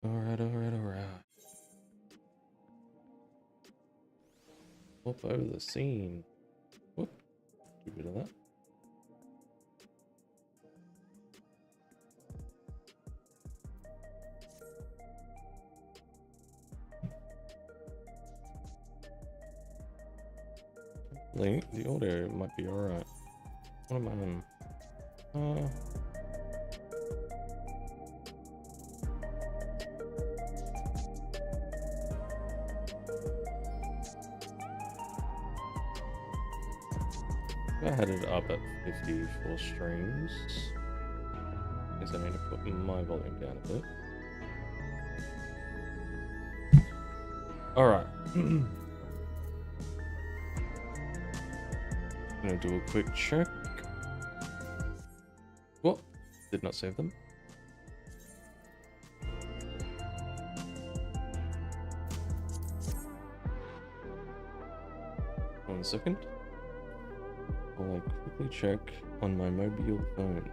Alright. Flip over the scene. Whoop. Do a bit of that. The audio might be alright. What am I on? I had it up at 54 streams. Guess I need to put my volume down a bit. Alright. Gonna do a quick check. What? Did not save them. One second. I'll quickly check on my mobile phone.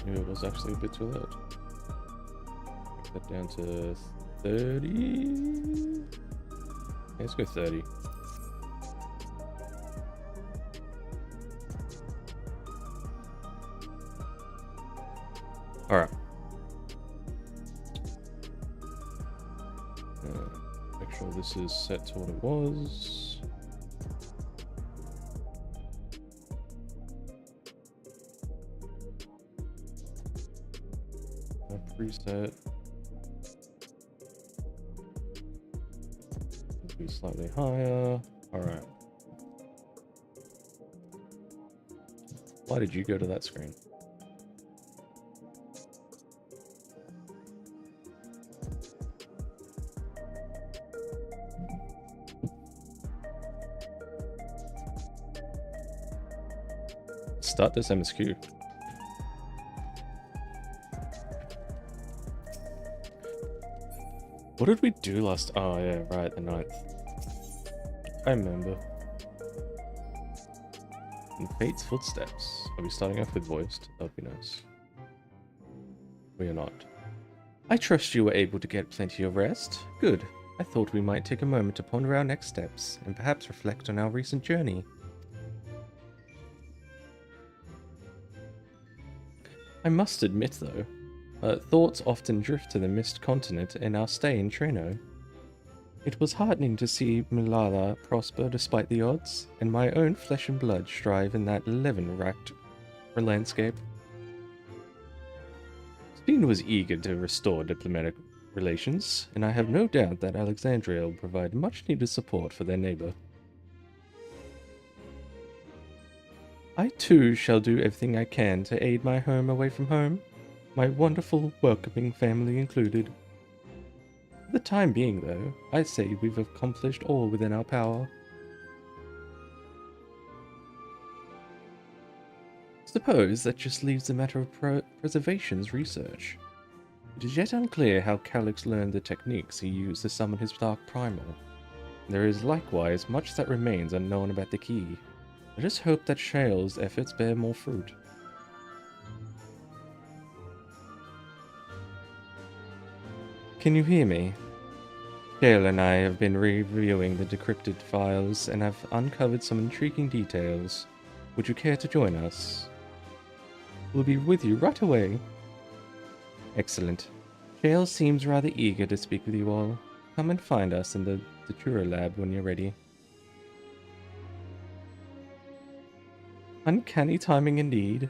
It was actually a bit too loud. Get that down to 30. Let's go 30. Alright. Make sure this is set to what it was. Preset. Be slightly higher. Alright. Why did you go to that screen? Start this MSQ. What did we do last? Oh yeah, right, the 9th. I remember. In Fate's footsteps. Are we starting off with voiced? That'd be nice. We are not. I trust you were able to get plenty of rest. Good. I thought we might take a moment to ponder our next steps, and perhaps reflect on our recent journey. I must admit though, thoughts often drift to the Mist Continent in our stay in Treno. It was heartening to see Milala prosper despite the odds, and my own flesh and blood strive in that levin-racked landscape. Steen was eager to restore diplomatic relations, and I have no doubt that Alexandria will provide much-needed support for their neighbor. I too shall do everything I can to aid my home away from home, my wonderful, welcoming family included. For the time being, though, I say we've accomplished all within our power. Suppose that just leaves the matter of preservation's research. It is yet unclear how Calyx learned the techniques he used to summon his Dark Primal. There is likewise much that remains unknown about the key. Let us hope that Shale's efforts bear more fruit. Can you hear me? Shale and I have been reviewing the decrypted files and have uncovered some intriguing details. Would you care to join us? We'll be with you right away. Excellent. Shale seems rather eager to speak with you all. Come and find us in the Datura lab when you're ready. Uncanny timing indeed.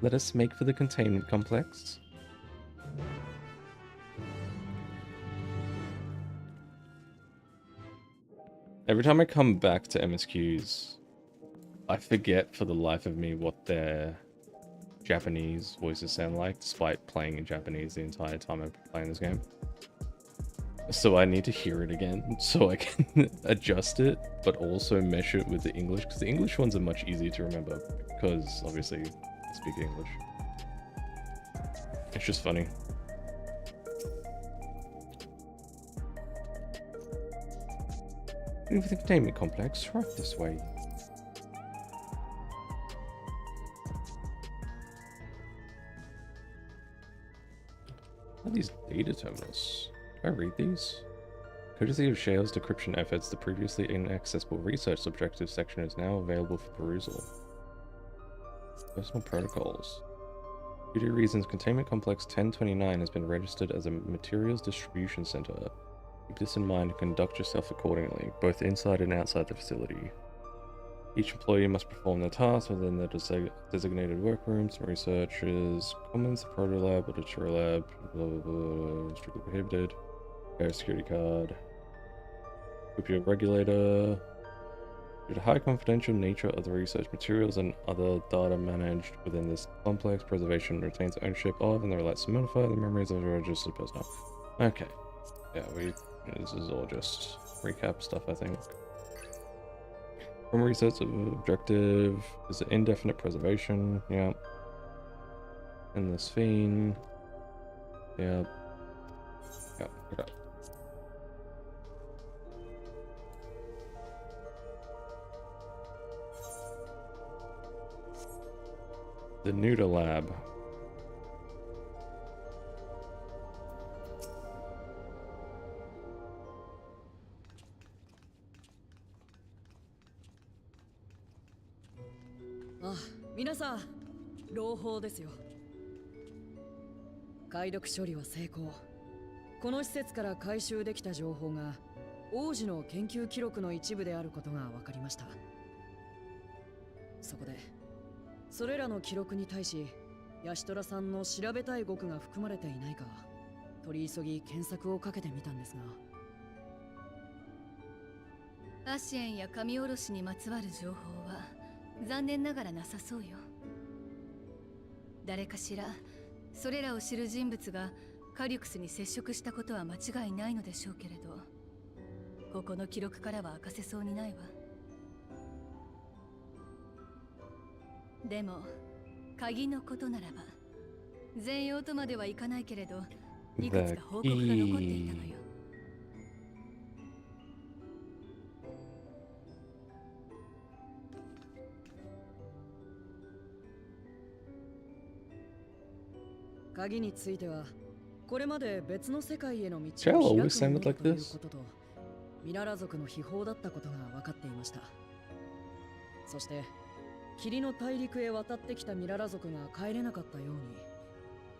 Let us make for the containment complex. Every time I come back to MSQs, I forget for the life of me what their Japanese voices sound like, despite playing in Japanese the entire time I'm playing this game. So I need to hear it again so I can adjust it, but also mesh it with the English, because the English ones are much easier to remember, because obviously I speak English. It's just funny. With the containment complex, right this way. What are these data terminals? Can I read these? Courtesy of Shale's decryption efforts, the previously inaccessible research objective section is now available for perusal. Personal protocols. Due to reasons, Containment Complex 1029 has been registered as a materials distribution center. Keep this in mind and conduct yourself accordingly, both inside and outside the facility. Each employee must perform their tasks within their designated workrooms. Researchers, commons, protolab, auditor lab, blah blah blah, strictly prohibited. Air security card. Computer regulator. Due to high confidential nature of the research materials and other data managed within this complex, preservation retains ownership of and the rights to modify the memories of the registered personnel. Okay. Yeah, this is all just recap stuff, I think. From research objective is an indefinite preservation. Yeah. And this fiend. Yeah. Yeah. Okay. The Nuda Lab. Ah, 皆さん、朗報ですよ。解読処理は成功。この施設から回収できた情報が王子の研究記録の一部であることが分かりました。そこでそれらの記録に対しヤシトラさんの調べたい語句が含まれていないか取り急ぎ検索をかけてみたんですが、アシエンや神おろしにまつわる情報は残念ながらなさそうよ。誰かしらそれらを知る人物がカリュクスに接触したことは間違いないのでしょうけれど、ここの記録からは明かせそうにないわ。でも鍵のことならば全容とまではいかないけれど、いくつか報告が残っていたのよ。鍵についてはこれまで別の世界への道を開く Shall も always の sounded と like いう this? ことと、ミララ族の秘宝だったことが分かっていました。そして霧の大陸へ渡ってきたミララ族が帰れなかったように、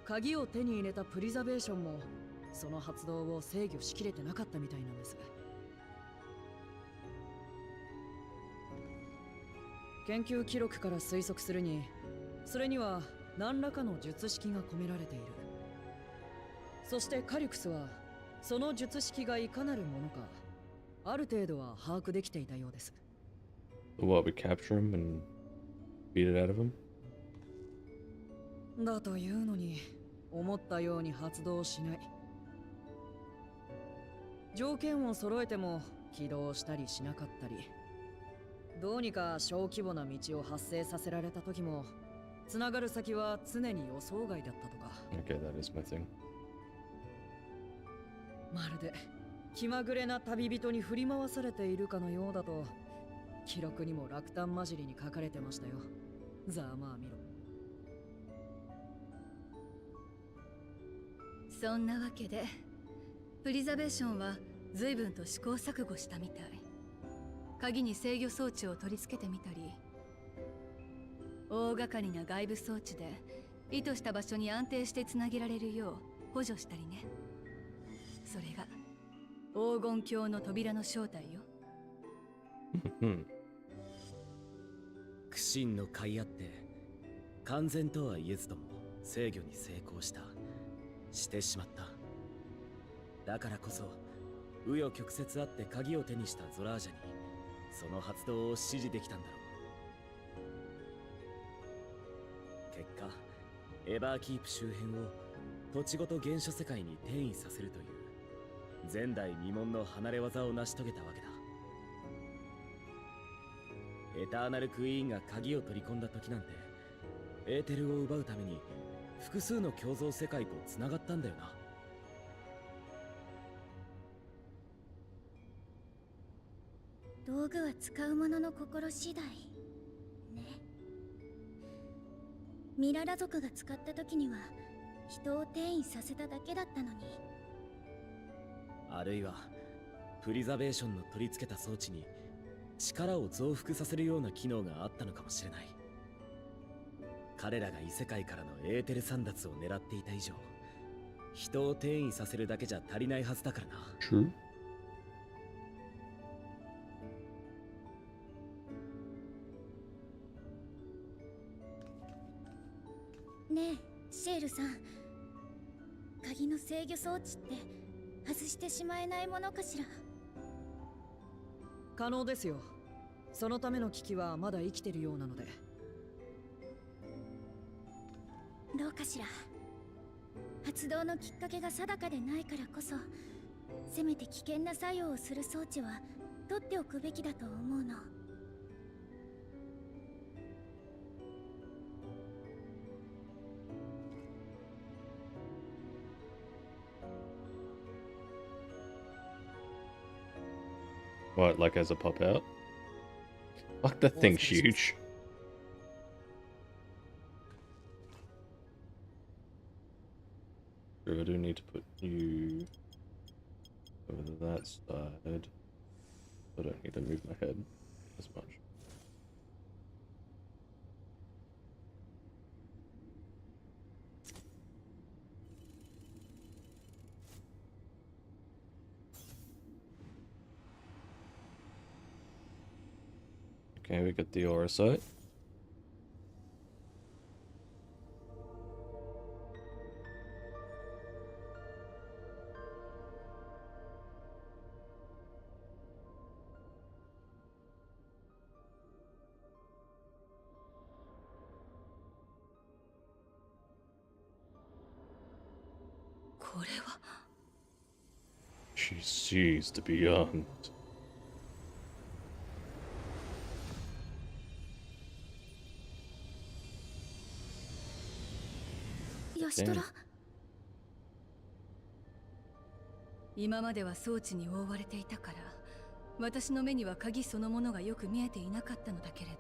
鍵を手に入れたプリザベーションもその発動を制御しきれてなかったみたいなんです。研究記録から推測するに、それには何らかの術式が込められている。そしてカリュクスはその術式がいかなるものかある程度は把握できていたようです。What, we capture him and beat it out of him? だというのに思ったように発動しない。条件を揃えても起動したりしなかったり、どうにか小規模な道を発生させられた時もつながる先は常に予想外だったとか。 Okay, that is my thing. まるで気まぐれな旅人に振り回されているかのようだと記録にも落胆混じりに書かれてましたよ。ざまあ見ろ。そんなわけでプリザベーションは随分と試行錯誤したみたい。鍵に制御装置を取り付けてみたり、大掛かりな外部装置で意図した場所に安定してつなげられるよう補助したりね。それが黄金鏡の扉の正体よ。苦心の甲斐あって完全とは言えずとも制御に成功してしまった。だからこそ紆余曲折あって鍵を手にしたゾラージャにその発動を指示できたんだろう。結果エバーキープ周辺を土地ごと原初世界に転移させるという前代未聞の離れ技を成し遂げたわけだ。エターナルクイーンが鍵を取り込んだ時なんて、エーテルを奪うために複数の共存世界とつながったんだよな。道具は使う者の心次第ね。ミララ族が使った時には人を転移させただけだったのに。あるいはプリザベーションの取り付けた装置に力を増幅させるような機能があったのかもしれない。彼らが異世界からのエーテル簒奪を狙っていた以上、人を転移させるだけじゃ足りないはずだからな。True. ねえシェールさん、鍵の制御装置って外してしまえないものかしら。可能ですよ。そのための機器はまだ生きてるようなので。どうかしら。発動のきっかけが定かでないからこそ、せめて危険な作用をする装置は取っておくべきだと思うの。What, like as a pop out? Fuck, that thing's huge. True, I do need to put you over that side. I don't need to move my head as much. Okay, we got the aura sight. She sees the beyond. 吉虎、今までは装置に覆われていたから、私の目には鍵そのものがよく見えていなかったのだけれ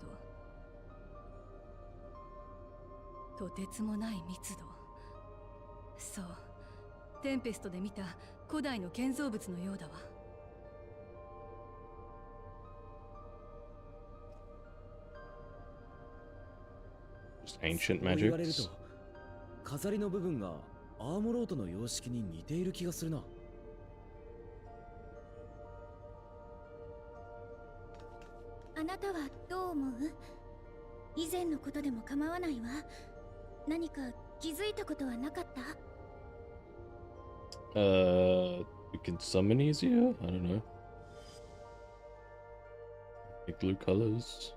ど、とてつもない密度。そう、テンペストで見た古代の建造物のようだわ。Just ancient そう言われる magics. と、飾りの部分がアーモロートの様式に似ている気がするな。あなたはどう思う？以前のことでも構わないわ。何か気づいたことはなかった？ You can summon easier? I don't know. Like blue colors.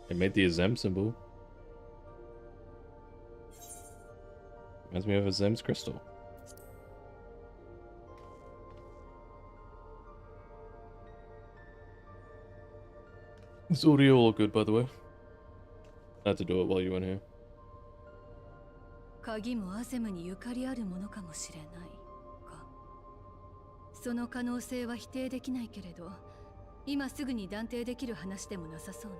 It made the Azem symbol. Reminds me of Azem's crystal. Is audio all good, by the way? I had to do it while you went here. 鍵もアゼムにゆかりあるものかもしれないか。その可能性は否定できないけれど、今すぐに断定できる話でもなさそうね。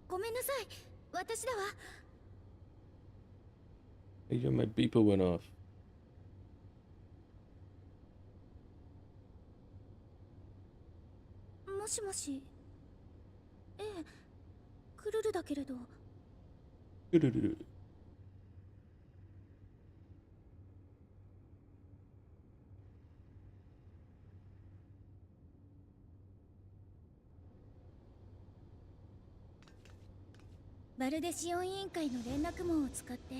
ごめんなさい、私だわ。 Hey, yo, my beeper went off. もしもし。ええ、クルルだけれど。バルデシオン委員会の連絡網を使って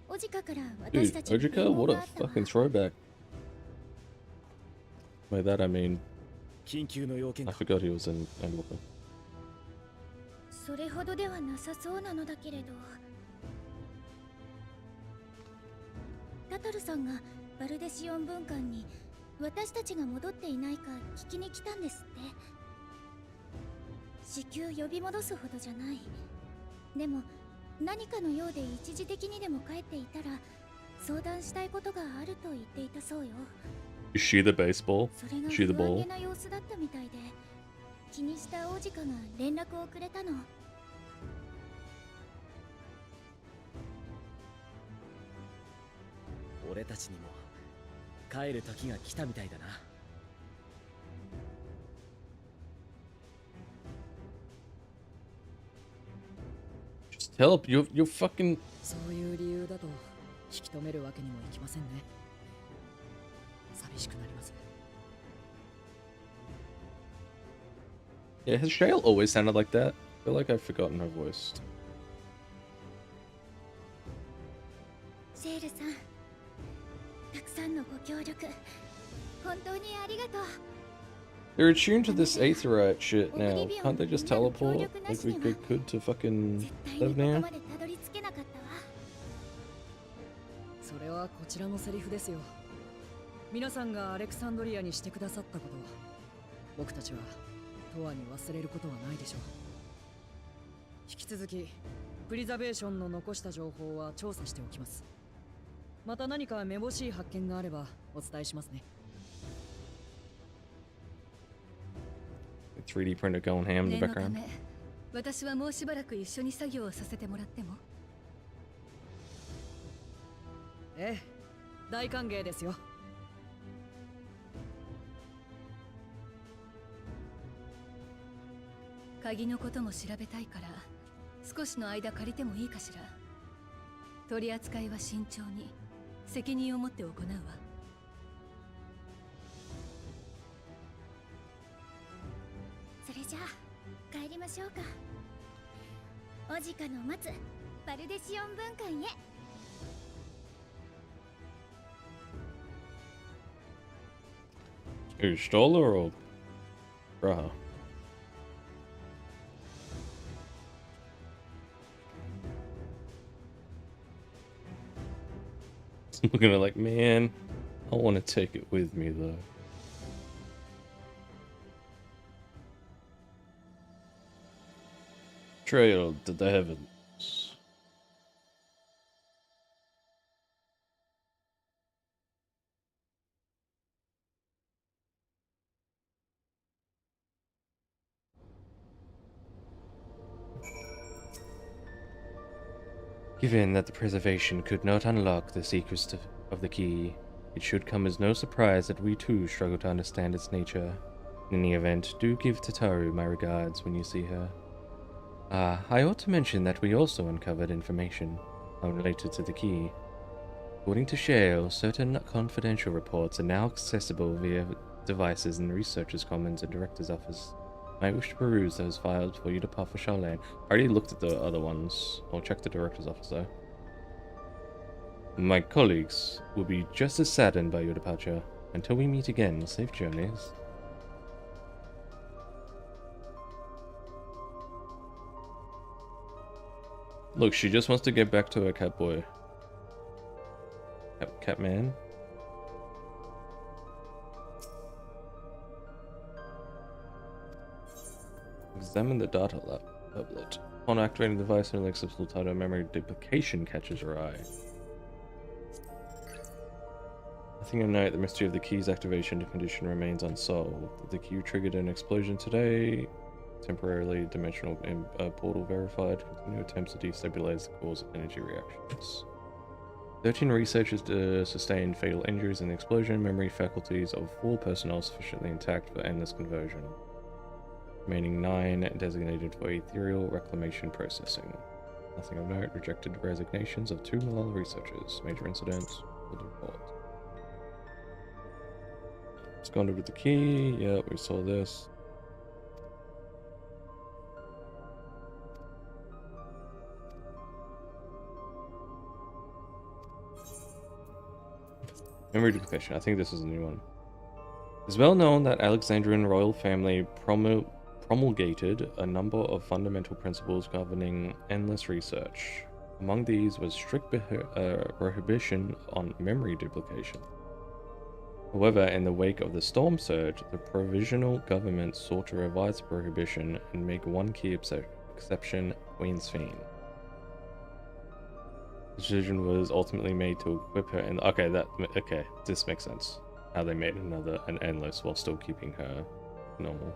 オジカから私 Dude, たちに Ojika? 伝言 What が a あったわ。 fucking throwback. By that I mean, 緊急の要件 I か。 forgot he was in Endwalker. それほどではなさそうなのだけれど。タトルさんがバルデシオン文館に私たちが戻っていないか聞きに来たんですって。至急呼び戻すほどじゃない。でも何かのようで一時的にでも帰っていたら相談したいことがあると言っていたそうよ。Is she the baseball? それが Is she the 不安 ball? げな様子だったみたいで、気にした王子かが連絡をくれたの。俺たちにも帰る時が来たみたいだな。Just tell you fucking. そういう理由だと引き止めるわけにもいきませんね。寂しくなります。 Yeah, has Shale always sounded like that? I feel like I've forgotten her voice. シェールさん、たくさんのご協力本当にありがとう。 They're attuned to this aetherite shit now. Can't they just teleport like we could to fucking 絶対に live ここ now? までたどり着けなかったわ。それはこちらのセリフですよ。皆さんがアレクサンドリアにしてくださったこと、僕たちは永遠に忘れることはないでしょう。引き続きプリザベーションの残した情報は調査しておきます。また何かめぼしい発見があればお伝えしますね。 3D printer going ham in the 念のた background. め私はもうしばらく一緒に作業をさせてもらっても。ええ、大歓迎ですよ。鍵のことも調べたいから少しの間借りてもいいかしら。取り扱いは慎重に責任を持って行うわ。それじゃあ帰りましょうか。お時間の待つバルデシオン文館へ。 Who stole her or bruh? I'm looking at it like, man, I want to take it with me though. Trail to the heavens. Given that the preservation could not unlock the secrets of the key, it should come as no surprise that we too struggle to understand its nature. In any event, do give Tataru my regards when you see her. I ought to mention that we also uncovered information unrelated to the key. According to Shale, certain confidential reports are now accessible via devices in the Researcher's Commons and Director's Office. Might wish to peruse those files before you depart for Charlene. I already looked at the other ones. I'll check the Director's Office though. My colleagues will be just as saddened by your departure. Until we meet again, safe journeys. Look, she just wants to get back to her cat boy. Cat man. Examine the data tablet. Upon activating the device, an unacceptable title memory duplication catches your eye. Nothing of note, the mystery of the key's activation condition remains unsolved. The key triggered an explosion today. Temporarily dimensional portal verified. Continue attempts to destabilize the cause of energy reactions. 13 researchers sustained fatal injuries in the explosion. Memory faculties of 4 personnel sufficiently intact for endless conversion. Remaining 9 designated for ethereal reclamation processing. Nothing of note. Rejected resignations of 2 Malala researchers. Major incidents. Will report. It's gone with the key. Yeah, we saw this. Memory duplication. I think this is a new one. It's well known that Alexandrian royal family promulgated a number of fundamental principles governing endless research. Among these was strict prohibition on memory duplication. However, in the wake of the storm surge, the provisional government sought to revise the prohibition and make one key exception: Queen's Fiend. The decision was ultimately made to equip her in... Okay, this makes sense. How they made an endless while still keeping her normal.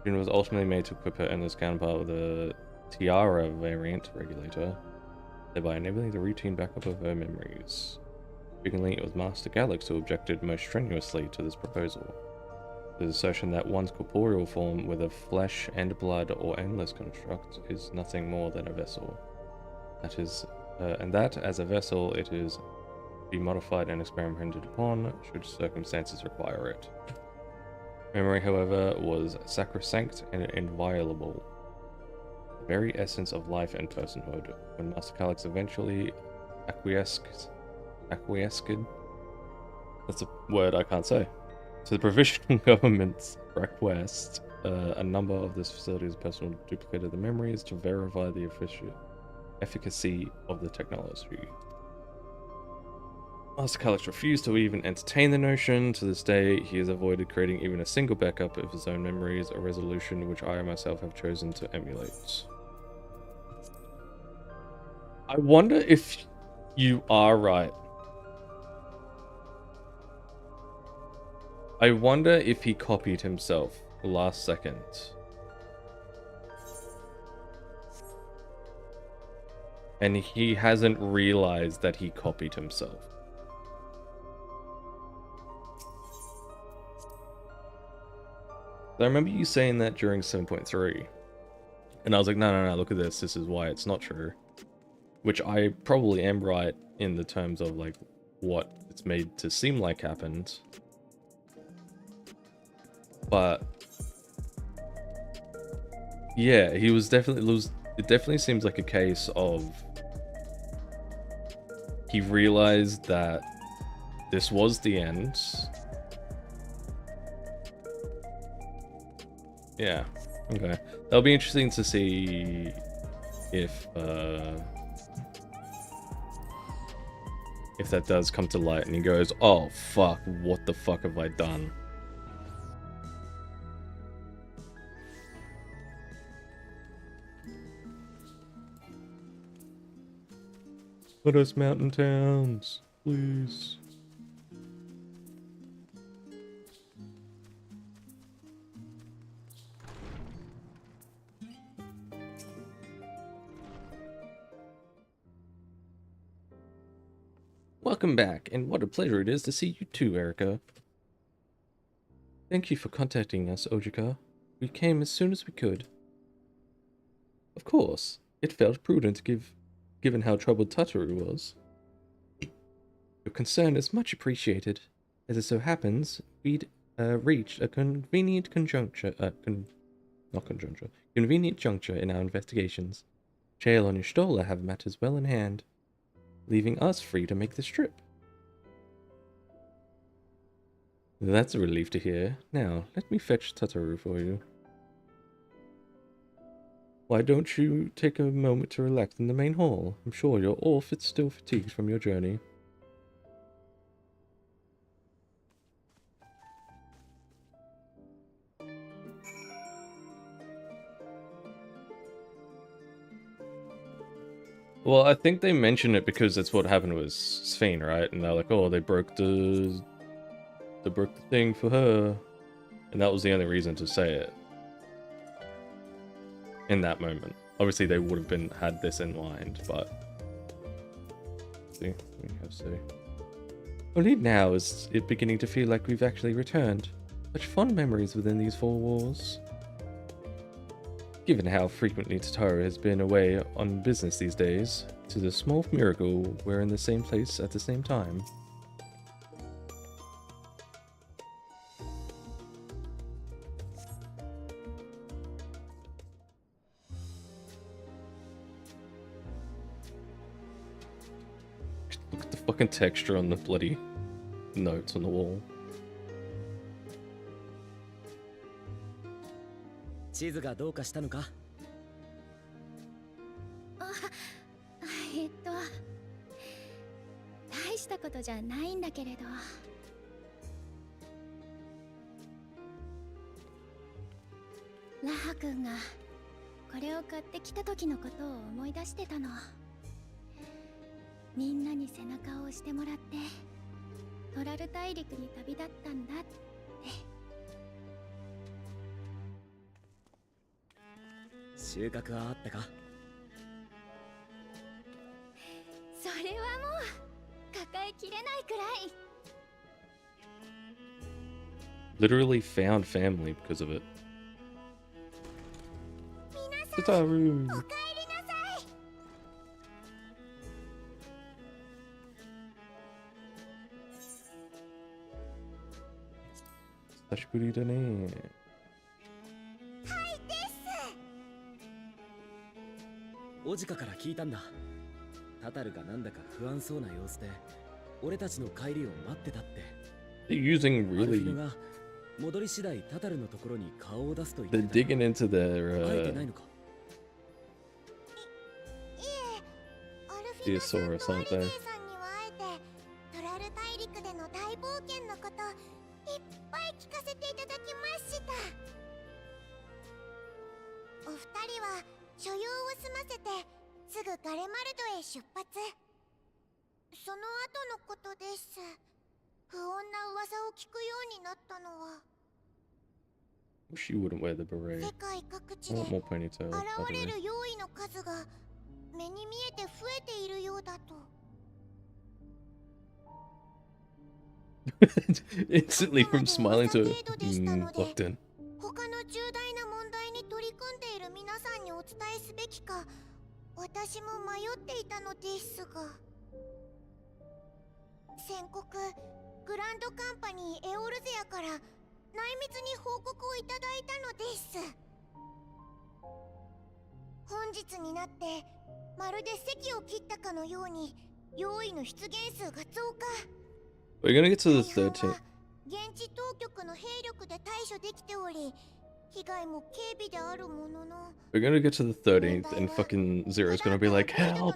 It was ultimately made to equip her endless counterpart with a Tiara variant regulator, thereby enabling the routine backup of her memories. Frequently, it was Master Galax who objected most strenuously to this proposal. The assertion that one's corporeal form, whether flesh and blood or endless construct, is nothing more than a vessel. And that, as a vessel, it is to be modified and experimented upon, should circumstances require it. Memory, however, was sacrosanct and inviolable, the very essence of life and personhood. When Master Galax eventually acquiesced, that's a word I can't say, to the provisional government's request, a number of this facility's personnel duplicated the memories to verify the efficacy of the technology. Master Galax refused to even entertain the notion. To this day, he has avoided creating even a single backup of his own memories, a resolution which I myself have chosen to emulate. I wonder if you are right. I wonder if he copied himself last second. And he hasn't realized that he copied himself. I remember you saying that during 7.3. And I was like, no, look at this. This is why it's not true. Which I probably am right in the terms of like what it's made to seem like happened. But yeah, he was definitely it definitely seems like a case of he realized that this was the end. Yeah, okay. That'll be interesting to see if that does come to light and he goes, oh fuck, what the fuck have I done? Let us mountain towns, please. Welcome back, and what a pleasure it is to see you too, Erica. Thank you for contacting us, Ojika. We came as soon as we could. Of course, it felt prudent given how troubled Tataru was. Your concern is much appreciated. As it so happens, we'd reached a convenient juncture in our investigations. Chael and Y'shtola have matters well in hand, leaving us free to make this trip. That's a relief to hear. Now, let me fetch Tataru for you. Why don't you take a moment to relax in the main hall? I'm sure you're all still fatigued from your journey. Well, I think they mentioned it because that's what happened with Sphene, right? And they're like, oh, they broke the thing for her. And that was the only reason to say it. In that moment. Obviously, they would have had this in mind, but... See, we have to. Only now is it beginning to feel like we've actually returned. Such fond memories within these four walls. Given how frequently Tataru has been away on business these days, it is a small miracle we're in the same place at the same time. Look at the fucking texture on the bloody notes on the wall. 地図がどうかしたのか？大したことじゃないんだけれど。ラハ君がこれを買ってきた時のことを思い出してたの。みんなに背中を押してもらってトラル大陸に旅立ったんだって。収穫はあったか？それはもう抱えきれないくらい。 Literally found family because of it. 皆さん、お Tataru. 帰りなさい。久しぶりだね。はいです。オジカから聞いたんだ。タタルがなんだか不安そうな様子で俺たちの帰りを待ってたって。 They're using アルフィ really. ノが戻り次第タタルのところに顔を出すと言 They're ってた。 digging into 会えて their ないのか？いえ、アルフィノさんとアリデイさんには会えて、トラル大陸での大冒険のこといっぱい聞かせていただきました。お二人は所用を済ませてすぐガレマルドへ出発。その後のことです。不穏な噂を聞くようになったのは、 Wish you wouldn't wear the beret. 世界各地 I で want more ponytail. 現 By れ the る用意の数が目に見えて増えているようだと。 way. Instantly from smiling to locked in. 他の重大な問題に取り組んでいる皆さんにお伝えすべきか私も迷っていたのですが、先国グランドカンパニーエオルゼアから内密に報告をいただいたのです。本日になってまるで席を切ったかのように用意の出現数が増加。 We're gonna get to the 大半 13th. は現地当局の兵力で対処できており、被害も軽微であるものの、 We're gonna get to the 13th, and fucking Zero's gonna be like, "Help!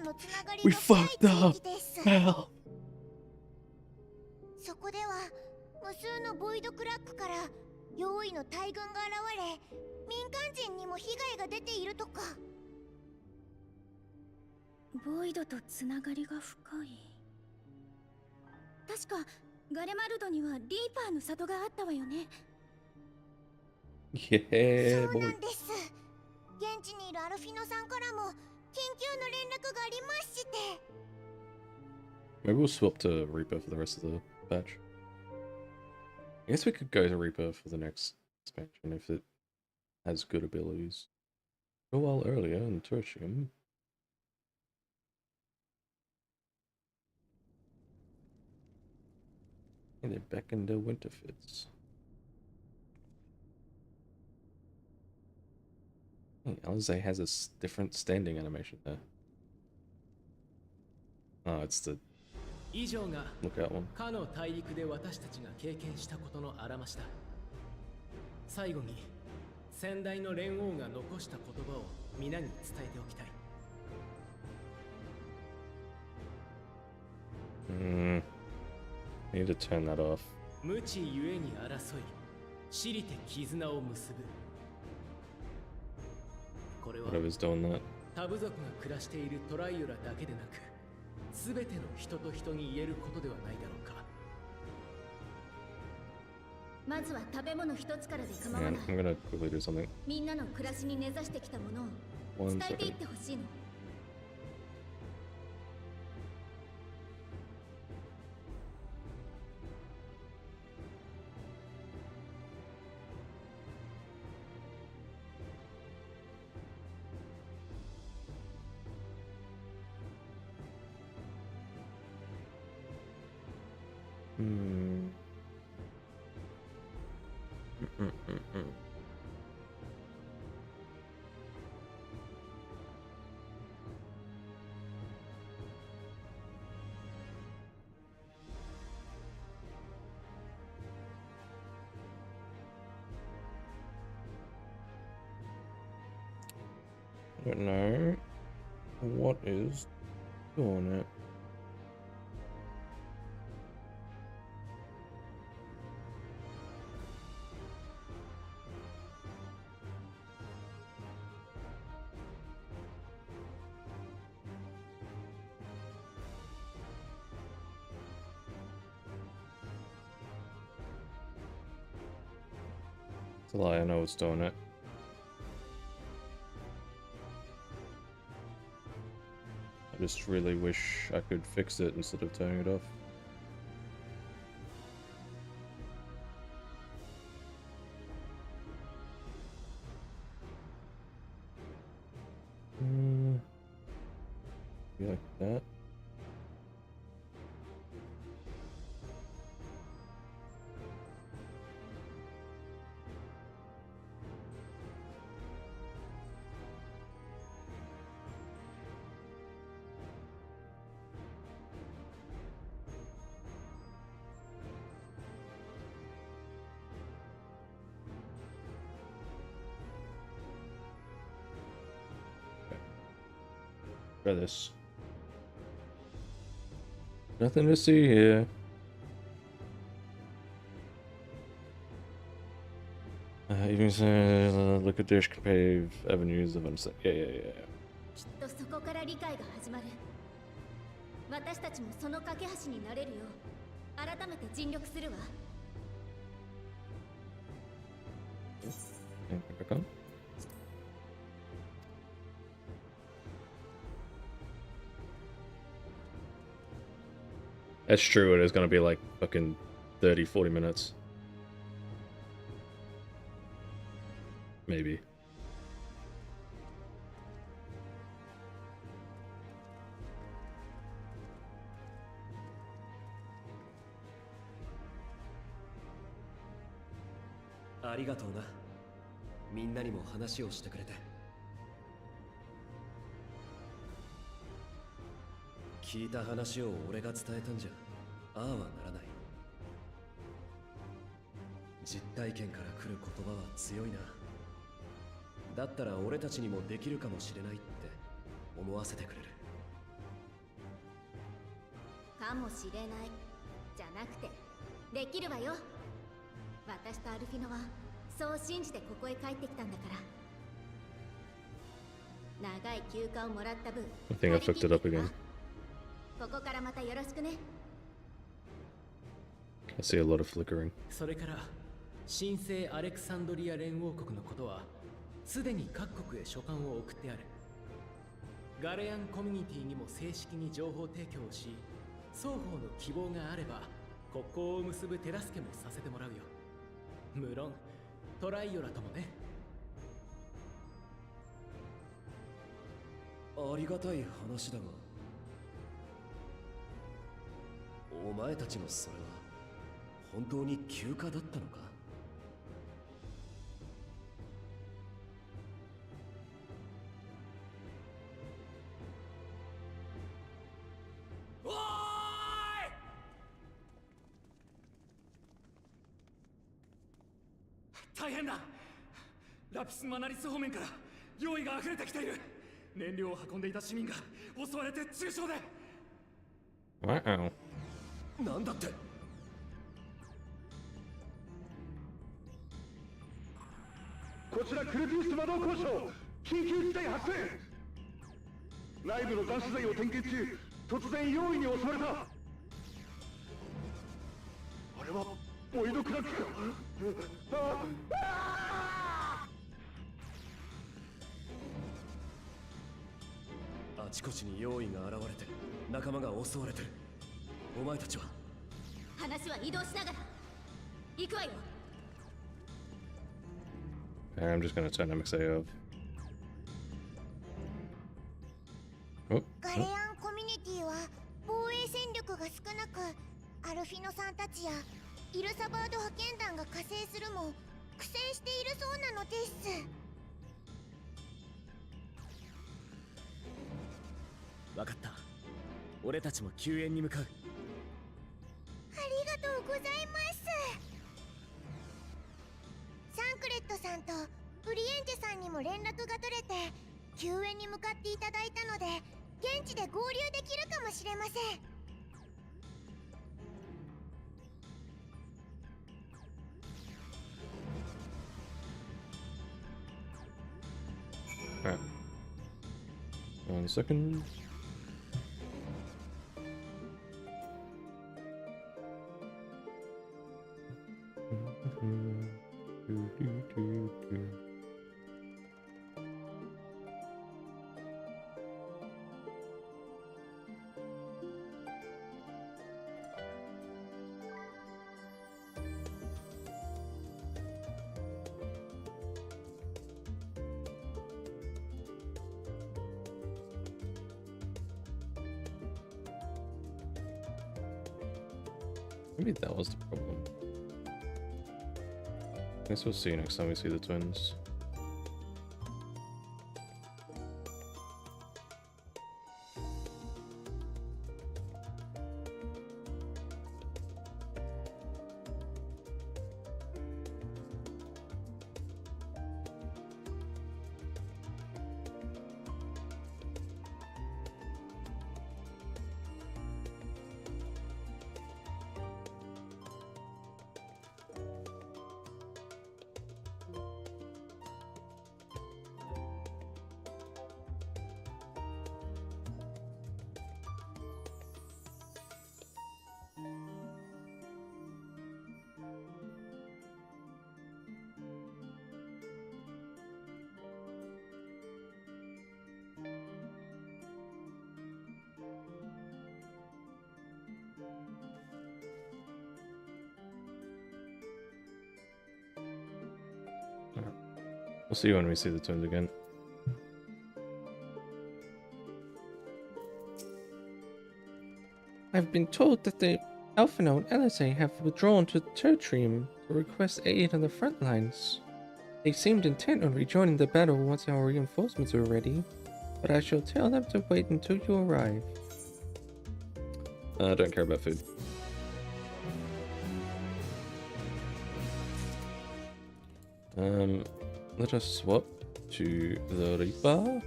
We fucked up! Help!" そこでは無数のボイドクラックから用意の大軍が現れ、民間人にも被害が出ているとか。ボイドとつながりが深い。確かガレマルドにはリーパーの里があったわよね。 Yeah, そう boy. なんです。現地にいるアルフィノさんからも緊急の連絡がありまして。 Maybe we'll swap to Reaper for the rest of the patch. I guess we could go to Reaper for the next expansion if it has good abilities. A while earlier in Tertium. And they're back in the winter fits. Hey, Alize has a different standing animation there. Oh, it's the 以上が lookout one. かの大陸で私たちが経験したことのあらましだ。最後に先代の連王が残した言葉を皆に伝えておきたい。 I need to turn that off. 無知ゆえに争い、知りて絆を結ぶ。これは Whatever's doing that. タブ族が暮らしているトライオラだけでなく、すべての人と人に言えることではないだろうか。まずは食べ物一つからで構わな And い。 I'm gonna quickly do something. みんなの暮らしに根ざしてきたものを One 伝えていっ second. てほしいの。 Hmm. Mm-mm-mm-mm. Don't know what is doing it. It's a lie, I know it's doing it. I just really wish I could fix it instead of turning it off. Be like that. Try this. Nothing to see here. Even look at dish pave avenues of unsafe. Yeah. きっとそこから理解が始まる。私たちもその架け橋になれるよう改めて尽力するわ。That's true, it is gonna be like fucking 30, 40 minutes. Maybe. Arigatou ありがとうな。みんなにも話をしてくれて。聞いた話を俺が伝えたんじゃ、ああはならない。実体験から来る言葉は強いな。だったら俺たちにもできるかもしれないって思わせてくれる。かもしれないじゃなくてできるわよ。私とアルフィノはそう信じてここへ帰ってきたんだから。長い休暇をもらった分、 I think I fucked it up again. ここからまたよろしくね。I see a lot of flickering. それから神聖アレクサンドリア連合国のことはすでに各国へ書簡を送ってある。ガレアンコミュニティにも正式に情報提供をし、双方の希望があれば国交を結ぶ手助けもさせてもらうよ。無論トライオラともね。ありがたい話だが、お前たちのそれは本当に休暇だったのか？おーい！大変だ。ラピスマナリス方面から用意が溢れてきている。燃料を運んでいた市民が襲われて重傷で。Wow. なんだって？こちらクルピウス魔導交渉、緊急事態発生。内部の斬首剤を点検中、突然容易に襲われた。あれはボイドクラックか。あちこちに用意が現れて仲間が襲われてる。お前たちは？話は移動しながら行くわよ。I'm just gonna turn MXA off. Oh, ガレアンコミュニティは防衛戦力が少なく、アルフィノさんたちやイルサバード派遣団が加勢するも苦戦しているそうなのです。わかった。俺たちも救援に向かう。ありがとうございます。サンクレットさんとブリエンテさんにも連絡が取れて、救援に向かっていただいたので、現地で合流できるかもしれません。Alright. 1 second. Maybe that was the problem. Guess we'll see next time we see the twins. We'll see when we see the twins again. I've been told that the Alphino and LSA have withdrawn to Tertrium to request aid on the front lines. They seemed intent on rejoining the battle once our reinforcements are ready, but I shall tell them to wait until you arrive. I don't care about food. Let us swap to the Reaper.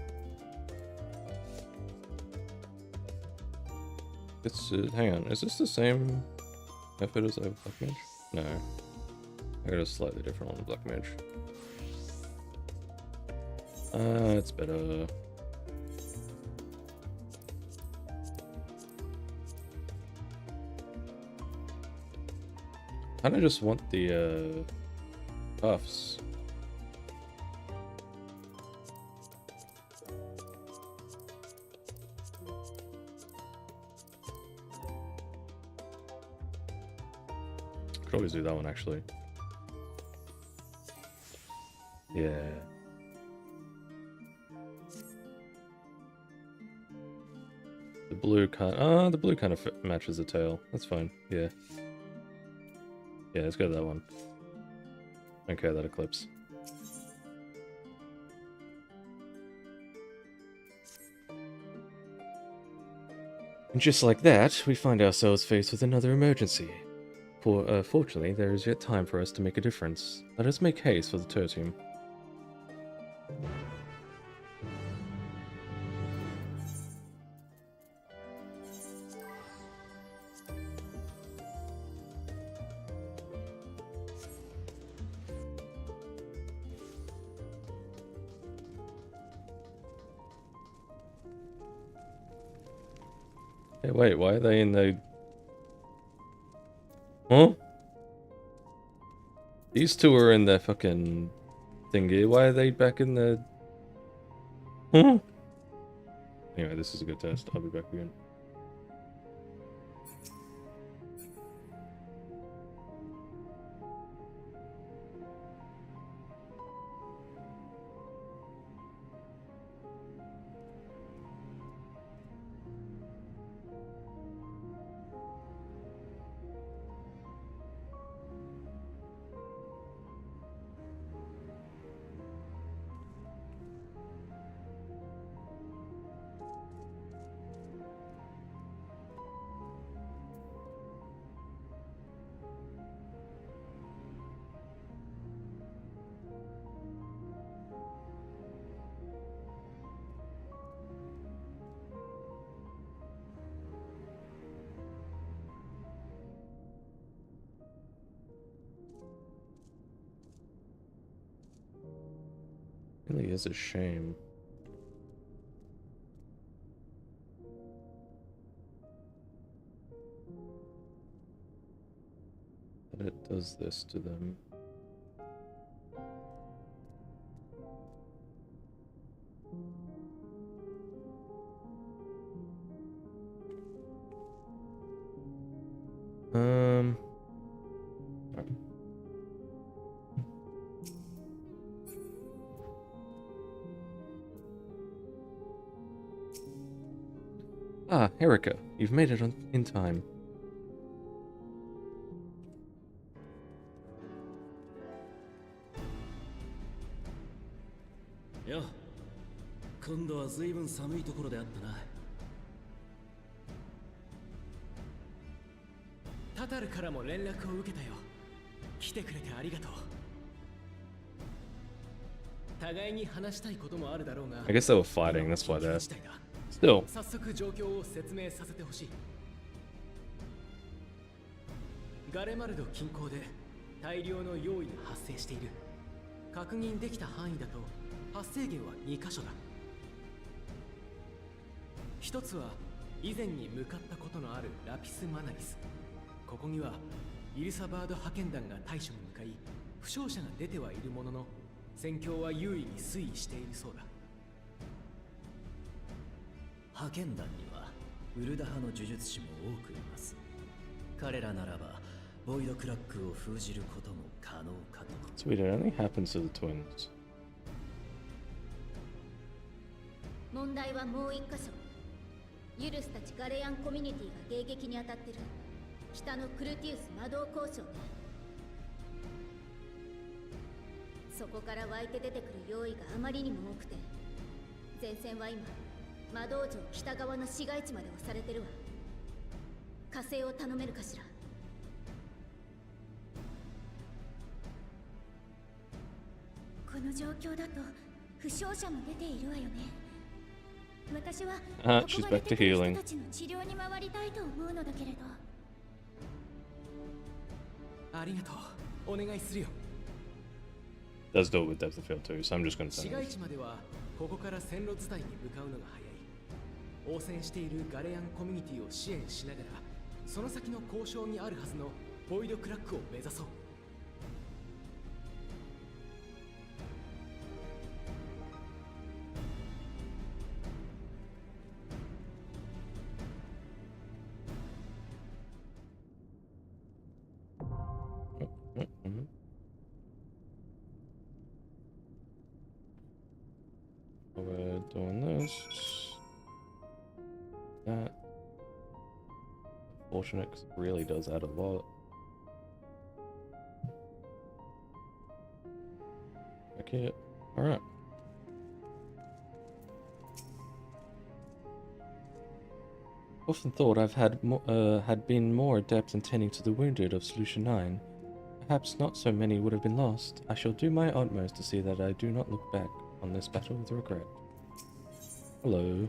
It's hang on, is this the same method as a Black Mage? No. I got a slightly different one, Black Mage. It's better. I kinda just want the buffs. Could always do that one actually. Yeah. The blue kind of matches the tail. That's fine. Yeah. Yeah, let's go to that one. Okay, that eclipse. And just like that, we find ourselves faced with another emergency. Fortunately, there is yet time for us to make a difference. Let us make haste for the tertium. Hey, wait, why are they in the... Huh? These two are in the fucking thingy. Why are they back in the... Huh? Anyway, this is a good test. I'll be back again. Really is a shame. That it does this to them. Alright. Ah, Erica, you've made it in time.よ、今度は随分寒いところであったな。タタルからも連絡を受けたよ。来てくれてありがとう。互いに話したいこともあるだろうが。I guess they were fighting, that's why they're... 事態だ。 Still. 早速状況を説明させてほしい。ガレマルド近郊で大量の用意が発生している。確認できた範囲だと発生源は2カ所だ。一つは以前に向かったことのあるラピスマナリス。ここにはイルサバード派遣団が対処に向かい、負傷者が出てはいるものの、戦況は優位に推移しているそうだ。派遣団にはウルダ派の呪術師も多くいます。彼らならばボイドクラックを封じることも可能かと。Sweet, it only happens to the twins. 問題はもう一箇所。ユルスたちガレアンコミュニティが迎撃に当たってる北のクルティウス魔導交渉ね。そこから湧いて出てくる用意があまりにも多くて、前線は今魔導城北側の市街地まで押されてるわ。加勢を頼めるかしら。この状況だと負傷者も出ているわよね。私はここが出てくる人たちの治療に回りたいと思うのだけれど。ありがとう。お願いするよ。Does do it with depth of field too, so I'm just gonna 市 send 街 it. 地まではここから線路伝いに向かうのが早い。応戦しているガレアンコミュニティを支援しながら、その先の交渉にあるはずのボイドクラックを目指そう。Mm-hmm. We're doing this. That. Fortunate, 'cause it really does add a lot. Okay, alright. Often thought I've had been more adept in tending to the wounded of Solution 9. Perhaps not so many would have been lost. I shall do my utmost to see that I do not look back on this battle with regret. Hello.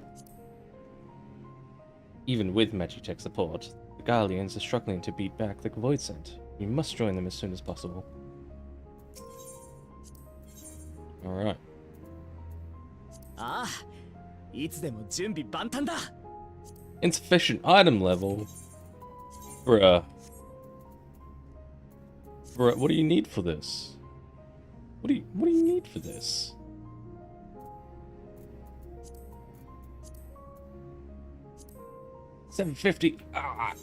Even with Magitech support, the Guardians are struggling to beat back the Void Scent. You must join them as soon as possible. Alright. Ah, いつでも準備万端だ。 Insufficient item level? Bruh. Bruh, what do you need for this? What do you need for this? $750. Ah.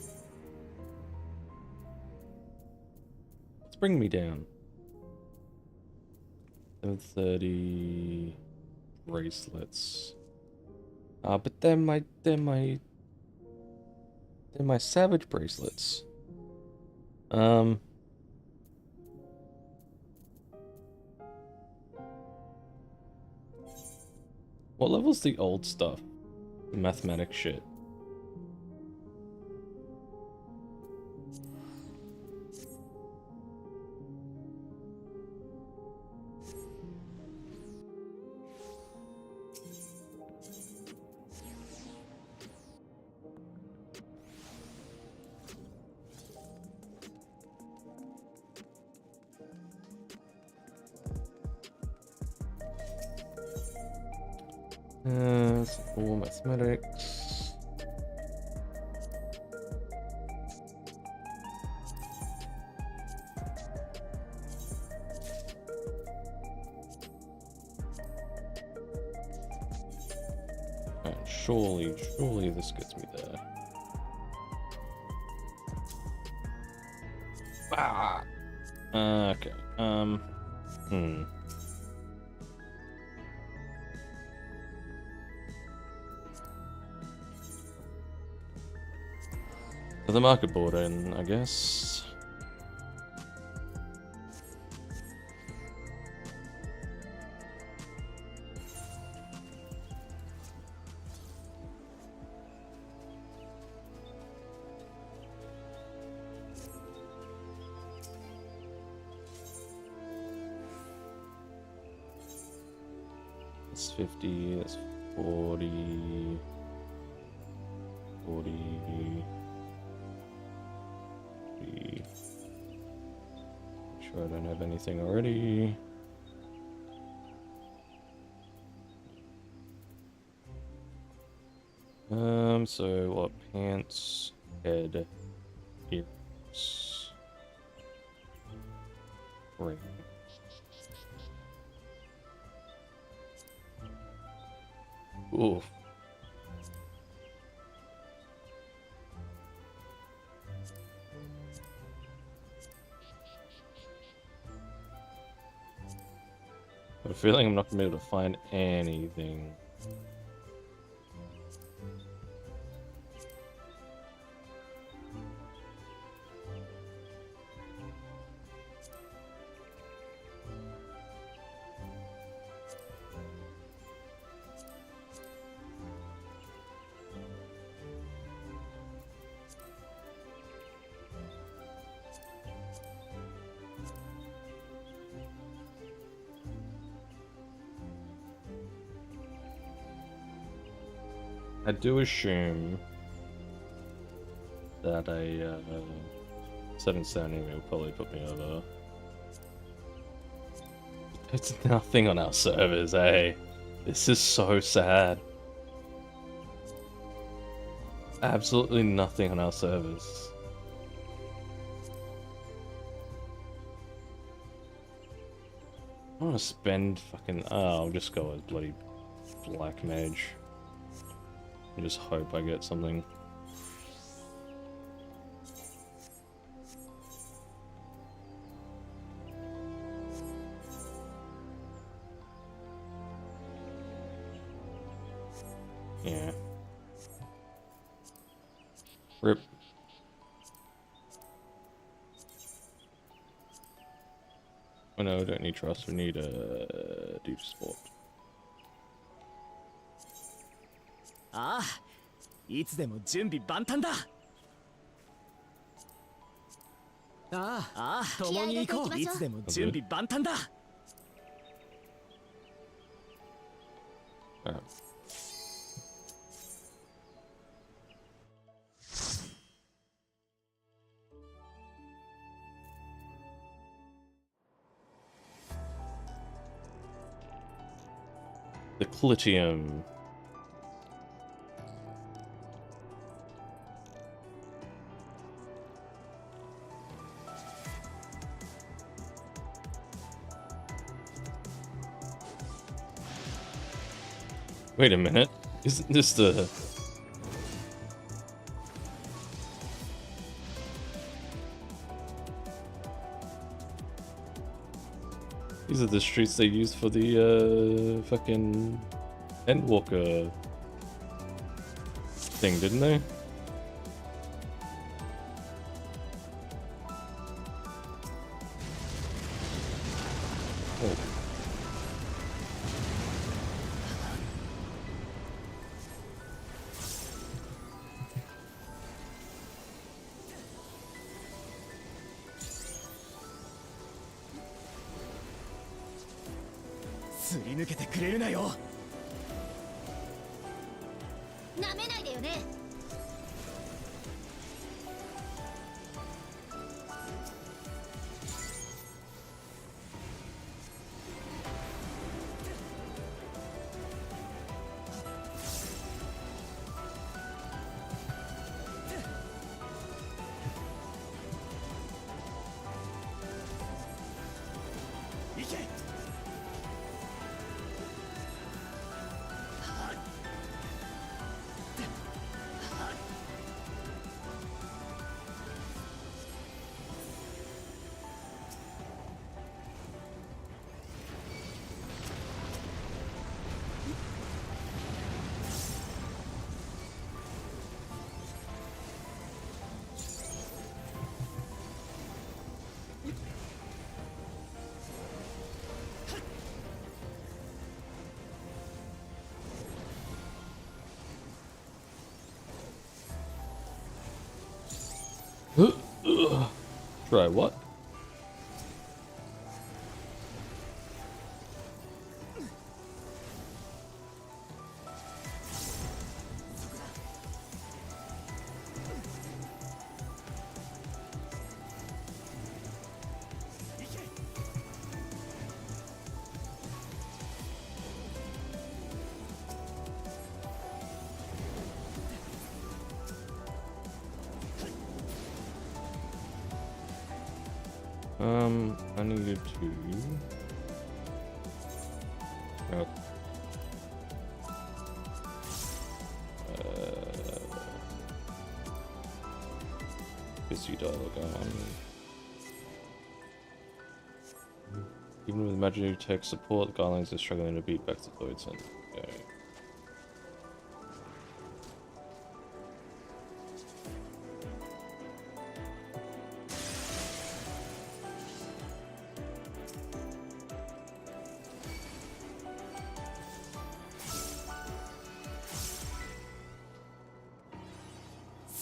Let's bring me down. 730 bracelets. But they're my savage bracelets. What level's the old stuff? The mathematic shit. All mathematics. Alright, surely this gets me there. Ah! Okay. So the market board in, I guess. That's 50, that's 40, 40, 40. Make sure I don't have anything already. So what? Pants, head, ears, ring. Ooh. I have a feeling I'm not gonna be able to find anything. I do assume that a 770 will probably put me over. It's nothing on our servers, eh? This is so sad. Absolutely nothing on our servers. I want to spend fucking... Oh, I'll just go with bloody Black Mage. I just hope I get something. Yeah. Rip. Oh no, we don't need trust, we need a deep sport. ああ、いつでも準備万端だ。ああ、ああ、共に行こう。いつでも準備万端だ。Alright. The Clitium. Wait a minute. Isn't this the... These are the streets they used for the fucking Endwalker thing, didn't they? Oh.すり抜けてくれるなよ。なめないでよね。Right, what? I needed to. Oh. Busy dialogue on. Even with magic tech support, the Garlands are struggling to beat back to Lloyd's. Okay.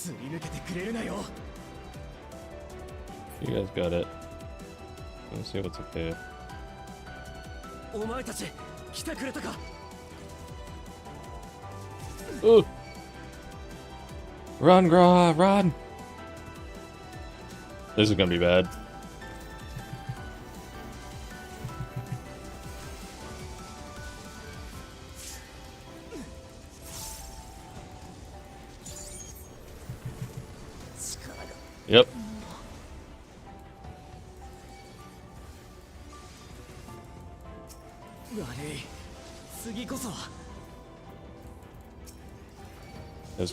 すり抜けてくれるなよ。 You guys got it. Let's see what's up here. お前たち来てくれたか。 Ooh. Run, Gra, run! This is gonna be bad. Yep.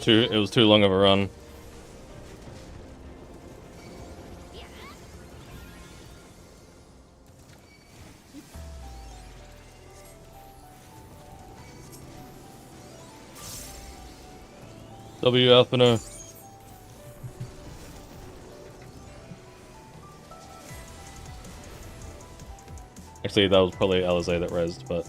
It was too long of a run. W Alpino. Actually, that was probably Alizé that rezzed, but...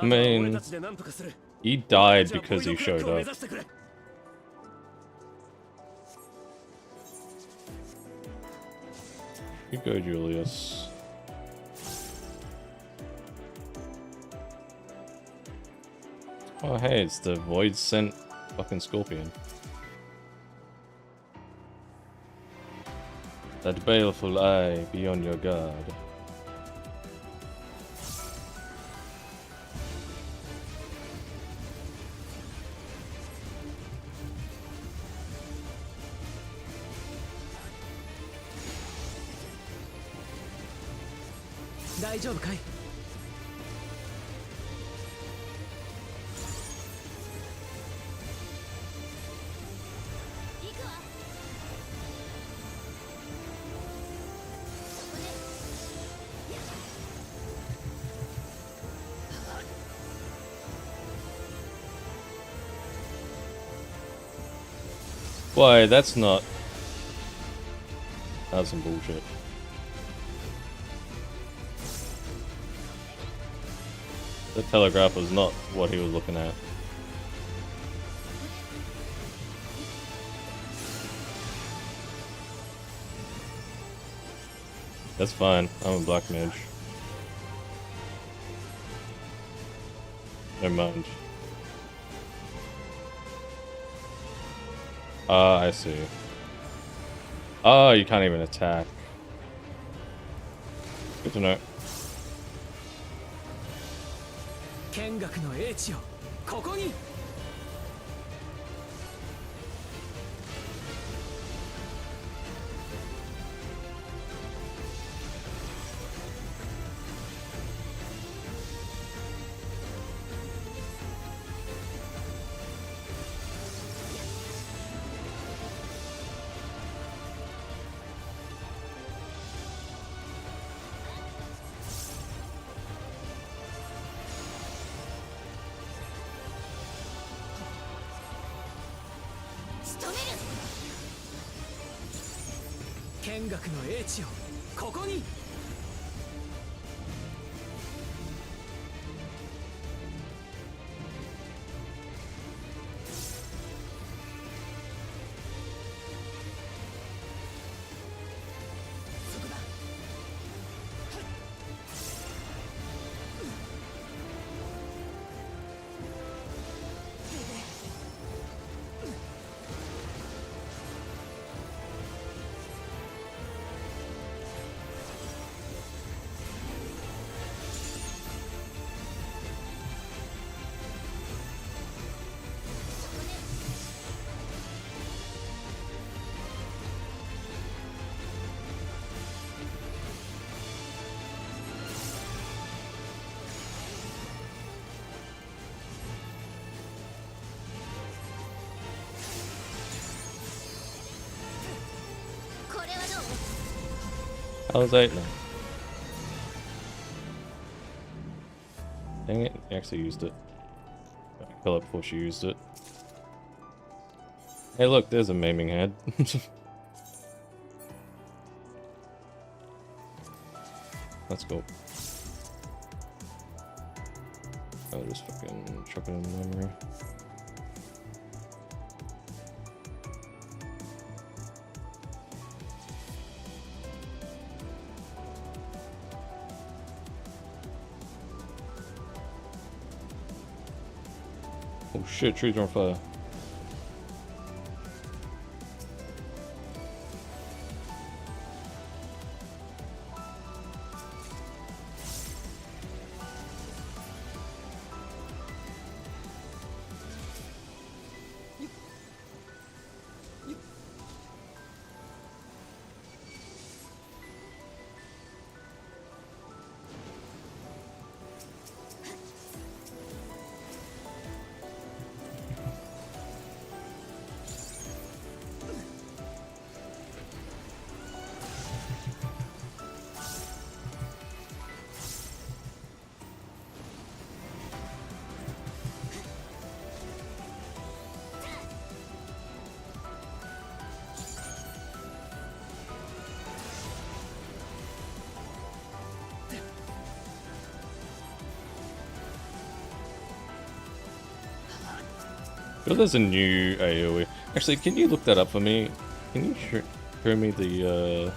I mean, he died because he showed up. You go, Julius. Oh, hey, it's the Void Sent fucking Scorpion. That baleful eye be on your guard. Why, that's not... That's some bullshit. The telegraph was not what he was looking at. That's fine. I'm a black mage. Never mind. I see. Oh, you can't even attack. Good to know. 剣学の英知よ、ここに。剣学の英知よ、ここに。How was that? No. Dang it, I actually used it. Kill it before she used it. Hey look, there's a maiming head. That's cool. I'll just fucking chuck it in memory. Oh shit, trees are on fire. Well, there's a new AoE. Actually, can you look that up for me? Can you show me the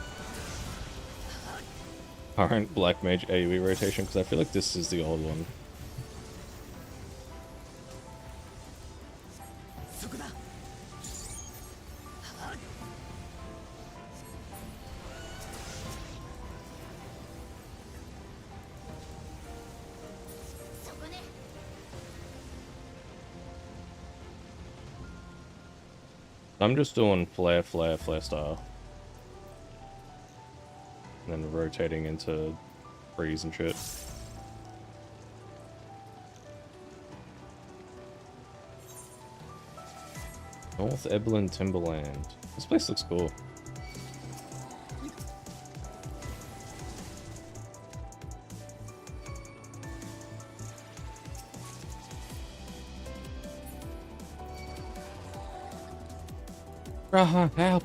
current Black Mage AoE rotation? Because I feel like this is the old one. I'm just doing flare, flare, flare style. And then rotating into freeze and shit. North Eblin Timberland. This place looks cool. Help!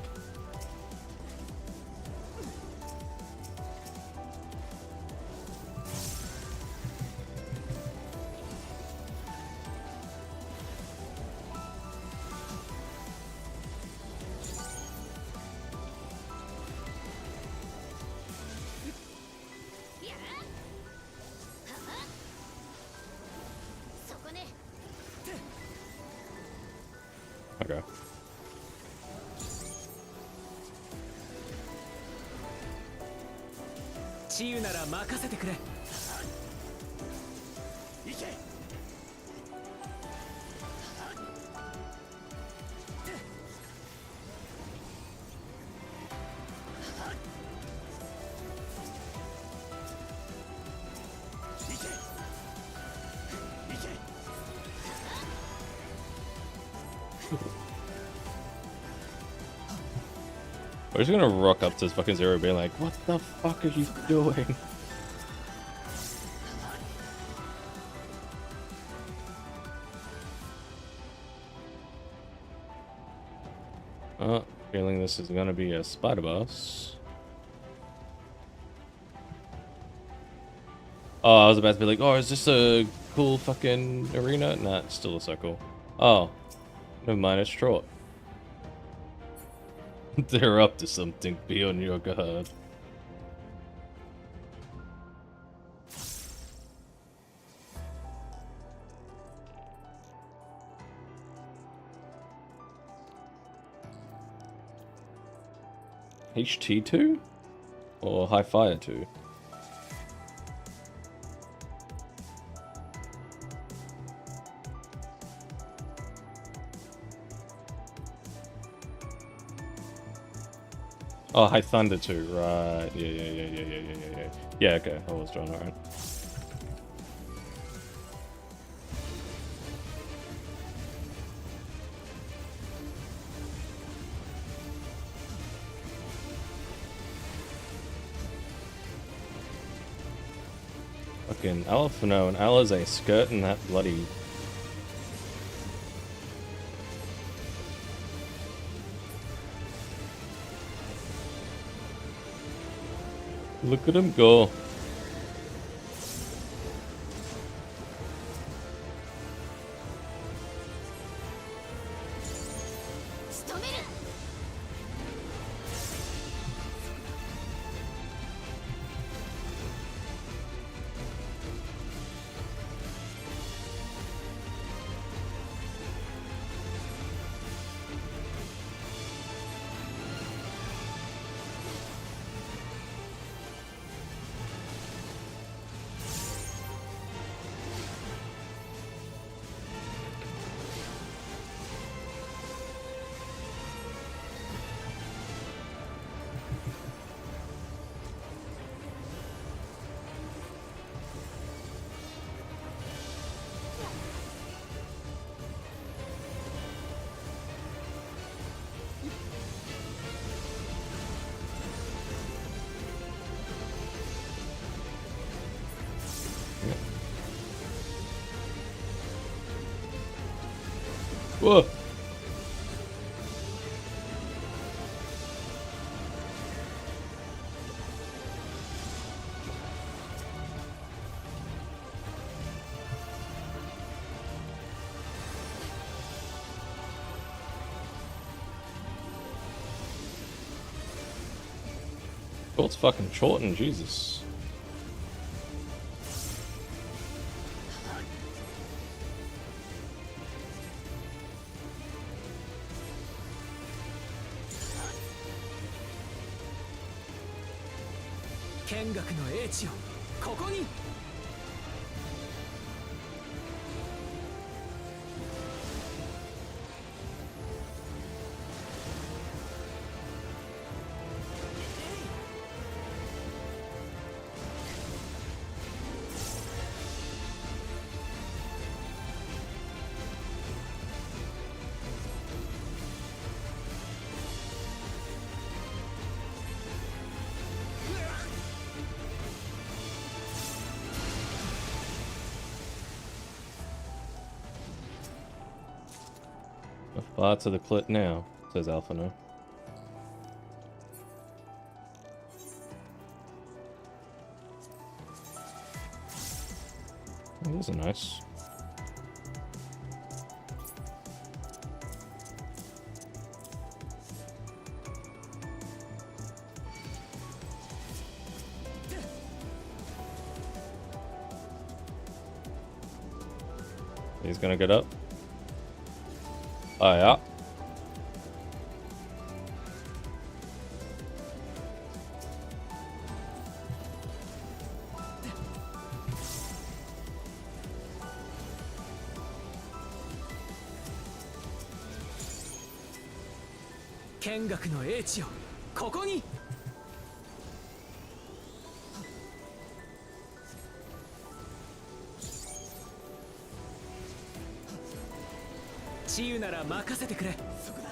Okay. We're just gonna rock up to fucking Zero being like, what the fuck are you doing? Feeling this is gonna be a spider boss. Oh, I was about to be like, oh, is this a cool fucking arena? Nah, it's still a circle. Oh, never mind, it's short. They're up to something, be on your guard. HT2? Or High Fire 2? Oh, High Thunder 2, right. Yeah. Yeah, okay, I was drawing alright. Fucking Alphino and Alizé skirting that bloody... Look at him go. Whoa. Oh, it's fucking shortened, Jesus. Far to the clit now, says Alphino. Oh, those are nice. He's gonna get up. Oh yeah. 剣学の英知をここに。治癒なら任せてくれ。そこだ。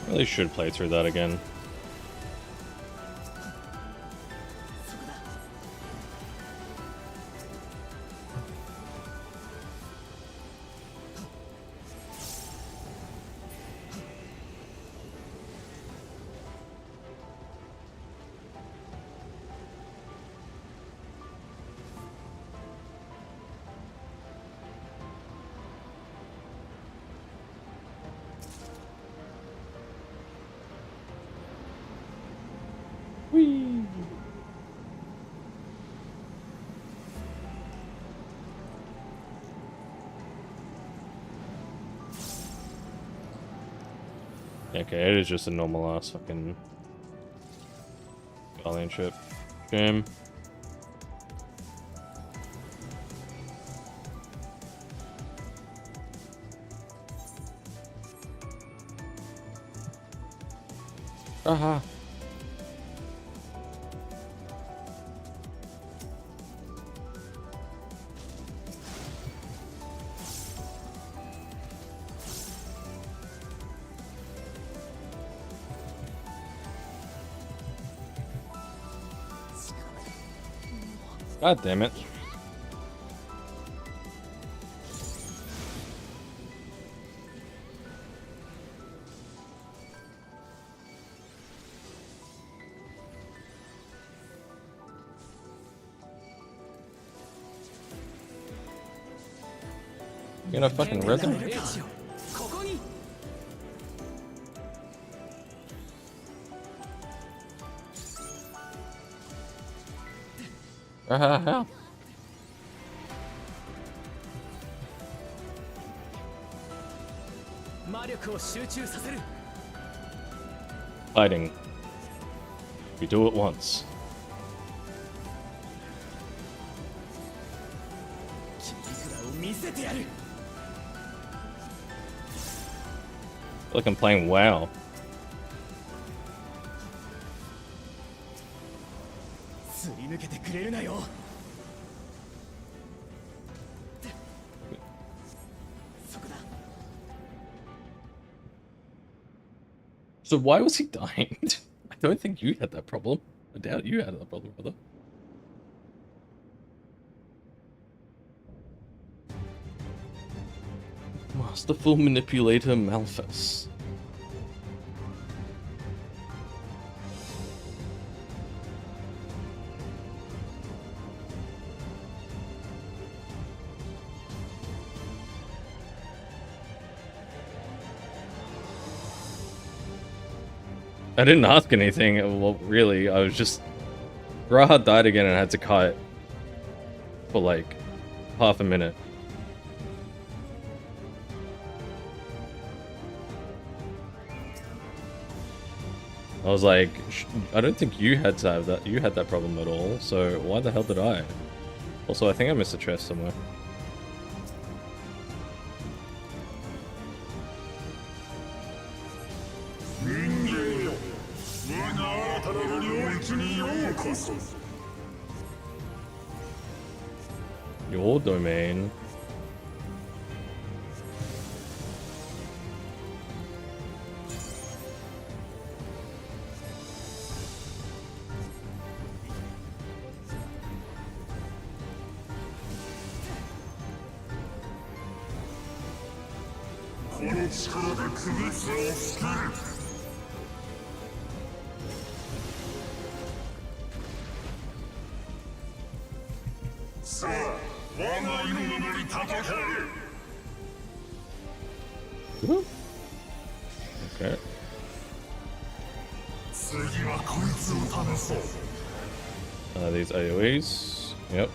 Really should play through that again. Okay, it is just a normal ass fucking Guardian ship. Game. Aha. God damn it. You gonna fucking rhythm? Hell. Fighting. We do it once. Like I'm playing WoW. So why was he dying? I don't think you had that problem. I doubt you had that problem, brother. Masterful Manipulator Malphus. I didn't ask anything, well, really, I was just... Raha died again and I had to cut for like half a minute. I was like, I don't think you had to have that, you had that problem at all, so why the hell did I? Also, I think I missed a chest somewhere. Your domain. Okay. These AoEs. Yep.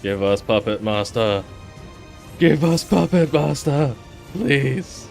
Give us Puppet Master. Give us Puppet Master. Please.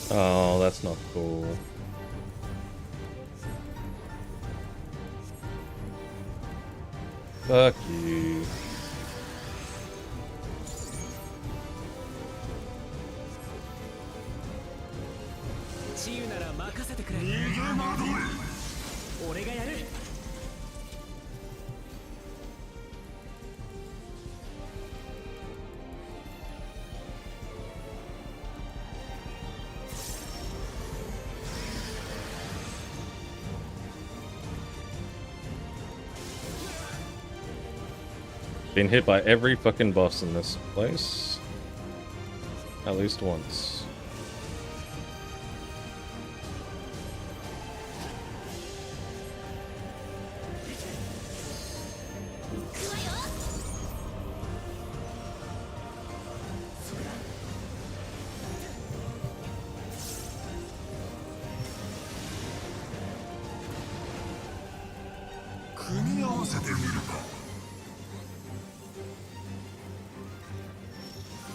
Oh, that's not cool. Fuck you. Been hit by every fucking boss in this place. At least once.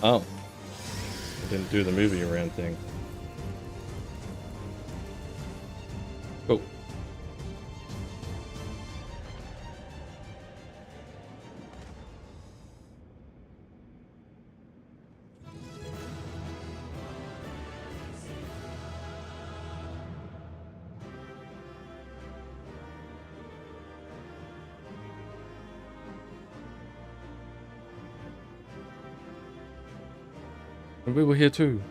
Oh. I didn't do the movie around thing. Oh. And we were here too.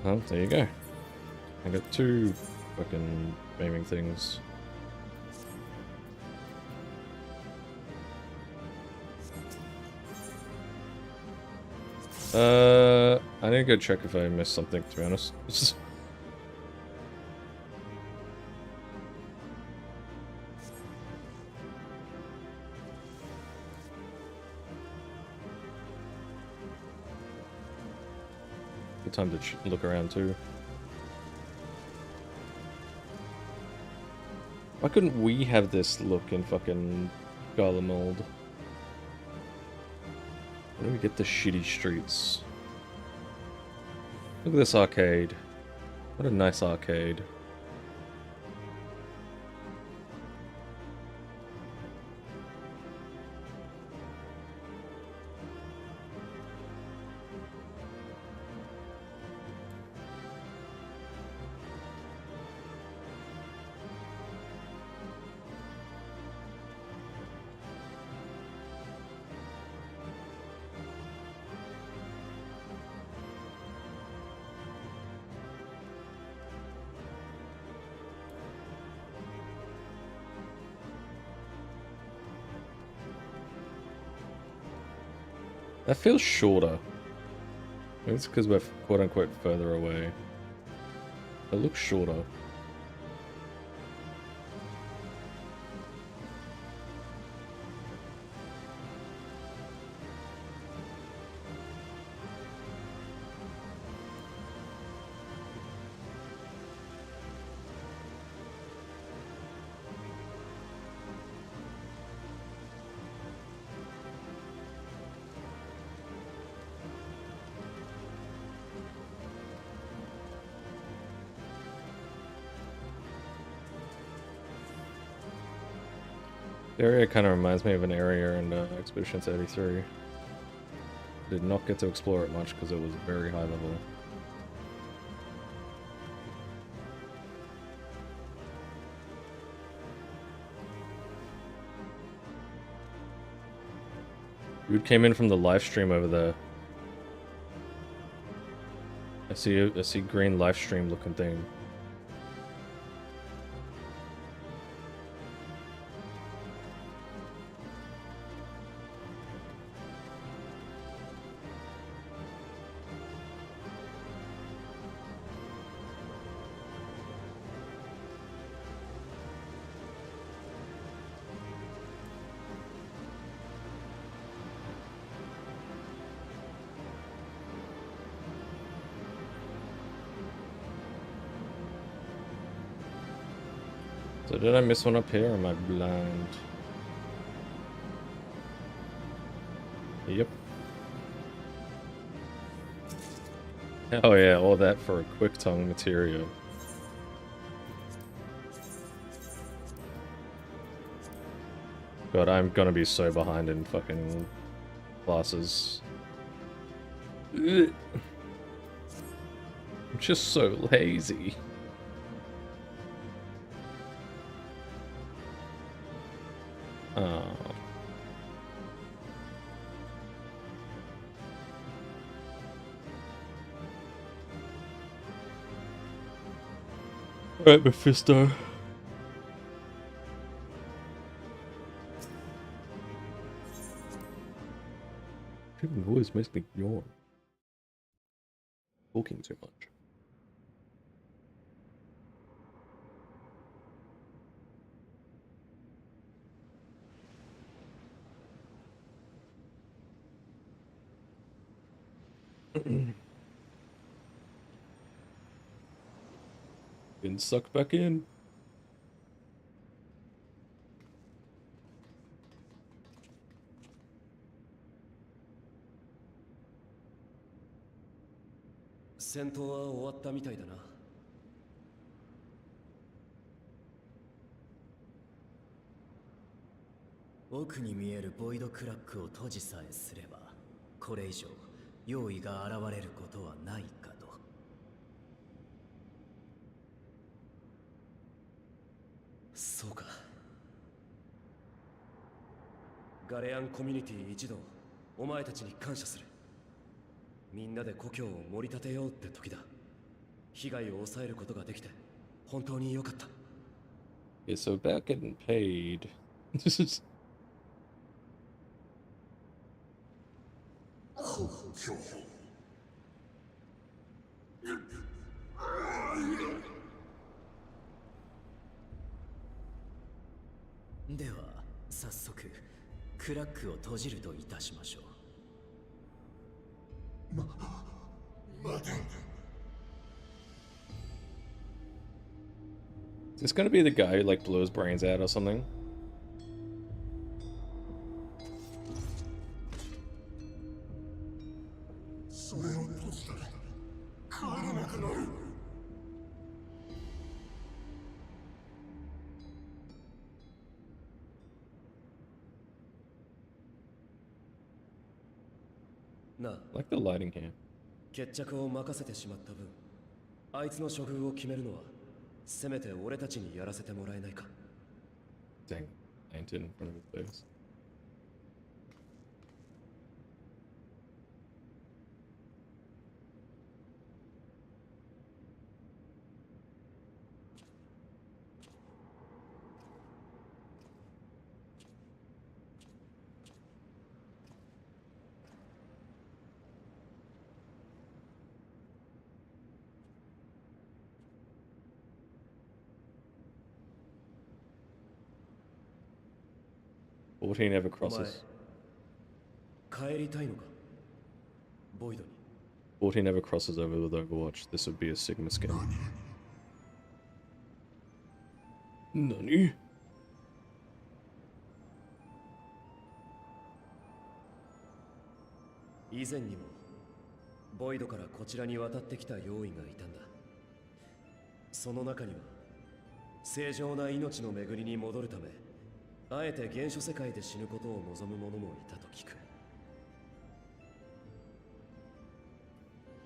Oh, there you go. I got 2 fucking aiming things. I need to go check if I missed something, to be honest. Good time to look around too. Why couldn't we have this look in fucking Garlemald? Where do we get the shitty streets? Look at this arcade. What a nice arcade. That feels shorter. Maybe it's because we're quote-unquote further away. It looks shorter. The area kind of reminds me of an area in Expedition 33. Did not get to explore it much because it was very high level. Dude came in from the live stream over there. I see green live stream looking thing. So did I miss one up here or am I blind? Yep. Oh yeah, all that for a quick tongue material. God, I'm gonna be so behind in fucking classes. Ugh. I'm just so lazy. Oh. Alright, Mephisto. People always makes me yawn. Talking too much. Been sucked back in.戦闘は終わったみたいだな。奥に見えるボイドクラックを閉じさえすれば、これ以上用意が現れることはないかと。そうか。ガレアンコミュニティ一同、お前たちに感謝する。みんなで故郷を盛り立てようって時だ。被害を抑えることができて本当に良かった。Okay, so about getting paid. This is. では早速クラックを閉じるといたしましょう。Is this gonna be the guy who like blows brains out or something?なあ、 I like the lighting here. 決着を任せてしまった分、あいつの処遇を決めるのはせめて俺たちにやらせてもらえないか。 Dang, lantern in front of his face. 14 never お前 crosses. 帰りたいのかボイドに。 14 never crosses over with Overwatch. This would be a Sigma skin. Nani? 以前にもボイドからこちらに渡ってきた用意がいたんだ。その中には正常な命の巡りに戻るためあえて原初世界で死ぬことを望む者もいたと聞く。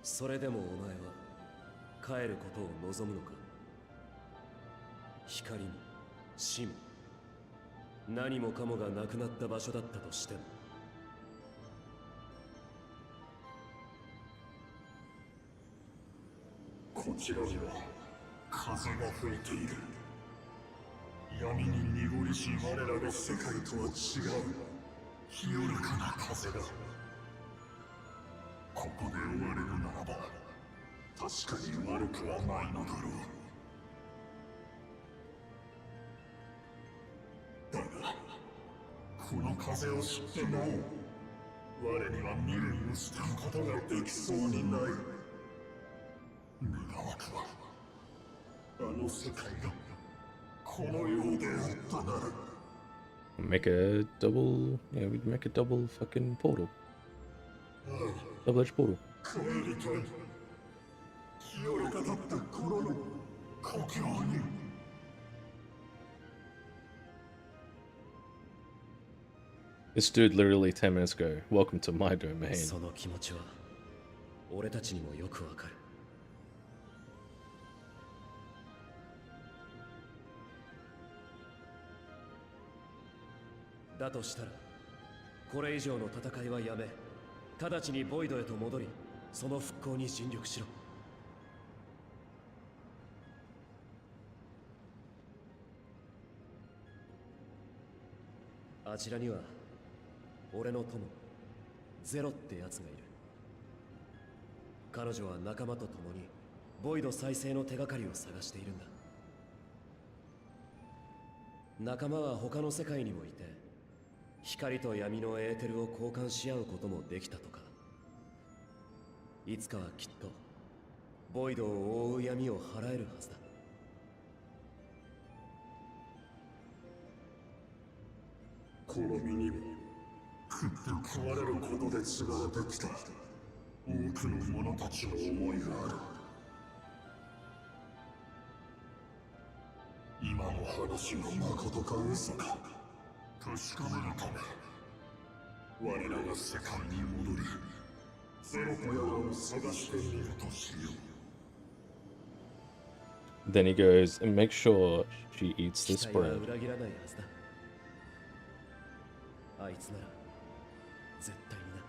それでもお前は帰ることを望むのか。光も死も何もかもがなくなった場所だったとしても。こちらには風が吹いている。闇に濁りし我らの世界とは違う清らかな風だ。ここで終われるならば確かに悪くはないのだろう。だがこの風を知ってなお我には未練を捨てることができそうにない。願わくはあの世界がこのようであったなら。 Make a double. Yeah, we'd make a double fucking portal. Double edge portal. 帰りたい。清らかだった頃の故郷に。This dude literally 10 minutes ago. Welcome to my domain. その気持ちは俺たちにもよくわかる。だとしたらこれ以上の戦いはやめ、直ちにボイドへと戻りその復興に尽力しろ。あちらには俺の友ゼロってやつがいる。彼女は仲間と共にボイド再生の手がかりを探しているんだ。仲間は他の世界にもいて光と闇のエーテルを交換し合うこともできたとか。いつかはきっとボイドを覆う闇を払えるはずだ。この身にも食って食われることで継がれてきた多くの者たちの思いがある。今の話がまことか嘘か確かめるため我らが世界に戻りゼロとヤマを探してみるとしよう。 Then he goes and make sure she eats 期 this 待は bread. 裏切らないはずだ。あいつなら絶対にな。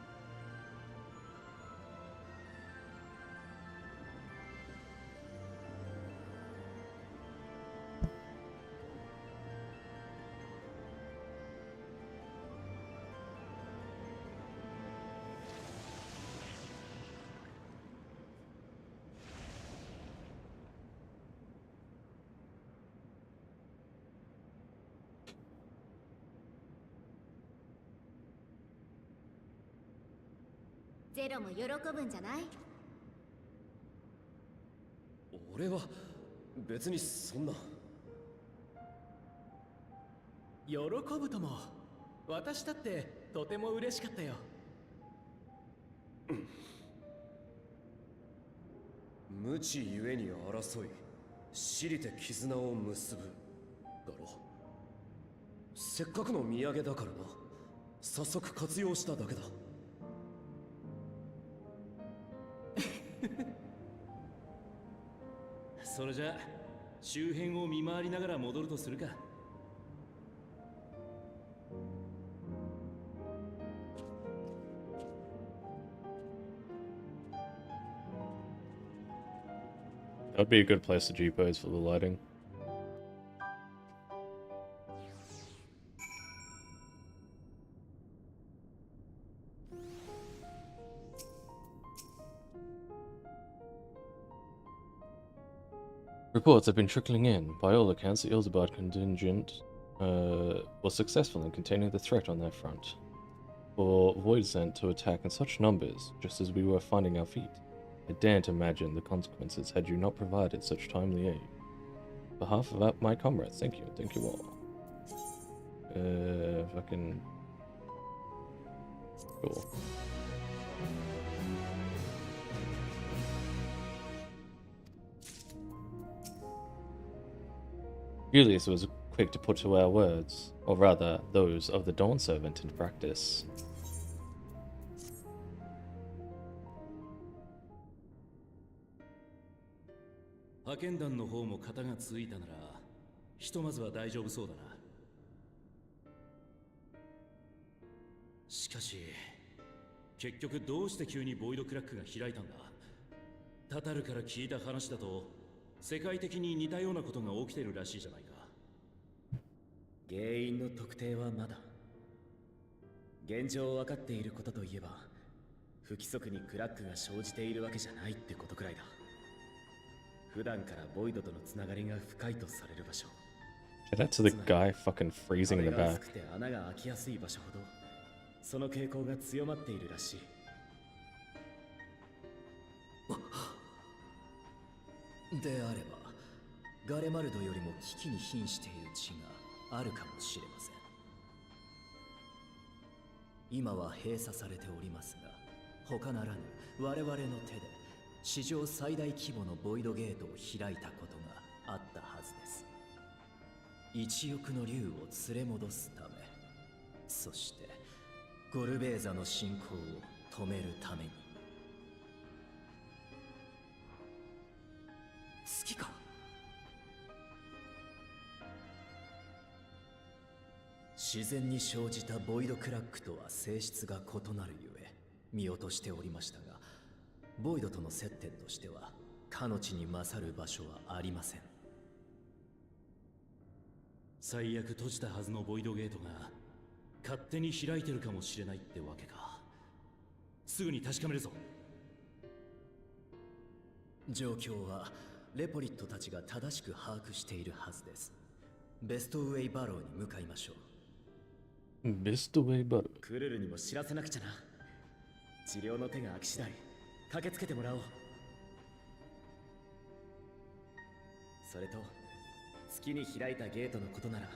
ゼロも喜ぶんじゃない？俺は別にそんな。喜ぶとも。私だってとても嬉しかったよ。無知ゆえに争い私利で絆を結ぶだろ。せっかくの土産だからな。早速活用しただけだ。それじゃ周辺を見回りながら戻るとするか。That'd be a good place to G-pose for the lighting. Reports have been trickling in. By all accounts, the Ilzabad contingent was successful in containing the threat on that front. For Void sent to attack in such numbers, just as we were finding our feet, I daren't imagine the consequences had you not provided such timely aid. On behalf of my comrades, thank you all. Fucking... Cool. Julius was quick to put to our words, or rather, those of the Dawn Servant, into practice.しかし、結局どうして急にボイドクラックが開いたんだ。タタルから聞いた話だと、世界的に似たようなことが起きてるらしいじゃないか。原因の特定はまだ。現状分かっていることといえば、不規則にクラックが生じているわけじゃないってことくらいだ。普段からボイドとのつながりが深いとされる場所。Get that to the guy fucking freezing in the back. 穴が開きやすい場所ほど、その傾向が強まっているらしい。であれば、ガレマルドよりも危機に瀕している地があるかもしれません。今は閉鎖されておりますが、他ならぬ我々の手で史上最大規模のボイドゲートを開いたことがあったはずです。一翼の竜を連れ戻すため、そしてゴルベーザの進行を止めるために。好きか？自然に生じたボイドクラックとは性質が異なるゆえ見落としておりましたが、ボイドとの接点としてはかの地に勝る場所はありません。最悪閉じたはずのボイドゲートが勝手に開いてるかもしれないってわけか。すぐに確かめるぞ。状況はレポリットたちが正しく把握しているはずです。ベストウェイバローに向かいましょう。ベストウェイバロー。クルルにも知らせなくちゃな。治療の手が空き次第駆けつけてもらおう。それと月に開いたゲートのことなら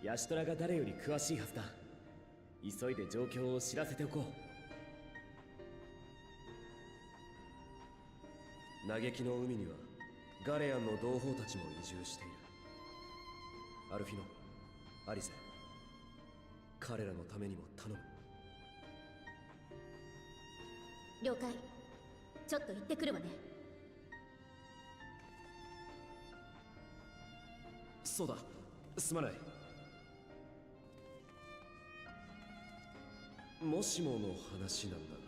ヤシトラが誰より詳しいはずだ。急いで状況を知らせておこう。嘆きの海にはガレアンの同胞たちも移住している。アルフィノ、アリゼ、彼らのためにも頼む。了解。ちょっと行ってくるわね。そうだ、すまない。もしもの話なんだが、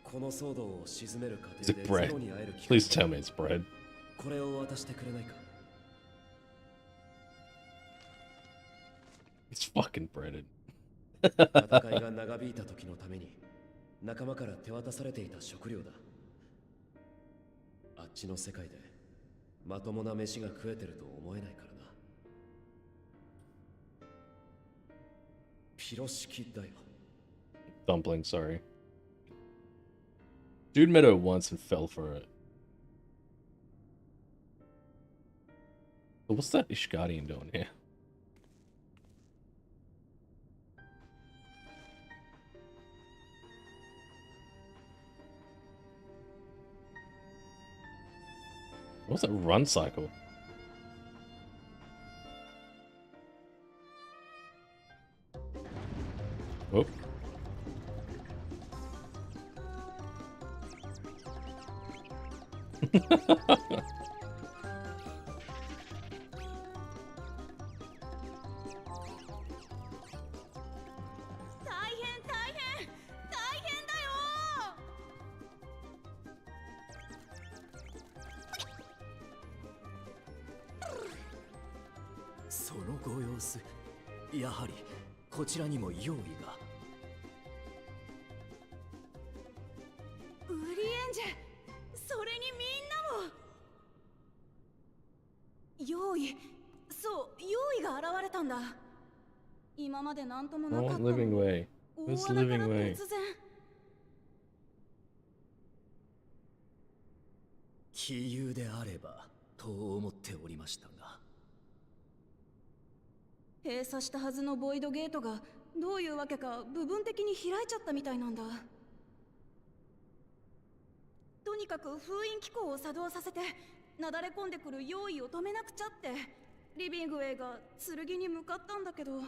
この騒動を鎮める過程 Is で it ゼ bread? ロに会える機会 Please tell me it's bread. これを渡してくれないか。It's fucking breaded. 戦いが長引いた時のために仲間から手渡されていた食料だ。あっちの世界でまともな飯が食えてると思えないからな。ピロ式だよ。Dumpling, sorry. Dude met her once and fell for it. So what's that Ishgadian doing here? What's that run cycle? Oh. そのご様子、やはりこちらにも用意が。ウリエンジェ、それにみんなも。用意そう、用意が現れたんだ。今まで何ともなか Oh, ったの living に way. 大 What's 穴か living ら way? 突然。杞憂であればと思っておりましたが、閉鎖したはずのボイドゲートがどういうわけか部分的に開いちゃったみたいなんだ。とにかく封印機構を作動させてなだれ込んでくる用意を止めなくちゃってリビングウェイが剣に向かったんだけど、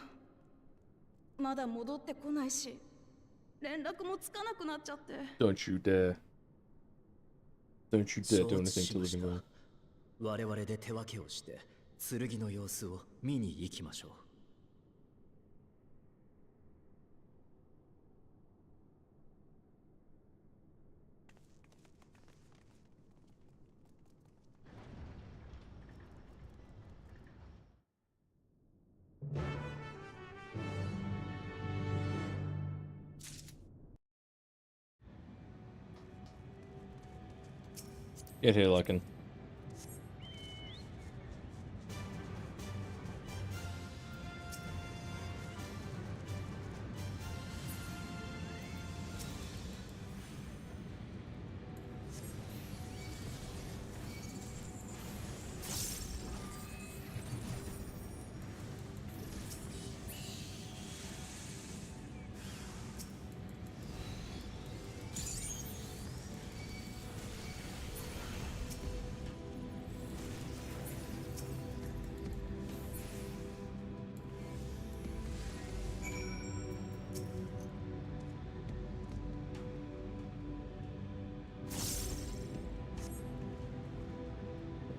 まだ戻ってこないし連絡もつかなくなっちゃって。 Don't you dare. Don't you dare do 承知 anything し to まし living た。 way. 我々で手分けをして剣の様子を見に行きましょう。Get here, Larkin.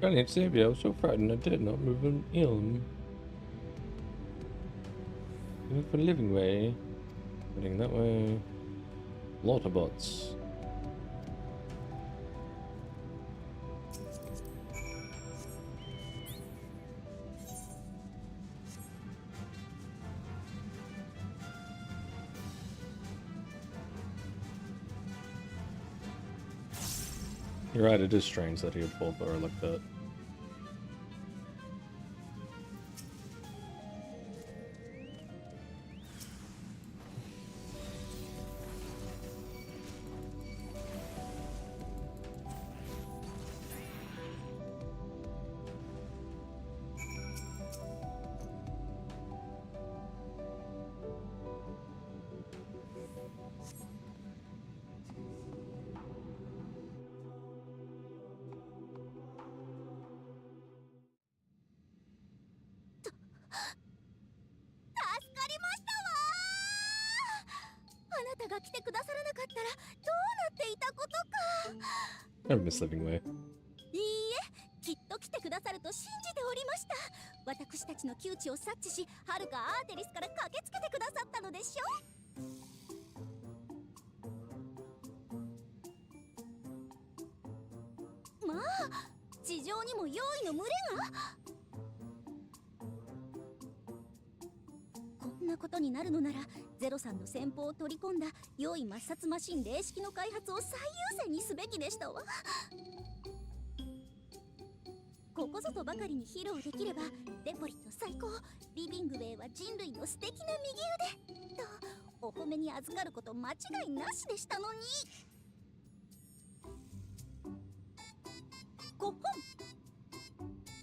Brilliant, Xavier. I was so frightened I did not move an ilm. Looking for living way. Heading that way. Lot of bots. You're right, it is strange that he would fall for her like that. I miss living way. いいえ、きっと来てくださると信じておりました。私たちの窮地を察知し、はるかアーテリスから駆けつけてくださったのでしょ。まあ、地上にも用意の群れが。こんなことになるのなら、ゼロさんの先方を取り込んだ用意抹殺マシン霊式の開発を最優先にすべきでしたわ。ここぞとばかりに披露できれば、デポリット最高、リビングウェイは人類の素敵な右腕とお褒めに預かること間違いなしでしたのに。5本。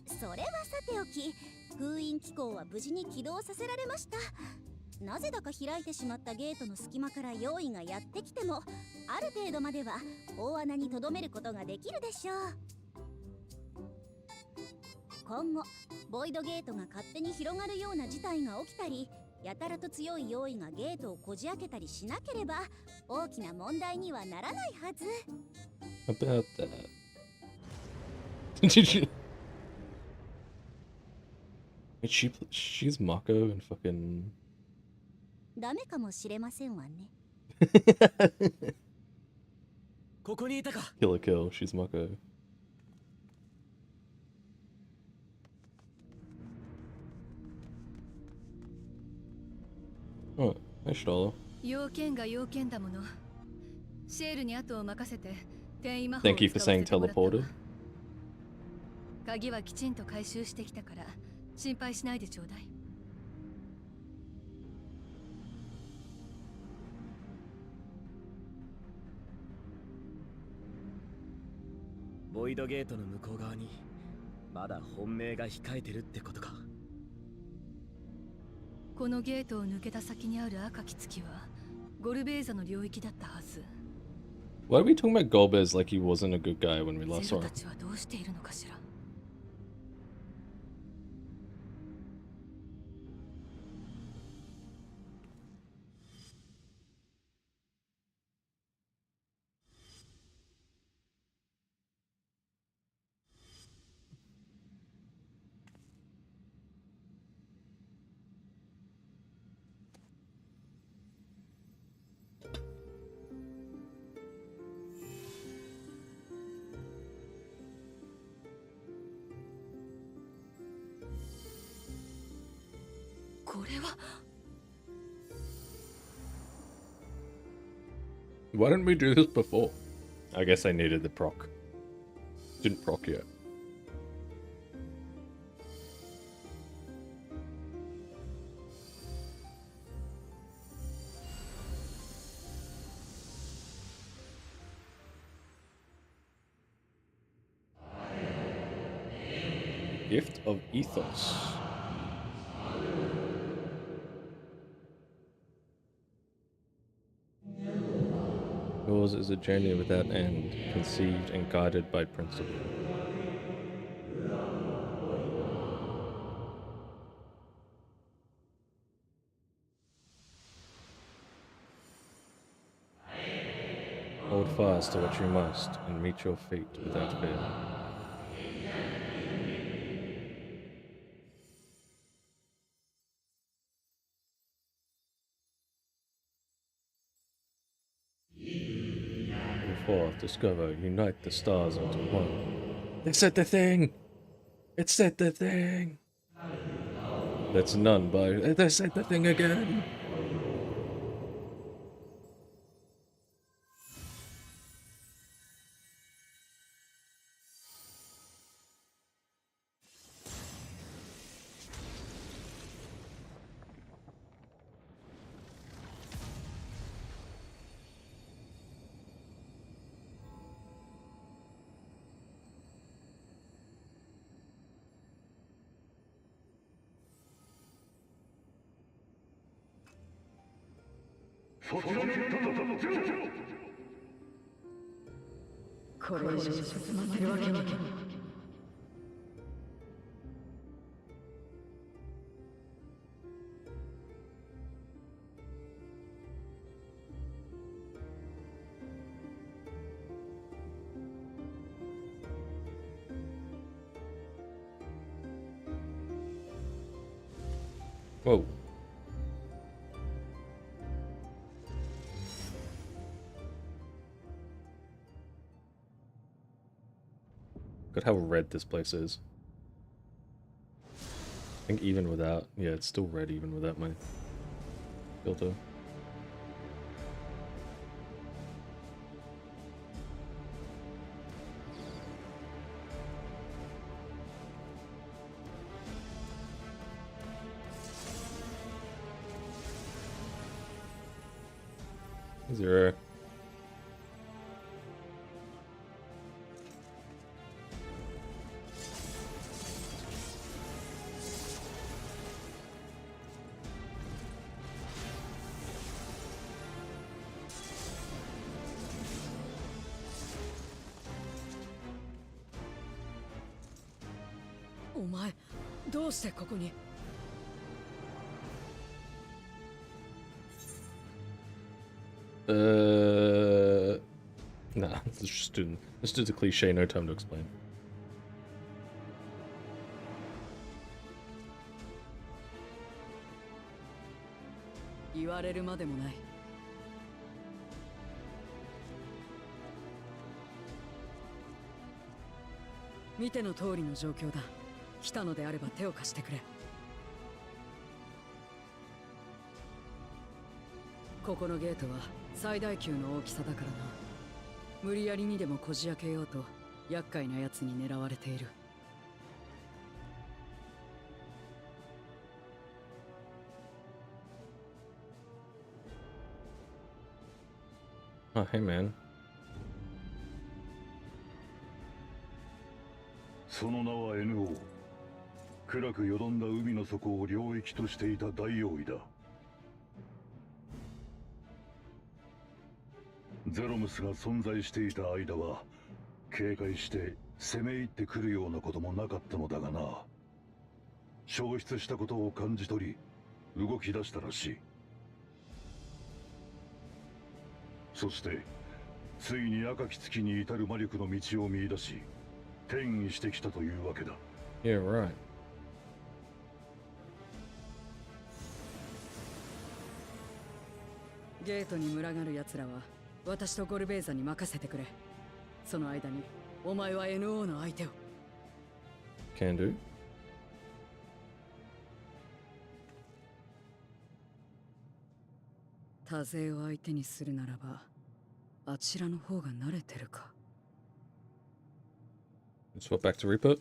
それはさておき、封印機構は無事に起動させられました。なぜだか開いてしまったゲートの隙間から用意がやってきても、ある程度までは大穴にとどめることができるでしょう。今後ボイドゲートが勝手に広がるような事態が起きたり、やたらと強い用意がゲートをこじ開けたりしなければ大きな問題にはならないはず。 About that. Did you? She's Mako and fucking. ダメかもしれませんわね。ここにいたか。 Kill a kill. She's Mako. Oh, hi, Stala. 要件が要件だもの。シェールに後を任せて転移魔法を Thank you for 使わ saying せてもらったわ teleported. 鍵はきちんと回収してきたから心配しないでちょうだい。ボイドゲートの向こう側にまだ本命が控えてるってことか。このゲートを抜けた先にある赤き月はゴルベーザの領域だったはず。 Why are we talking about Golbez like he wasn't a good guy when we last ゼ saw ロ him? たちはどうしているのかしら。これは Why didn't we do this before? I guess I needed the proc. Didn't proc yet. Gift of Ethos. Yours is a journey without end, conceived and guided by principle. Hold fast to what you must, and meet your fate without fear. Go forth, discover, unite the stars into one. They said the thing! It said the thing! That's none by... They said the thing again! Whoa. Look at how red this place is. I think even without... Yeah, it's still red even without my filter. Zero. Omae, どうしてここに? Nah, let's do the cliche, no time to explain. 言われるまでもない。見ての通りの状況だ。来たのであれば手を貸してくれ。ここのゲートは最大級の大きさだからな。無理やりにでもこじ開けようと厄介なやつに狙われている。Oh, hey man. その名は NO。暗くよどんだ海の底を領域としていた大王位だ。ゼロムスが存在していた間は警戒して攻め入ってくるようなこともなかったのだがな。消失したことを感じ取り動き出したらしい。そしてついに赤き月に至る魔力の道を見出し転移してきたというわけだ。 Yeah, right. ゲートに群がる奴らは私とゴルベーザに任せてくれ。その間にお前は NO の相手を。 Can do. 多勢を相手にするならばあちらの方が慣れてるか。 Let's swap back to Reaper.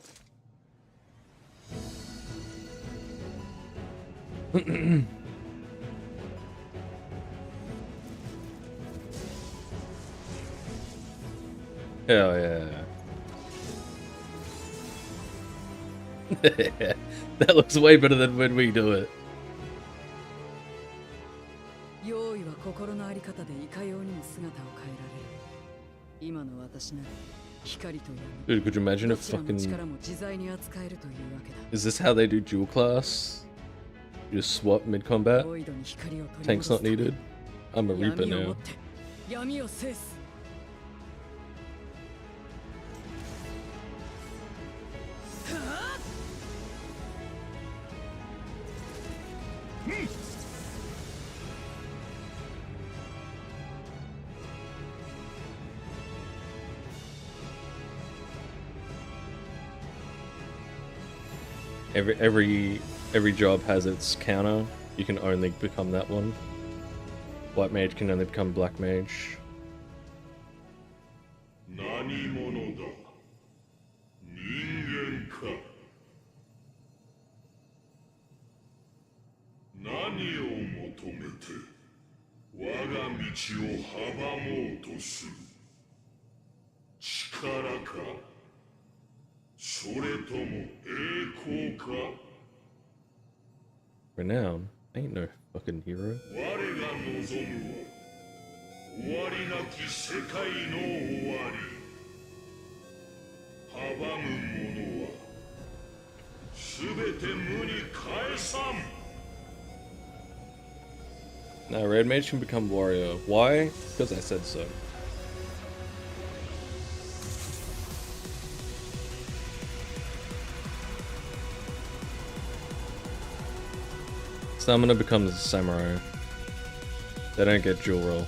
Hell yeah. That looks way better than when we do it. 用意は心のあり方でいかようにも姿を変えられる。今の私なら光と闇。 Dude, could you imagine ど if ちらの fucking... 力も自在に扱えるというわけだ。 Is this how they do dual class? You just swap mid-combat? ボイドに光を取り Tanks 戻 not すため needed? I'm a 闇 Reaper をも now. って闇を制す。 Every job has its counter. You can only become that one. White mage can only become black mage. 何者だ。人間か。何を求めて我が道を阻もうとする。力か。それとも栄光か。 Renown? Ain't no fucking hero. 我が望むは終わりなき世界の終わり。阻む者はすべて無に返さん。 Now, red mage can become warrior. Why? Because I said so. Stamina becomes samurai. They don't get dual roll.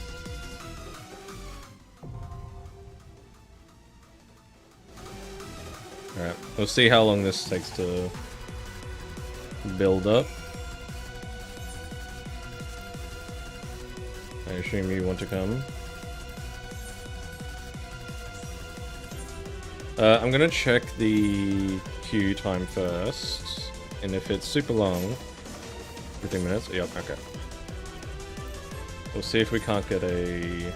Alright, we'll see how long this takes to build up. I assume you want to come. I'm gonna check the queue time first, and if it's super long, 15 minutes? Yep, okay. We'll see if we can't get a...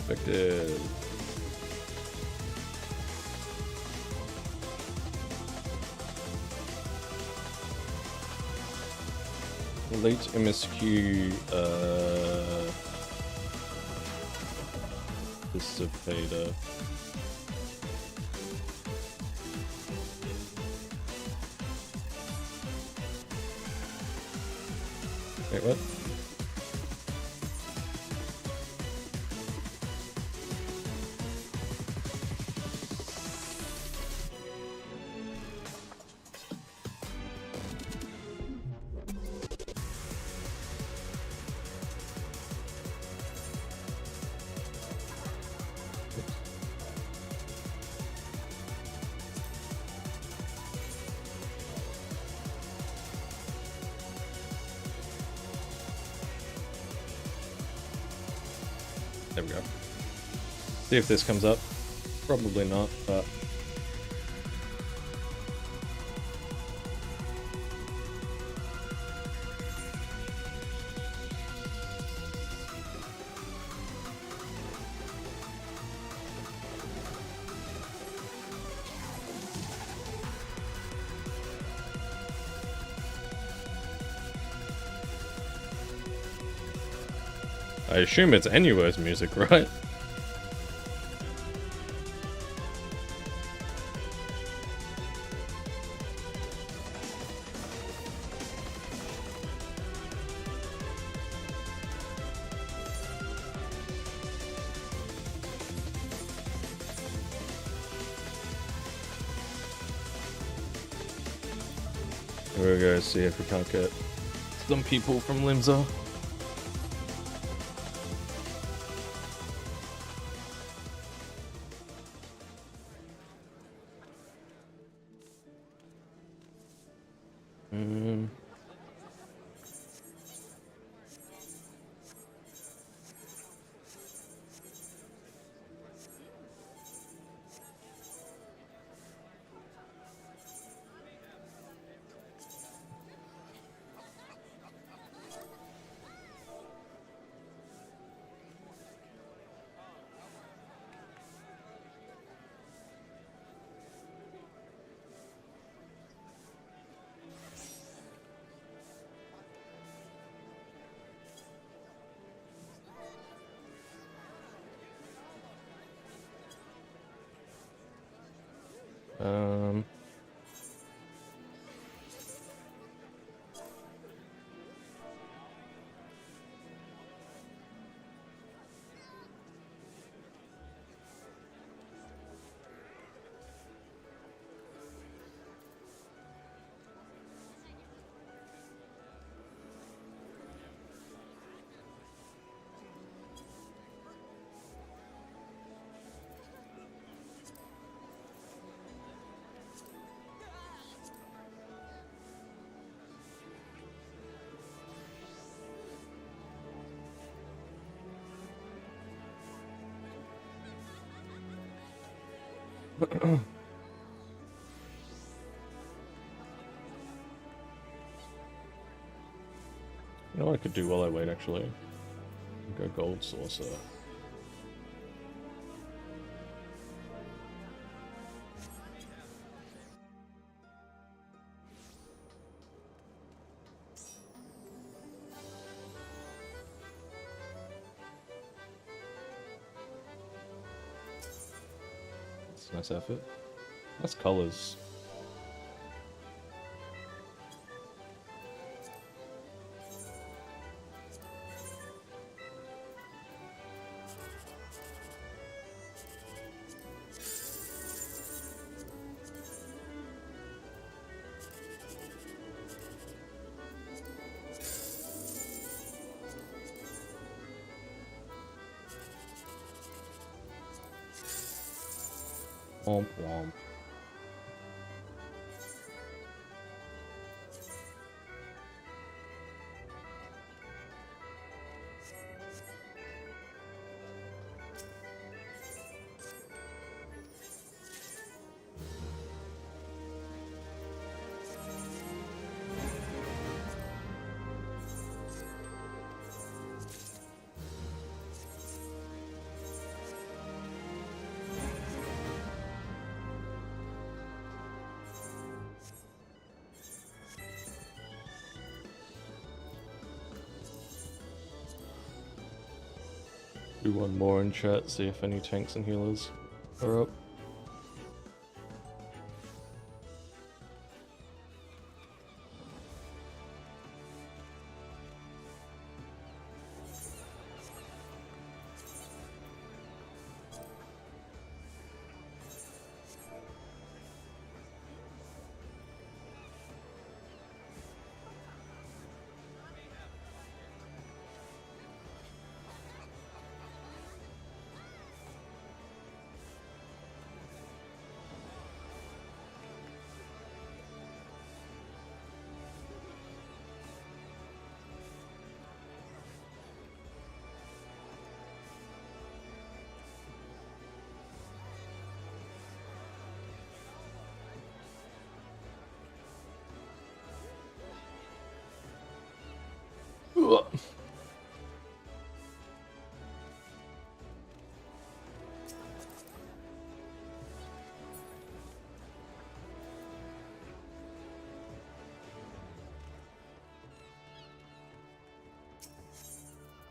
Effective... Late MSQ, Dissipator. Wait, what? There we go. See if this comes up. Probably not, but... I assume it's Enuo's music, right? We're gonna see if we can't get some people from Limsa. You know what I could do while I wait, actually? Go gold saucer. That's a nice outfit. Nice colors. Womp womp. Do one more in chat, see if any tanks and healers are up. Ugh.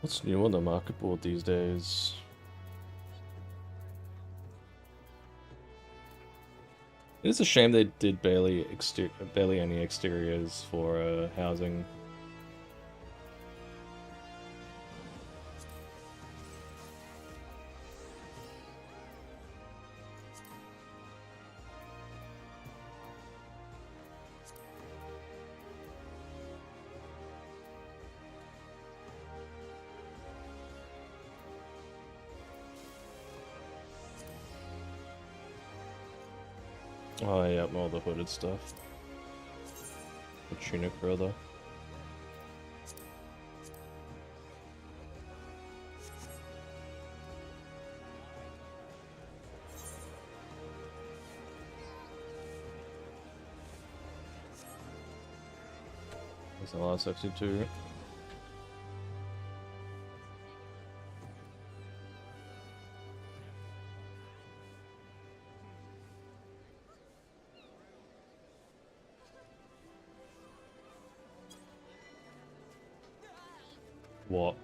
What's new on the market board these days? It is a shame they did barely any exteriors for housing. Oh yeah, all the hooded stuff. The tunic, rather. There's a lot of sexy too. What?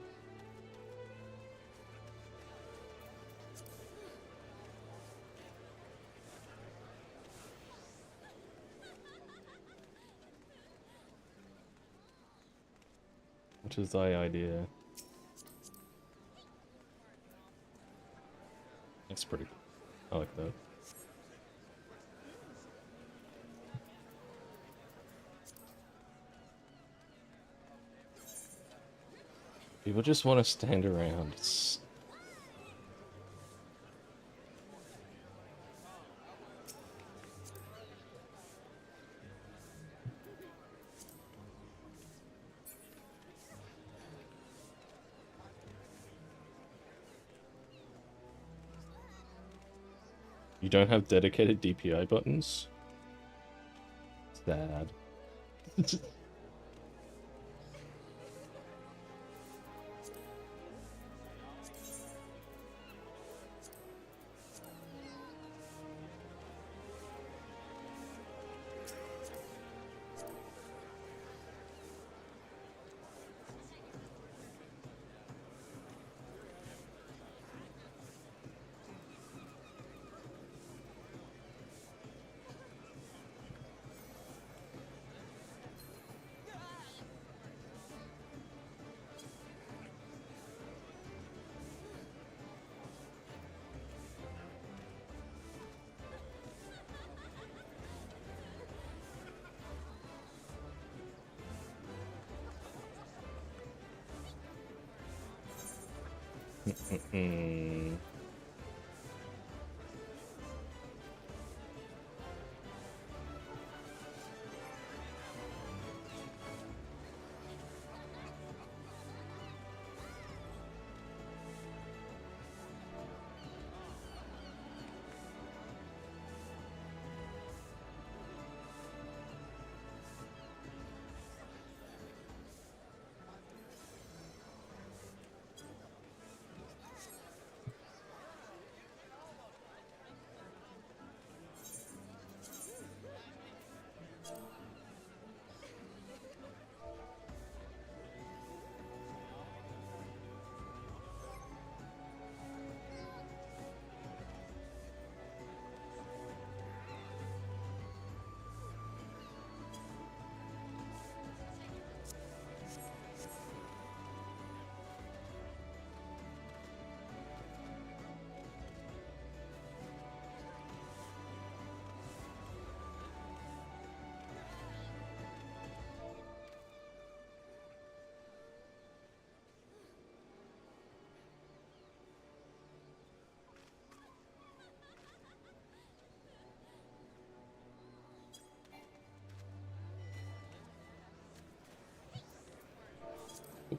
What is thy idea? That's pretty cool. I like that. People just want to stand around. You don't have dedicated DPI buttons? Sad.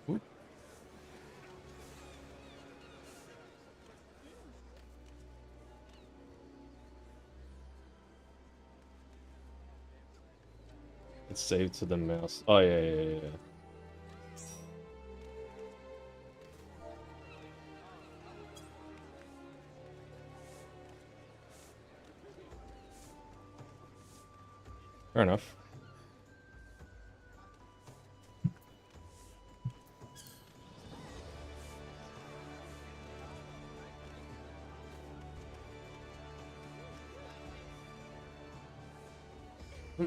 Ooh. It's saved to the mouse. Oh yeah. Fair enough. I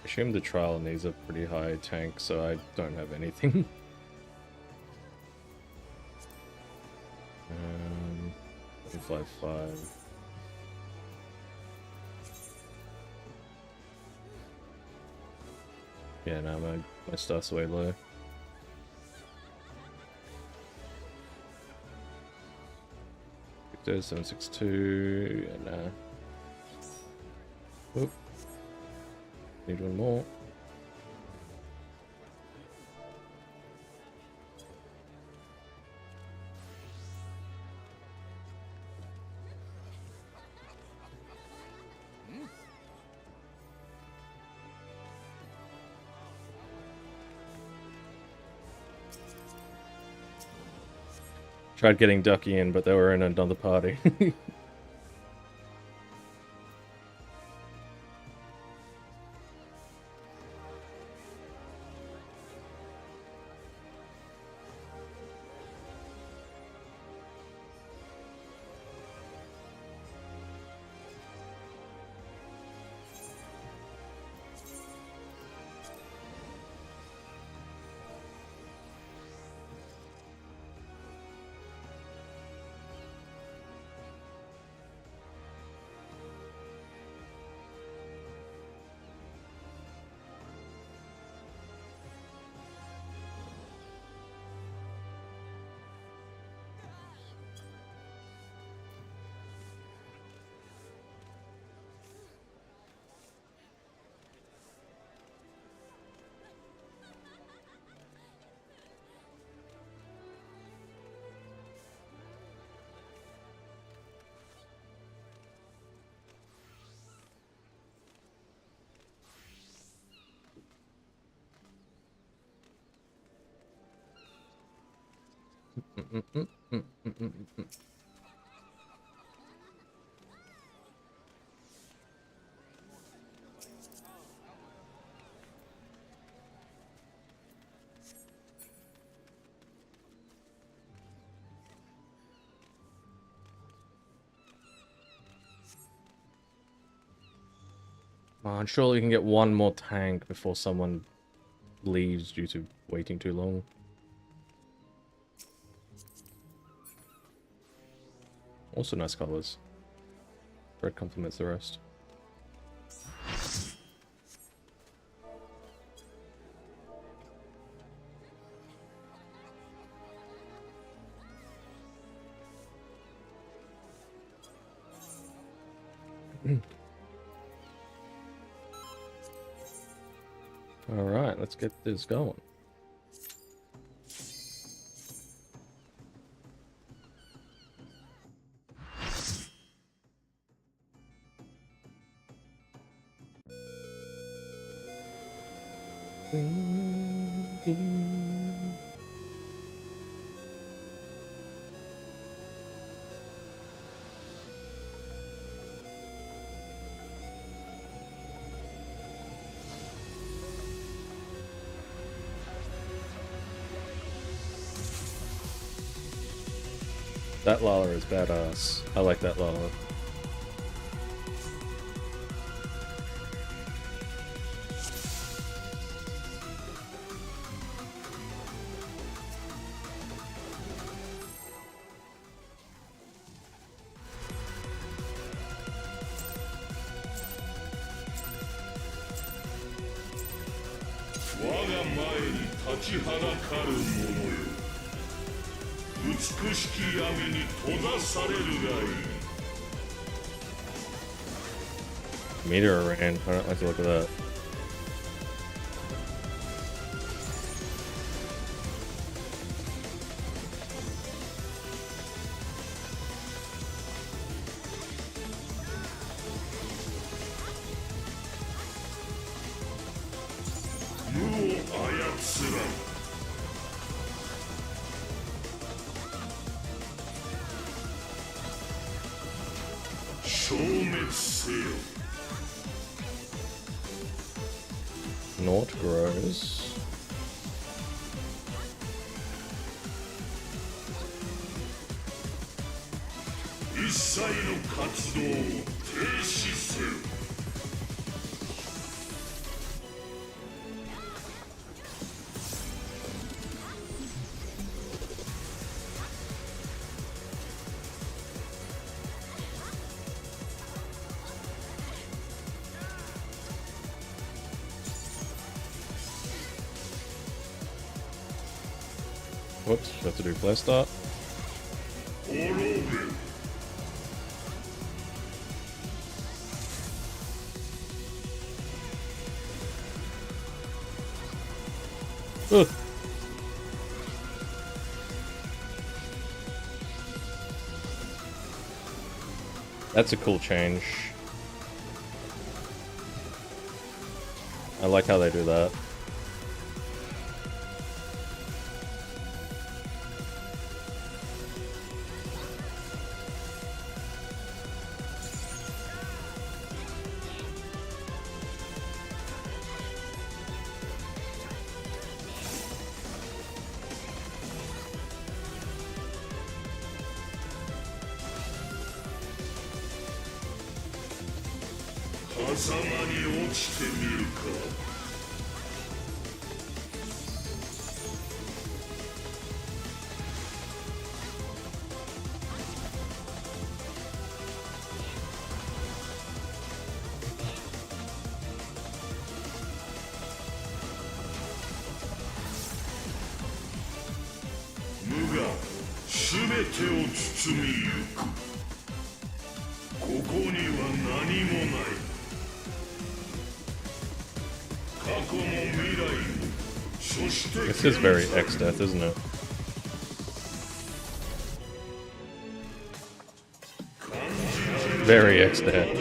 assume the trial needs a pretty high tank, so I don't have anything. 155. Yeah, no, my stuff's way low. Victor 762, and oop. Need one more. Tried getting Ducky in, but they were in another party. Come on, surely you can get one more tank before someone leaves due to waiting too long. Also nice colors. Red complements the rest. Alright, let's get this going. That Lala is badass. I like that Lala. Meteor rain. I don't like the look of that. Naught grows. Whoops, have to do play start. Ugh. That's a cool change. I like how they do that. This is very X-Death, isn't it? Very X-Death.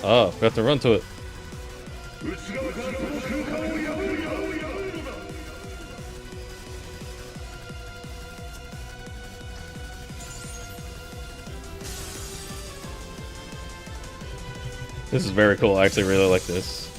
Oh, we have to run to it. This is very cool. I actually really like this.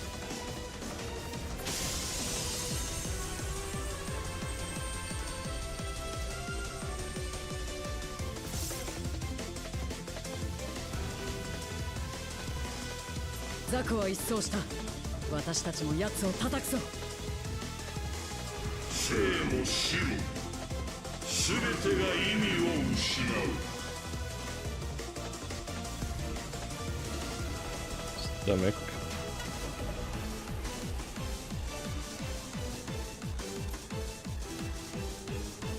ザクは一掃した。私たちも奴を叩くぞ。生も死も全てが意味を失う。Stomach.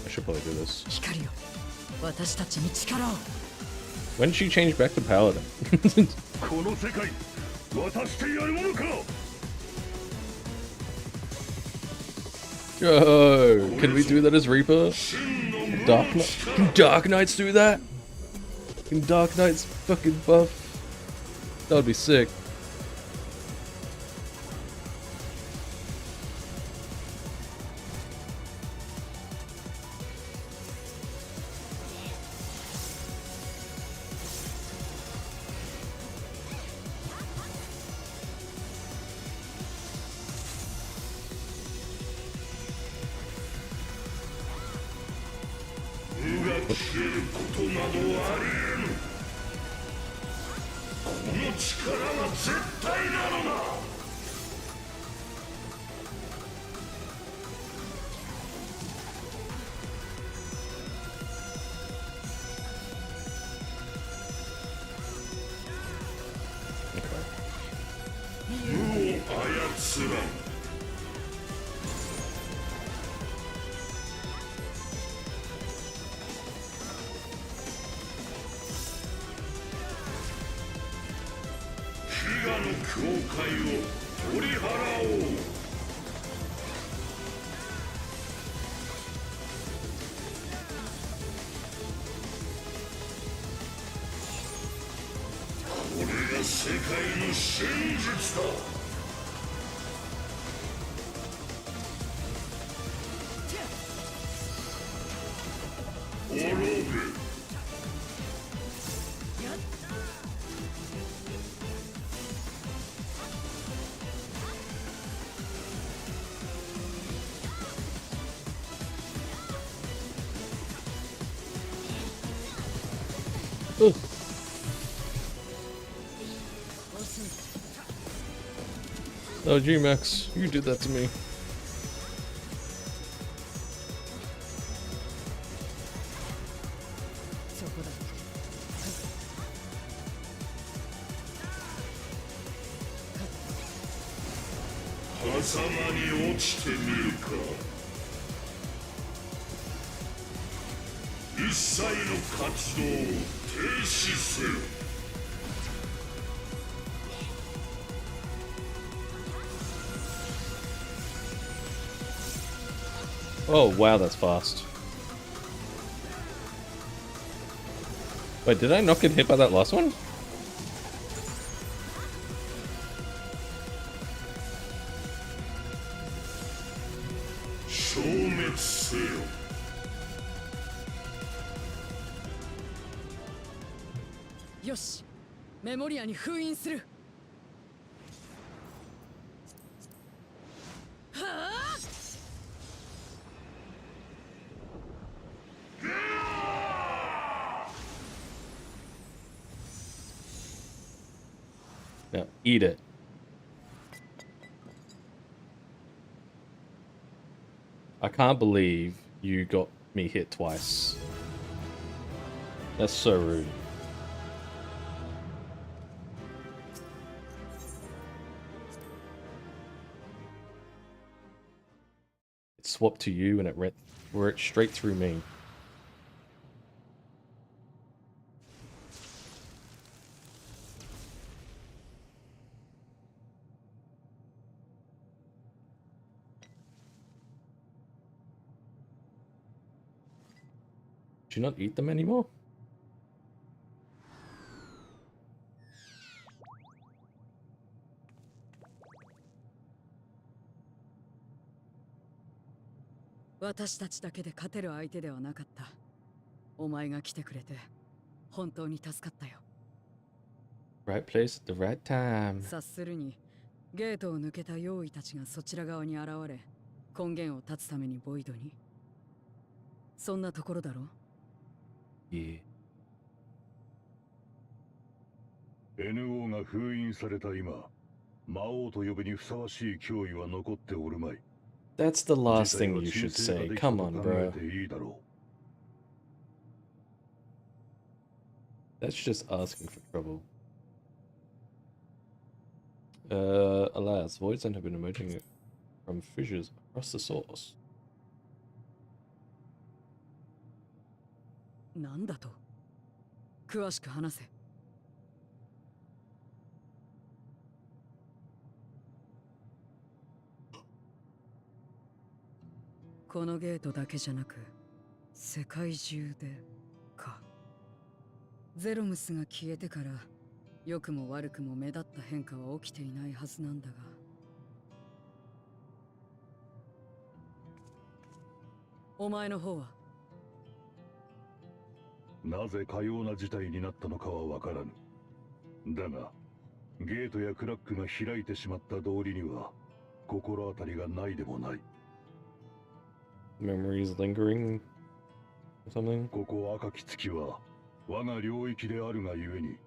I should probably do this. 光よ、私たちに力を。When did she change back to Paladin? この世界渡してやるものか。 Yo, can we do that as Reaper? Dark Knight? Can Dark Knights do that? Can Dark Knights fucking buff? That would be sick. 我の教会を取り払おう。これが世界の真実だ。滅べ。Oh, G-Max, you did that to me. そこだ。狭間に落ちてみるか。一切の活動を停止せよ。Oh, wow, that's fast. Wait, did I not get hit by that last one? Yoshi, メモリアに封印する。Now, eat it. I can't believe you got me hit twice. That's so rude. It swapped to you and it went straight through me. Do you not eat them anymore? "私たちだけで勝てる相手ではなかった。お前が来てくれて本当に助かったよ。Right place at the right time. 察するに、ゲートを抜けた用意たちがそちら側に現れ、根源を断つためにボイドに。そんなところだろう。Yeah. NO が封印された今、魔王と呼ぶにふさわしい脅威は残っておるまい。That's the last thing you should say. Come on, bro. That's just asking for trouble. Alas, voids have been emerging from fissures across the source. なんだと？詳しく話せ。このゲートだけじゃなく、世界中でか。ゼロムスが消えてから、良くも悪くも目立った変化は起きていないはずなんだが。お前の方は？なぜかような事態になったのかはわからぬ。だが、ゲートやクラックが開いてしまった道理には、心当たりがないでもない。Memories lingering or something? ここ赤き月は、我が領域であるがゆえに、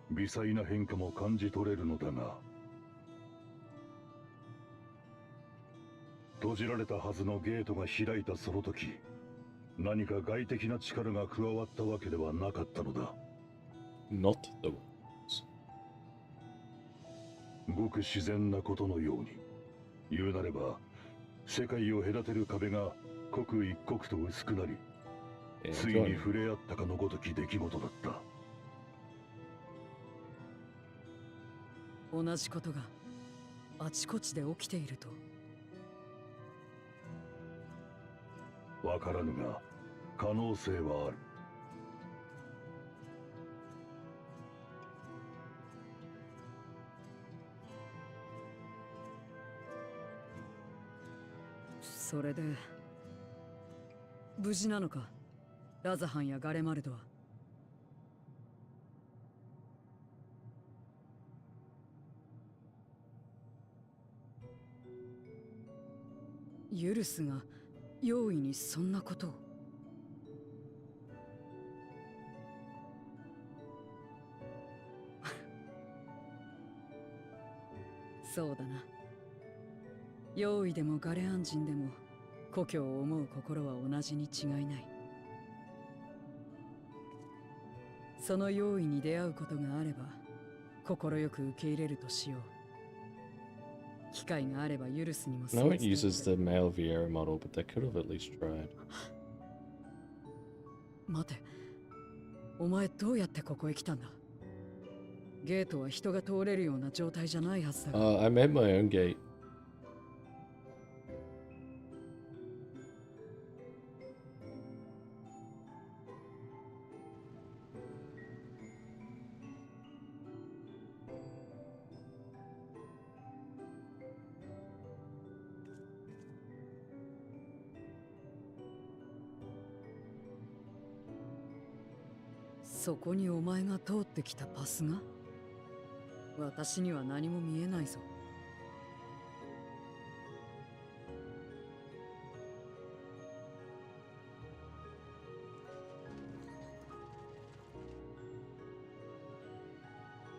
微細な変化も感じ取れるのだが、閉じられたはずのゲートが開いたその時、何か外的な力が加わったわけではなかったのだ。Not the words. ごく自然なことのように、言うなれば、世界を隔てる壁が刻一刻と薄くなり、ついに触れ合ったかのごとき出来事だった。同じことがあちこちで起きていると。わからぬが可能性はある。それで無事なのか、ラザハンやガレマルドは。ユルスが容易にそんなことを。そうだな。用意でもガレアン人でも故郷を思う心は同じに違いない。その用意に出会うことがあれば快く受け入れるとしよう。機会があればユルスにも。 No, it uses the male Vieira model, but they could have at least tried. 待て、お前どうやってここへ来たんだ？ゲートは人が通れるような状態じゃないはずだが。I made my own gate. そこにお前が通ってきたパスが？私には何も見えないぞ。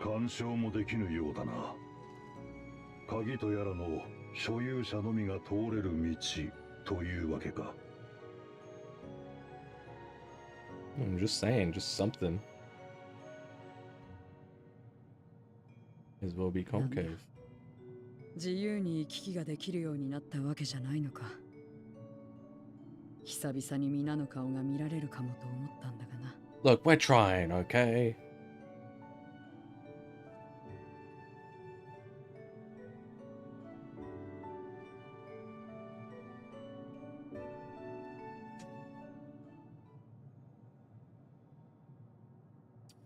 干渉もできぬようだな。鍵とやらの所有者のみが通れる道というわけか。I'm just saying, just something. As well be concave. 自由に行き来ができるようになったわけじゃないのか。久々に皆の顔が見られるかもと思ったんだがな。Look, we're trying, okay?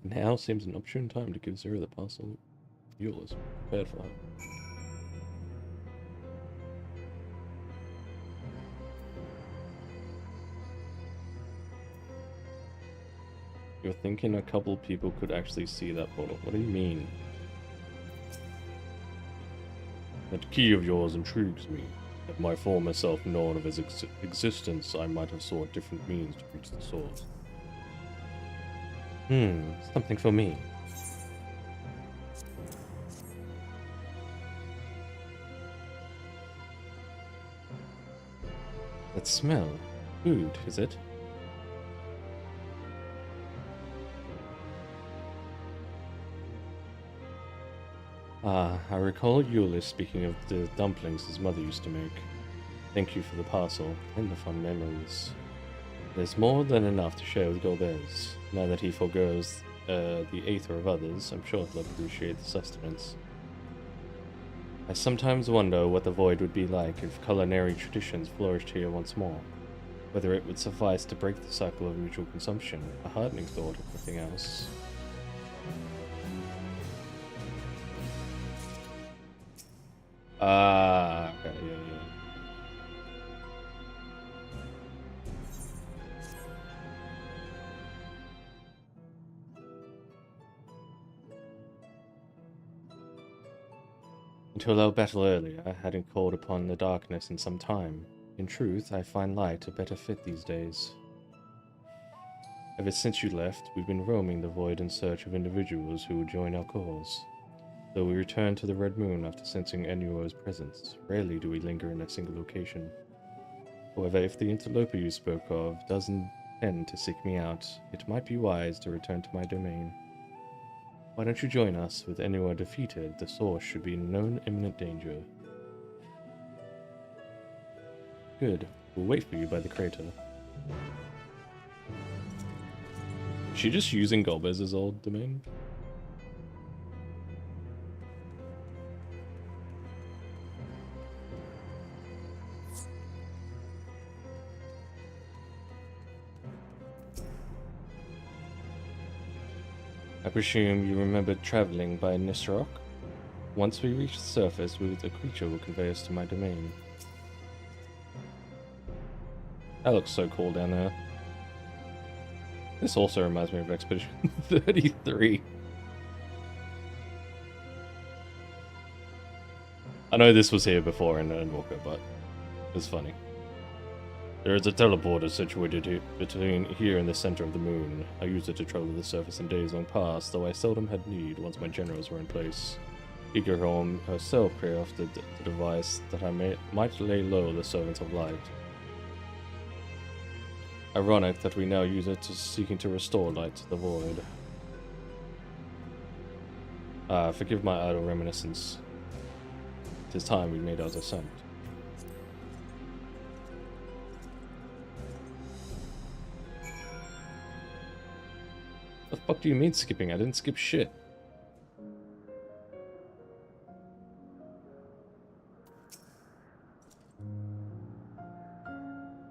Now seems an opportune time to give Zero the parcel. Yours, prepared for her. You're thinking a couple people could actually see that portal. What do you mean? That key of yours intrigues me. Had my former self known of its existence, I might have sought different means to reach the source. Something for me. That smell. Food, is it? Ah, I recall Euless speaking of the dumplings his mother used to make. Thank you for the parcel and the fun memories. There's more than enough to share with Golbez. Now that he forgoes the aether of others, I'm sure he'll appreciate the sustenance. I sometimes wonder what the void would be like if culinary traditions flourished here once more. Whether it would suffice to break the cycle of mutual consumption, a heartening thought if nothing else. Ah, okay, yeah. Until our battle earlier, I hadn't called upon the darkness in some time. In truth, I find light a better fit these days. Ever since you left, we've been roaming the void in search of individuals who would join our cause. Though we return to the Red Moon after sensing Enuo's presence, rarely do we linger in a single location. However, if the interloper you spoke of does intend to seek me out, it might be wise to return to my domain. Why don't you join us? With Enuo defeated, the source should be in no imminent danger. Good. We'll wait for you by the crater. Is she just using Golbez's old domain? presume you remember traveling by Nisroch? Once we reach the surface, a creature will convey us to my domain. That looks so cool down there. This also reminds me of Expedition 33. I know this was here before in Walker, but it's funny. There is a teleporter situated between here and the center of the moon. I used it to travel to the surface in days long past, though I seldom had need once my generals were in place. Gigerholm herself crafted the device that I might lay low the servants of light. Ironic that we now use it seeking to restore light to the void. Forgive my idle reminiscence. 'Tis time we made our descent. The fuck do you mean skipping? I didn't skip shit.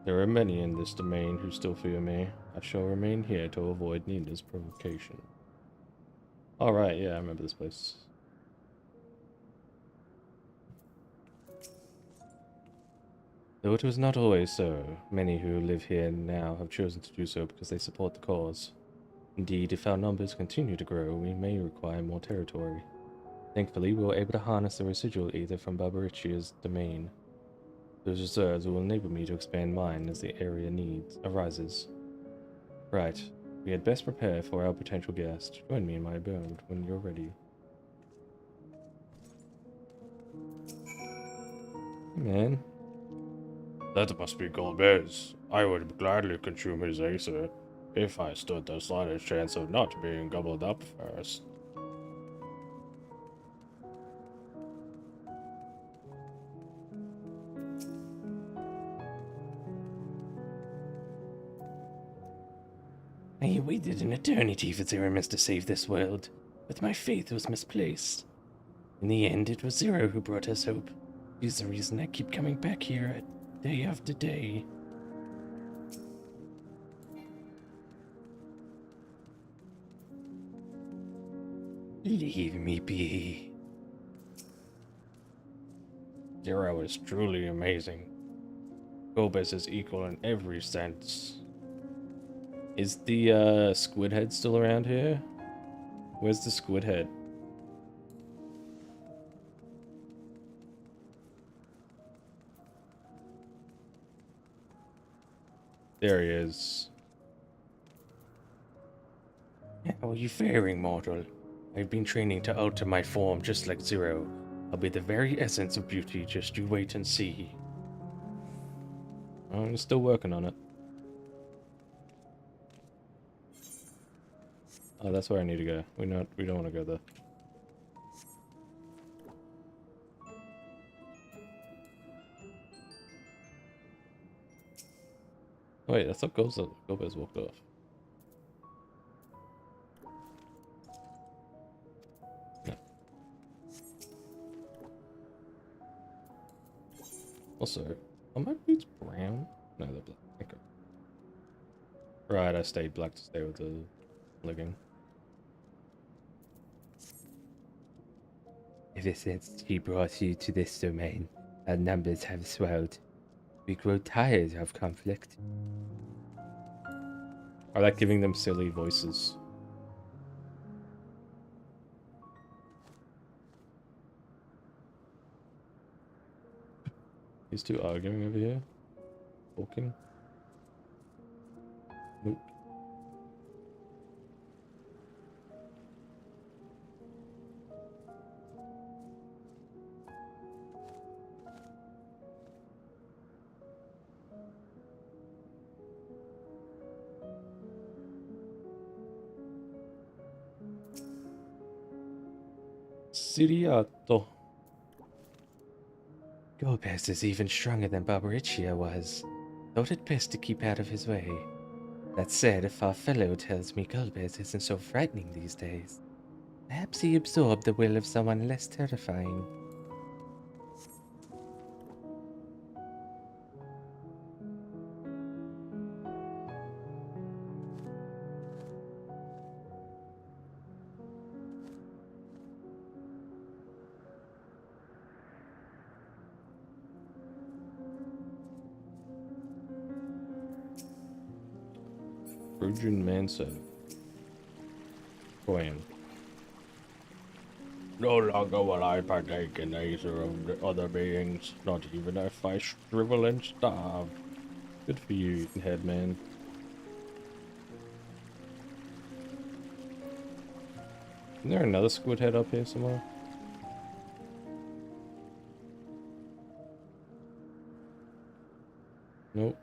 There are many in this domain who still fear me. I shall remain here to avoid needless provocation. Alright, yeah, I remember this place. Though it was not always so, many who live here now have chosen to do so because they support the cause. Indeed, if our numbers continue to grow, we may require more territory. Thankfully, we were able to harness the residual ether from Barbarichia's domain. Those reserves will enable me to expand mine as the area arises. Right, we had best prepare for our potential guest. Join me in my abode when you're ready. Hey, man. That must be Golbez. I would gladly consume his acer if I stood the slightest chance of not being gobbled up first. I waited an eternity for Zeramis to save this world, but my faith was misplaced. In the end, it was Zero who brought us hope. He's the reason I keep coming back here day after day. Leave me be. Zero is truly amazing. Golbez is equal in every sense. Is the squid head still around here? Where's the squid head? There he is. How are you faring, mortal? I've been training to alter my form just like Zero. I'll be the very essence of beauty, just you wait and see. I'm still working on it. Oh, that's where I need to go. We don't want to go there. Wait, I thought Golbez walked off. No. Also, are my boots brown? No, they're black. Okay. Right, I stayed black to stay with the legging. Ever since she brought you to this domain, our numbers have swelled. We grow tired of conflict. I like giving them silly voices. These two arguing over here? Talking? Nope. Siriato. Golbez is even stronger than Barbarichia was. Thought it best to keep out of his way. That said, if our fellow tells me Golbez isn't so frightening these days, perhaps he absorbed the will of someone less terrifying. Trojan Manso. Poem. No longer will I partake in either of the other beings, not even if I shrivel and starve. Good for you, Headman. Isn't there another squid head up here somewhere? Nope.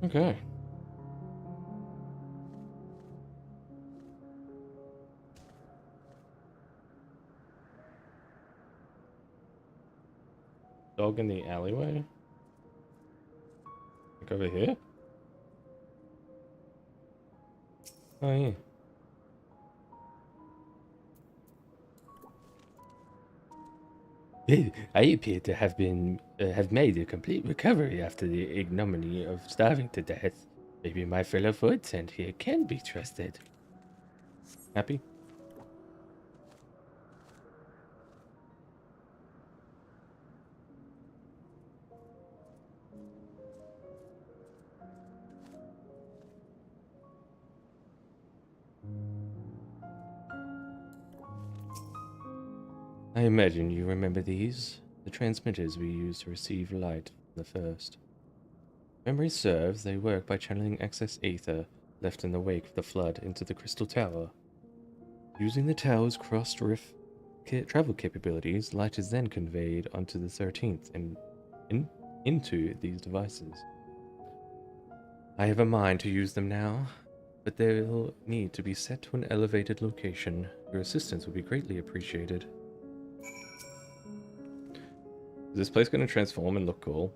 Okay. Dog in the alleyway? Like over here? Oh yeah. I appear to have made a complete recovery after the ignominy of starving to death. Maybe my fellow footcent here can be trusted. Happy? I imagine you remember these, the transmitters we use to receive light from the first. Memory serves, they work by channeling excess ether left in the wake of the flood into the Crystal Tower. Using the tower's cross-rift travel capabilities, light is then conveyed onto the 13th and into these devices. I have a mind to use them now, but they'll need to be set to an elevated location. Your assistance will be greatly appreciated. Is this place going to transform and look cool?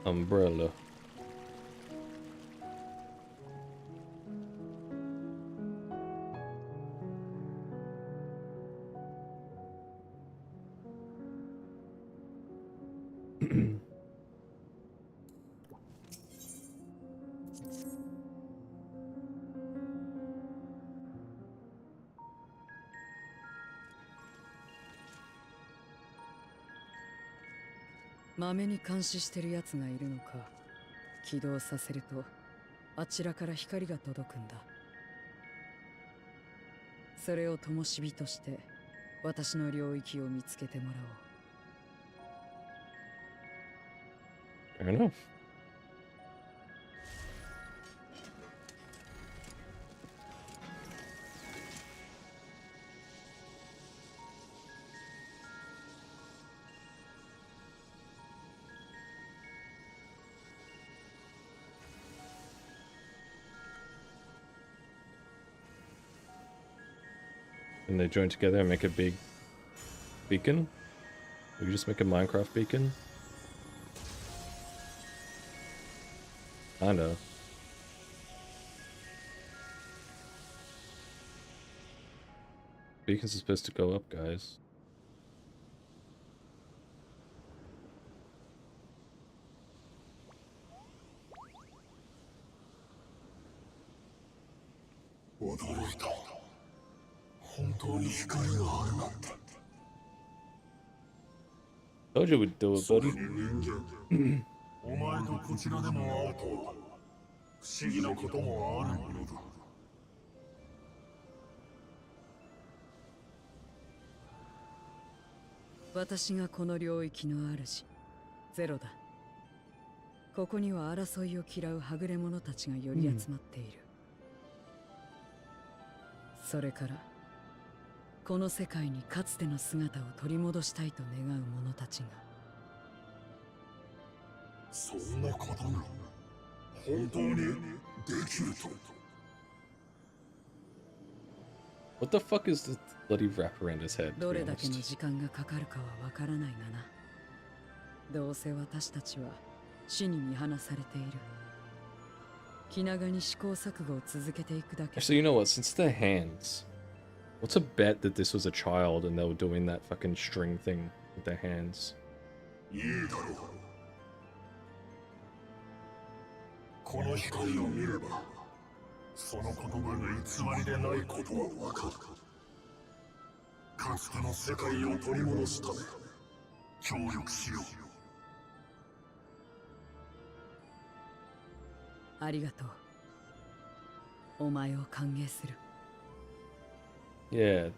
Umbrella.まめに監視してるやつがいるのか。起動させるとあちらから光が届くんだ。それを灯火として私の領域を見つけてもらおう。 Fair enough. And they join together and make a big beacon? We could just make a Minecraft beacon? Kinda. Beacons are supposed to go up, guys. Told you we'd do it, buddy. お前とこちらでも会うとは不思議なこともあるものだ。私がこの領域の主、ゼロだ。ここには争いを嫌うはぐれ者たちが寄り集まっている。それからこの世界にかつての姿を取り戻したいと願う者たちが。そんなことが本当にできると。What the fuck is this bloody wrap around his head? どれだけの時間がかかるかはわからないがな。どうせ私たちは死に見放されている。気長に試行錯誤を続けていくだけ。 Actually, you know what? Since they're hands, what's a bet that this was a child and they were doing that fucking string thing with their hands? いいだろう。この光を見れば、その言葉が偽りでないことはわかる。かつての世界を取り戻すため、協力しよう。ありがとう。お前を歓迎する。Yeah.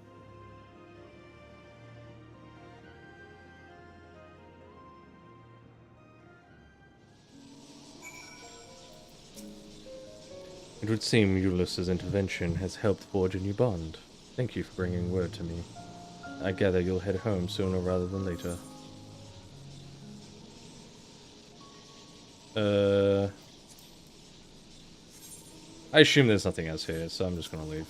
It would seem Ulysses' intervention has helped forge a new bond. Thank you for bringing word to me. I gather you'll head home sooner rather than later. I assume there's nothing else here, so I'm just gonna leave.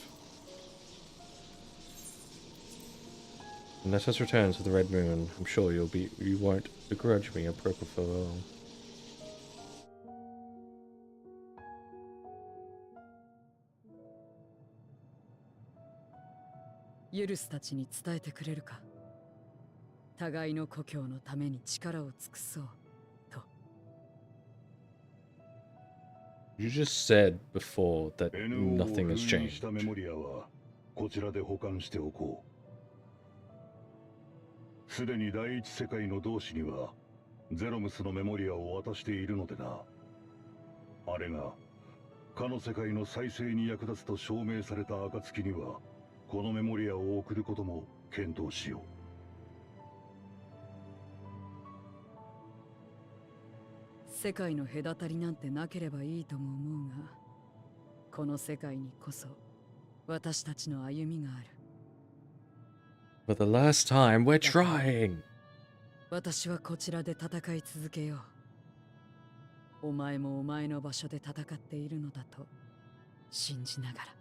And let us return to the Red Moon. I'm sure you won't begrudge me a proper farewell. ユルスたちに伝えてくれるか。互いの故郷のために力を尽くそうと。 You just said before that nothing has changed. メモリアはこちらで保管しておこう。すでに第一世界の同志にはゼロムスのメモリアを渡しているのでな。あれがかの世界の再生に役立つと証明された暁にはこのメモリアを送ることも検討しよう。世界の隔たりなんてなければいいとも思うが、この世界にこそ私たちの歩みがある。 For the last time, we're trying! 私はこちらで戦い続けよう。お前もお前の場所で戦っているのだと信じながら。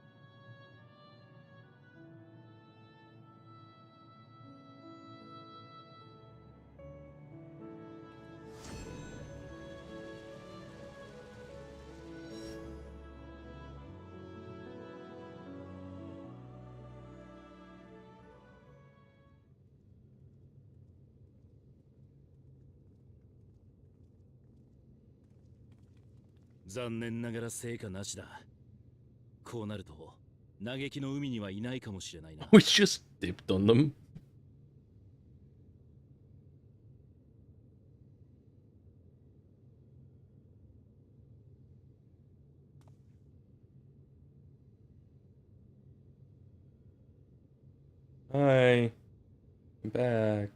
残念ながら成果なしだ。こうなると嘆きの海にはいないかもしれないな。We just dipped on them. Hi. I'm back.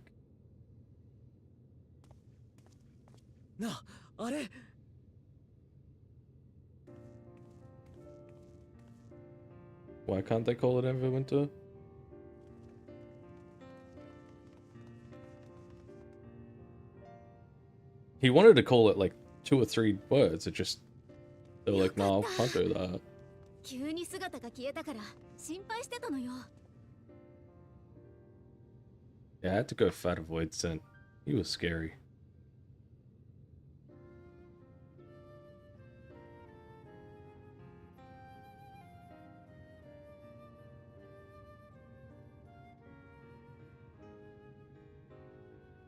な、あれ Why can't they call it Everwinter? He wanted to call it like 2 or 3 words. It just they were like, no, can't do that. 急に姿が消えたから心配してたのよ。 Yeah, I had to go fight a void scent. He was scary.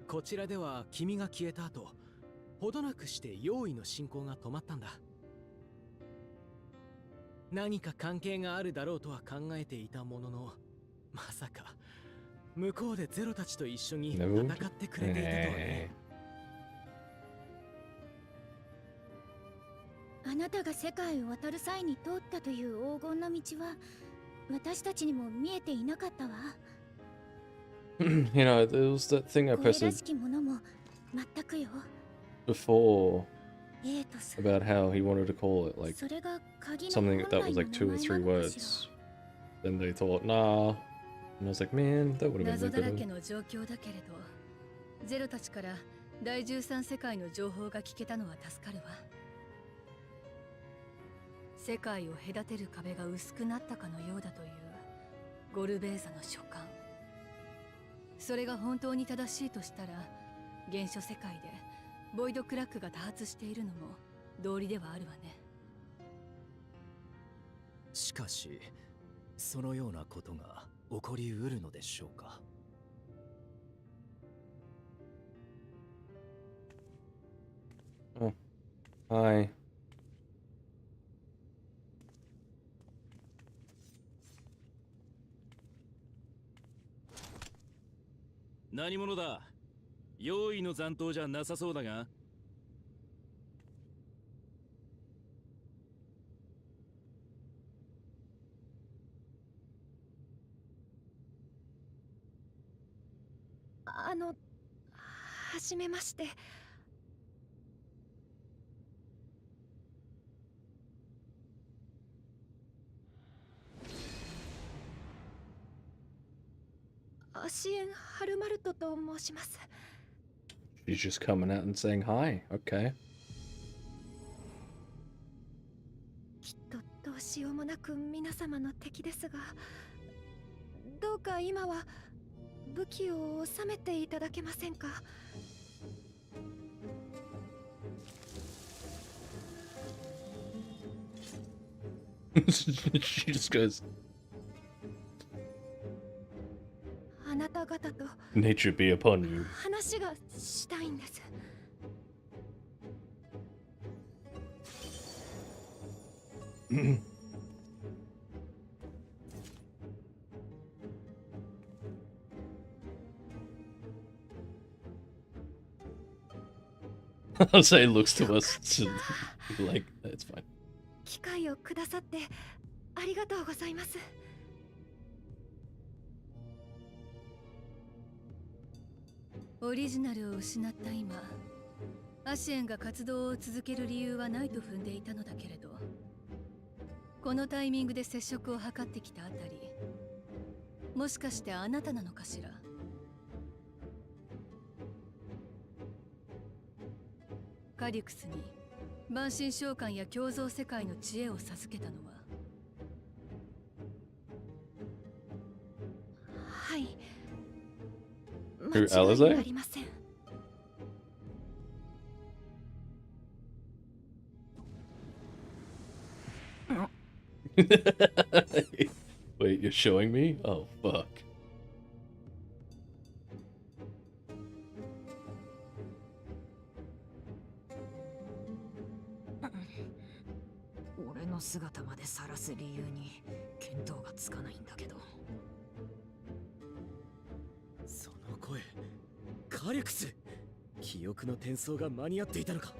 こちらでは君が消えた後、ほどなくして用意の進行が止まったんだ。何か関係があるだろうとは考えていたものの、まさか向こうでゼロたちと一緒に戦ってくれていたとはね。あなたが世界を渡る際に通ったという黄金の道は私たちにも見えていなかったわ。You know, there was that thing I これら posted しきものも全くよ。 before エイトス。 about how he wanted to call it like それが鍵の something 本 that 来 was の like 2名 or 前 3なのかし words. Then they thought, nah. And I was like, man, that would have been 謎 way だらけ better. の状況だけれど、ゼロたちから第13世界の情報が聞けたのは助かるわ。世界を隔てる壁が薄くなったかのようだというゴルベーザの書簡。それが本当に正しいとしたら、原初世界でボイドクラックが多発しているのも道理ではあるわね。しかし、そのようなことが起こりうるのでしょうか。Hi. 何者だ。用意の残党じゃなさそうだが。はじめまして。アシエン・ハルマルトと申します。She's just coming out and saying hi. Okay. きっとどうしようもなく皆様の敵ですが、どうか今は武器を収めていただけませんか。She just goes, あなた方と nature be upon you. 話がしたいんです。I'll say it looks to us to be like, it's fine. 機会をくださってありがとうございます。オリジナルを失った今、アシエンが活動を続ける理由はないと踏んでいたのだけれど、このタイミングで接触を図ってきたあたり、もしかしてあなたなのかしら。カリュクスに万神召喚や共造世界の知恵を授けたのは。はい。 Through 間違い Alizé? ありません。Wait, you're showing me? Oh, fuck. 俺の姿まで晒す理由に見当がつかないんだけど。その声、カリュクス。記憶の転送が間に合っていたのか。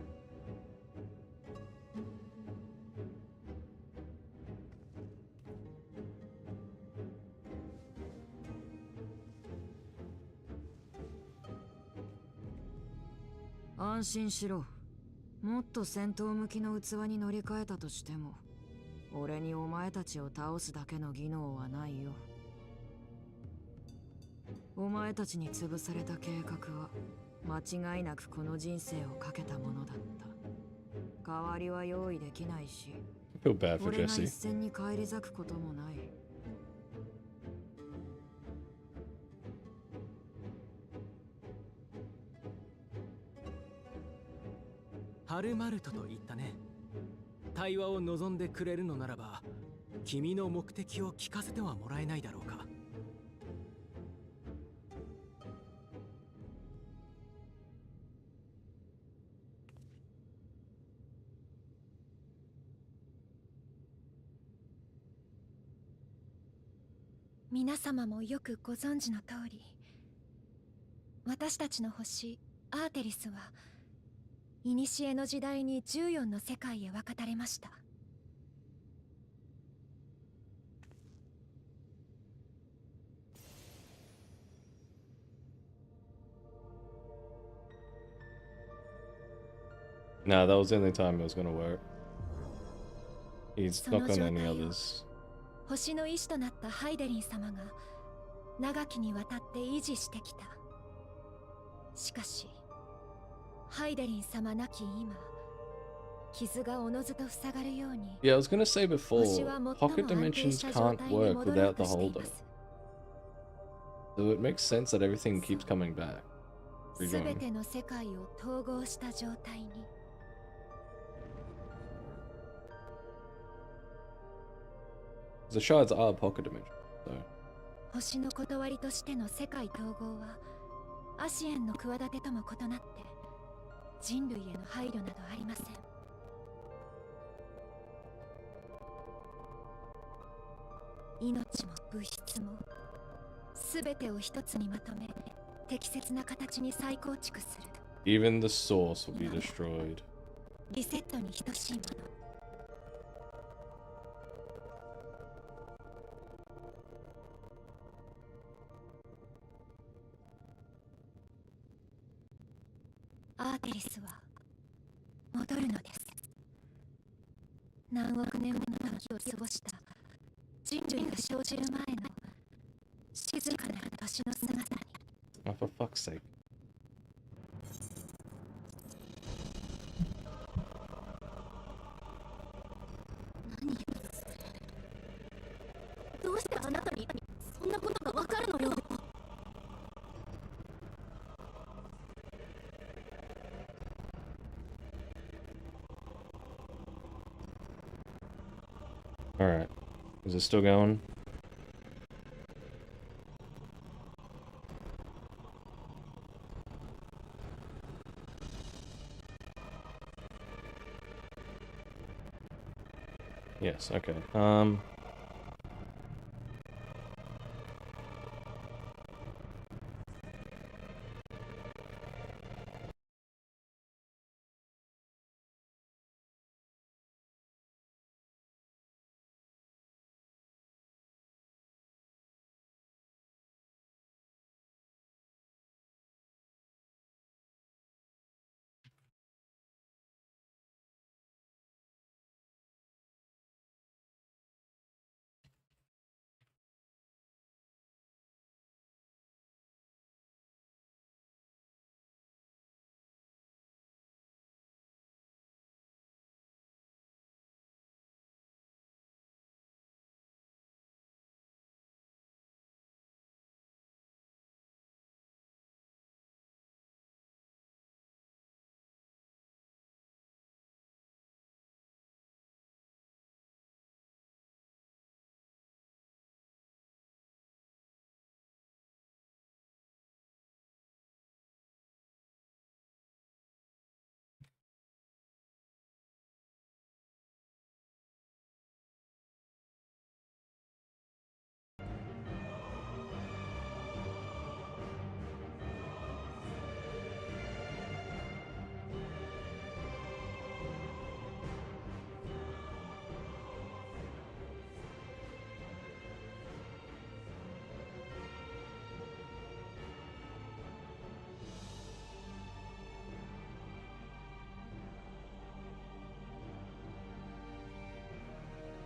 安心しろ。もっと戦闘向きの器に乗り換えたとしても、俺にお前たちを倒すだけの技能はないよ。お前たちに潰された計画は間違いなくこの人生をかけたものだった。代わりは用意できないし、 I feel bad for 俺が一 Jesse. 戦に返り咲くこともない。ハルマルトと言ったね。対話を望んでくれるのならば、君の目的を聞かせてはもらえないだろうか。皆様もよくご存知の通り、私たちの星アーテリスは古の時代に14の世界へ渡れました。Nah, that was the only time it was gonna work. He's そ not の gonna 状 any 態を others. 星の医師となったハイデリン様が長きにわたって維持してきた。しかしハイデリン様亡き今、傷がおのずと塞がるように Yeah, I was gonna say before, 星は最も pocket 安定 dimensions した状 can't 態に work 戻ろう without と the してい holder. ます。 So it makes sense that everything keeps coming back. す Rejoin. べての世界を統合した状態に。The shards are pocket dimension, so. 星の断りとしての世界統合はアシエンの企てとも異なって人類への配慮などありません。命も物質も全てを一つにまとめ適切な形に再構築する。 Even the source will be destroyed. リセットに等しいもの。アーテリスは戻るのです。何億年もの時を過ごした人類が生じる前の静かなる年の姿に。 Oh, for fuck's sake. どうしてあなたにそんなことがわかるのよ。Alright. Is it still going? Yes, okay.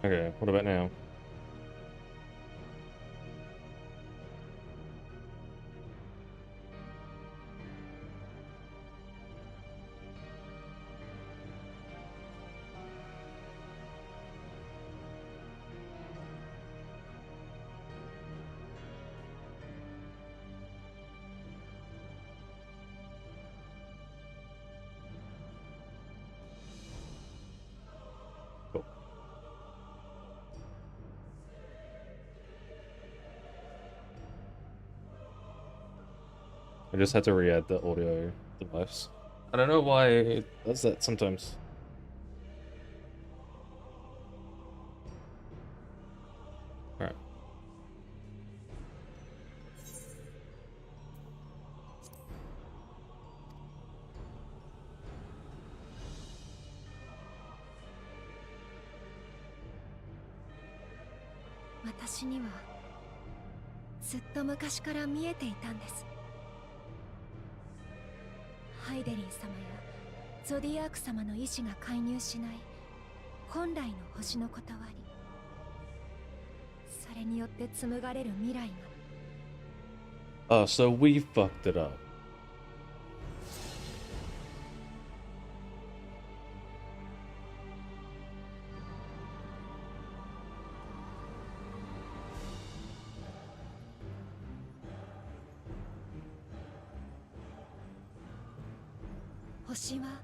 Okay, what about now? Cool. I just had to re-add the audio device. I don't know why it does that sometimes. Alright.「私にはずっと昔から見えていたんです。ハイデリン様やゾディアーク様の意志が介入しない本来の星の断り、それによって紡がれる未来が。 Oh, so we fucked it up. 星は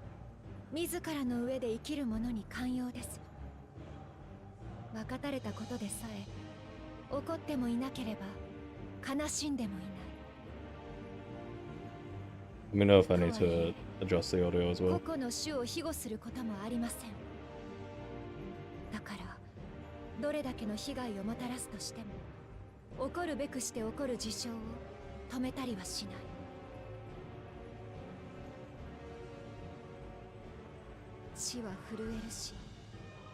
自らの上で生きる者に寛容です。分かたれたことでさえ怒ってもいなければ悲しんでもいない。 Let me know if I need to adjust the audio as well. 個々の種を庇護することもありません。だからどれだけの被害をもたらすとしても、起こるべくして起こる事象を止めたりはしない。地は震えるし、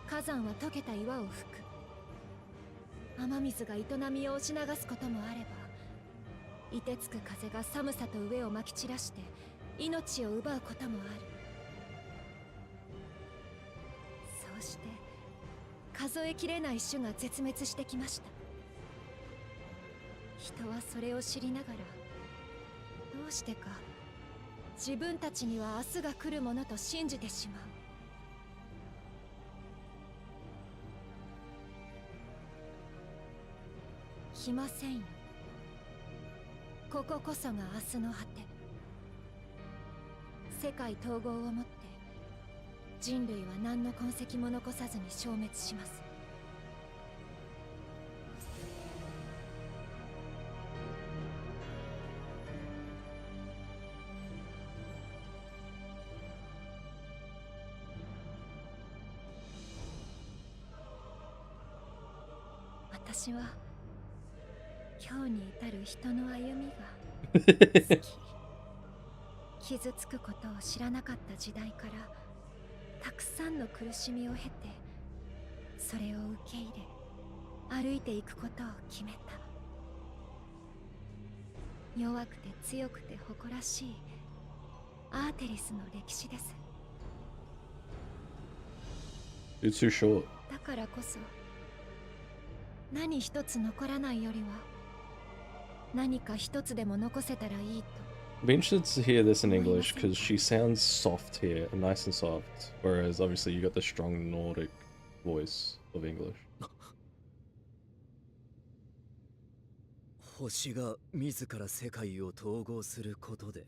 火山は溶けた岩を吹く。雨水が営みを押し流すこともあれば、凍てつく風が寒さと飢えをまき散らして命を奪うこともある。そうして数えきれない種が絶滅してきました。人はそれを知りながら、どうしてか自分たちには明日が来るものと信じてしまう。来ませんよ。こここそが明日の果て。世界統合をもって人類は何の痕跡も残さずに消滅します。私は今日に至る人の歩みが好き。傷つくことを知らなかった時代からたくさんの苦しみを経て、それを受け入れ歩いていくことを決めた。弱くて強くて誇らしいアーテリスの歴史です。 It's too short. だからこそ何一つ残らないよりは何か一つでも残せたらいいと。I'd be interested to hear this in English because she sounds soft here, nice and soft, whereas obviously you got the strong Nordic voice of English. 星が自ら世界を統合することで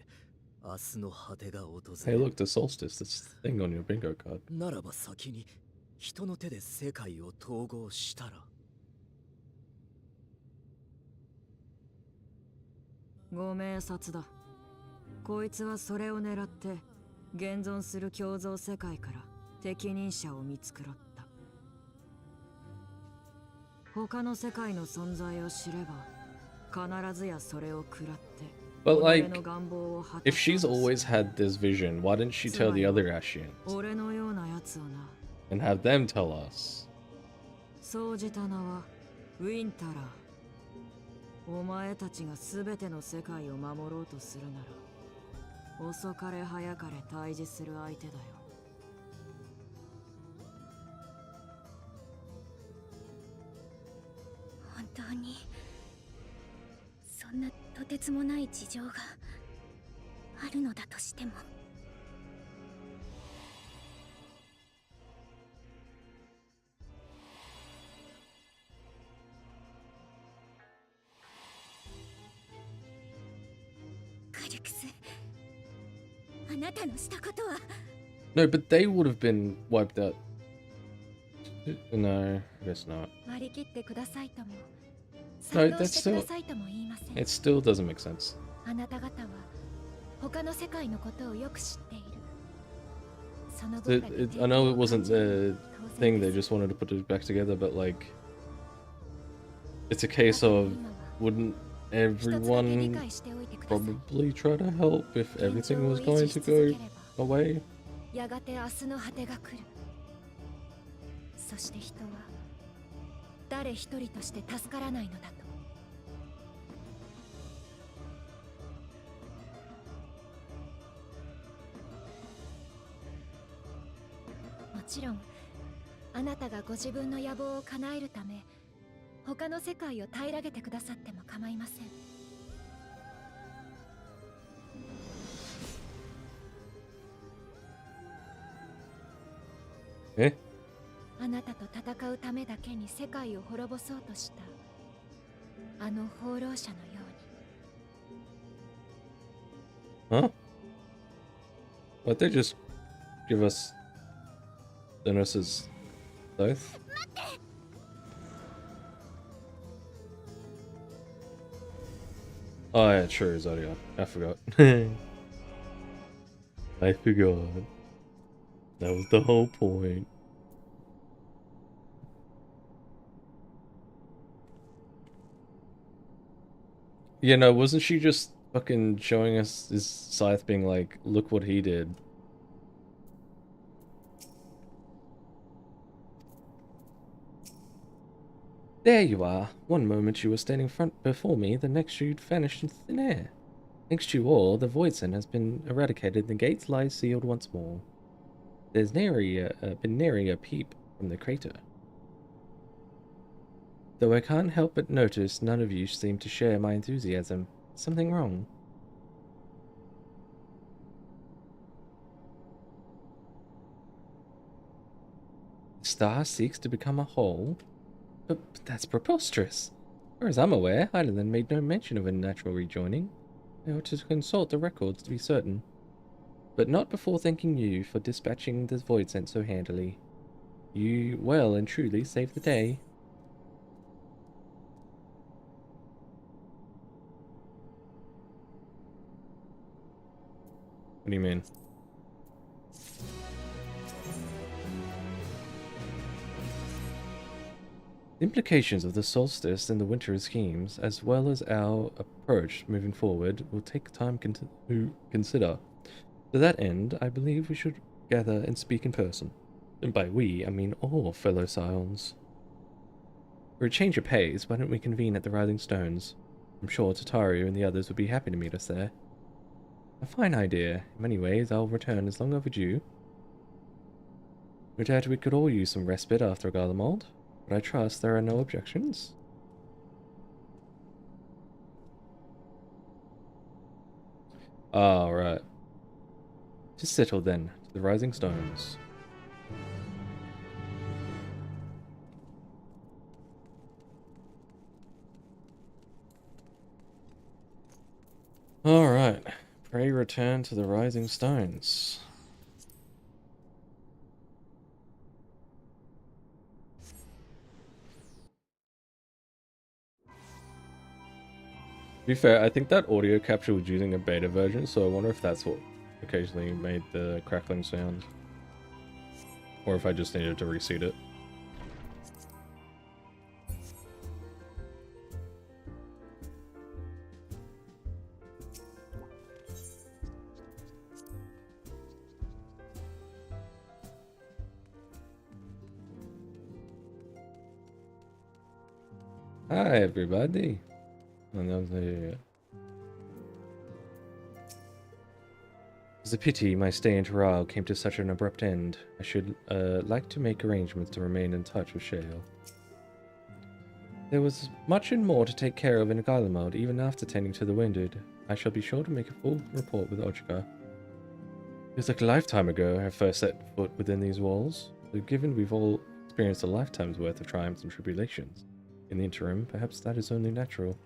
明日の果てが訪 Hey, れる。 look, the solstice, this thing on your bingo card. ならば先に人の手で世界を統合したら。ご明察だ。こいつはそれを狙って現存する共造世界から適任者を見繕った。他の世界の存在を知れば必ずやそれを食らって But 己 like, の願望を果 if たそう she's とする。 always had this vision, why didn't she tell the other Ashians 俺のようなやつをな。 and have them tell us? そうじた名はウィンタラー。お前たちが全ての世界を守ろうとするなら遅かれ早かれ対峙する相手だよ。本当にそんなとてつもない事情があるのだとしても、カルクス、あなたのしたことは。 No, but they would have been wiped out. No, I guess not. 割り切ってくださいとも No, 賛 that's 同してく still. ださいとも言いません。 It still doesn't make sense. あなた方は他の世界のことをよく知っている。その分だけ I know it wasn't the 当然 thing, で they す。 just wanted to put it back together, but like, it's a case of wouldn't 一つだけ理 everyone 解しておいてください。 probably try to help if 現 everything 状を was 維 going 持し to 続けれ go ば away? やがて明日の果てが来る。そして人は誰一人として助からないのだと。もちろんあなたがご自分の野望を叶えるため他の世界を平らげてくださっても構いません。Eh? あなたと戦うためだけに世界を滅ぼそうとしたあの放浪者のように。 Huh? Why'd they just give us Dennis's oath? Oh yeah, true, Zodiac. I forgot. I forgot. That was the whole point. You know, wasn't she just fucking showing us his scythe being like, look what he did? There you are. One moment you were standing before me, the next you'd vanished in thin air. Thanks to you all, the void sin has been eradicated, the gates lie sealed once more. There's been nary a peep from the crater. Though I can't help but notice none of you seem to share my enthusiasm. Something wrong? The star seeks to become a whole? But that's preposterous. As far as I'm aware, Heidelin made no mention of a natural rejoining. I ought to consult the records to be certain. But not before thanking you for dispatching the void scent so handily. You well and truly saved the day. What do you mean? The implications of the solstice and the winter schemes, as well as our approach moving forward, will take time to consider. To that end, I believe we should gather and speak in person. And by we, I mean all fellow Scions. For a change of pace, why don't we convene at the Rising Stones? I'm sure Tataru and the others would be happy to meet us there. A fine idea. In many ways, our return is long overdue. No doubt we could all use some respite after Garlemald, but I trust there are no objections. Right. To settle then, to the Rising Stones. Alright. Pray return to the Rising Stones. To be fair, I think that audio capture was using a beta version, so I wonder if that's what occasionally made the crackling sound. Or if I just needed to reseat it. Hi everybody. It's a pity my stay in Taral came to such an abrupt end. I should like to make arrangements to remain in touch with Shale. There was much and more to take care of in Garlemald, even after tending to the wounded. I shall be sure to make a full report with Ochika. Feels like a lifetime ago I first set foot within these walls, but given we've all experienced a lifetime's worth of triumphs and tribulations, in the interim, perhaps that is only natural.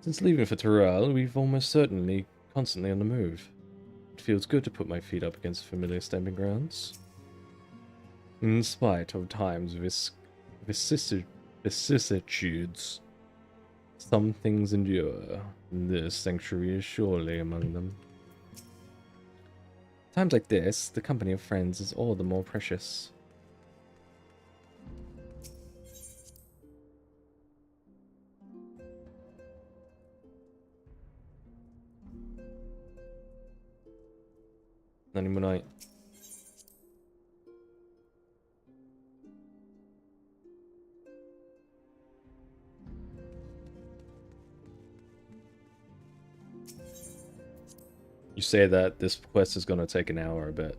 Since leaving for Taral, we've almost certainly constantly on the move. It feels good to put my feet up against familiar stamping grounds. In spite of times of vicissitudes, some things endure, and this sanctuary is surely among them. Times like this, the company of friends is all the more precious. Night. You say that this quest is going to take an hour, I bet.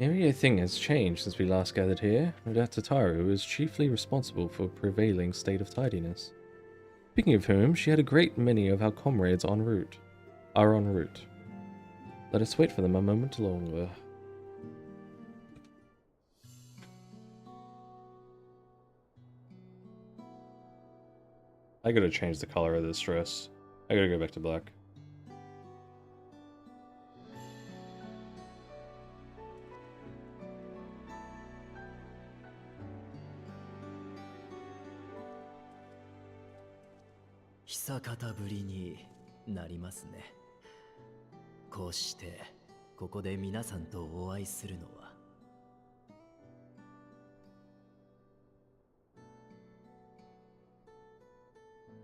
Maybe a thing has changed since we last gathered here. No doubt Tataru is chiefly responsible for a prevailing state of tidiness. Speaking of whom, she had a great many of our comrades are en route. Let us wait for them a moment longer. I gotta change the color of this dress. I gotta go back to black.久方ぶりになりますね。こうしてここで皆さんとお会いするのは。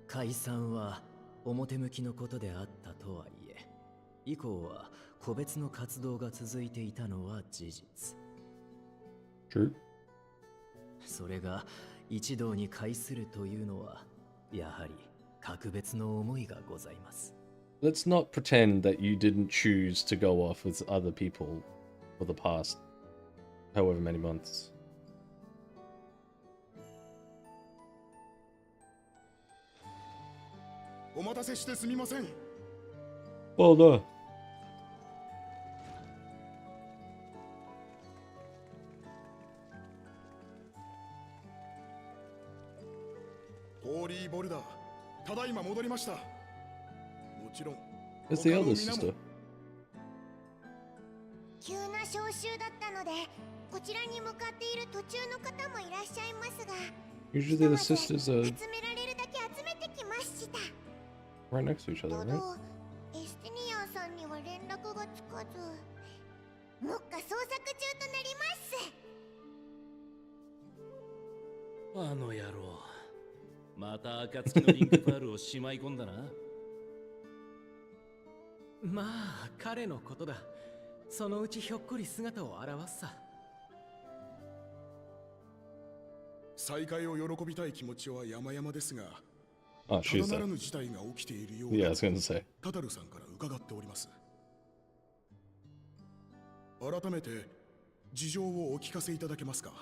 解散は表向きのことであったとはいえ、以降は個別の活動が続いていたのは事実。True. それが一堂に会するというのは、やはり格別の思いがございます。Let's not pretend that you didn't choose to go off with other people for the past however many months. お待たせしてすみません。 Well done. ホーリーボルダー、ただいま戻りました。もちろん It's the 他の elder 皆 sister. も急な招集だったので、こちらに向かっている途中の方もいらっしゃいますが、 Usually the sisters 集 are められるだけ集めてきました。 right next to each た other, だ right? エスティニアンさんには連絡がつかず、目下捜索中となります。あの野郎、また暁のリンクパールをしまい込んだな。まあ彼のことだ。そのうちひょっこり姿を現すさ。再会を喜びたい気持ちは山々ですが、 Oh, た she's だなら there. ぬ事態が起きているよう Yeah, I だ was gonna say. タタルさんから伺っております。改めて事情をお聞かせいただけますか。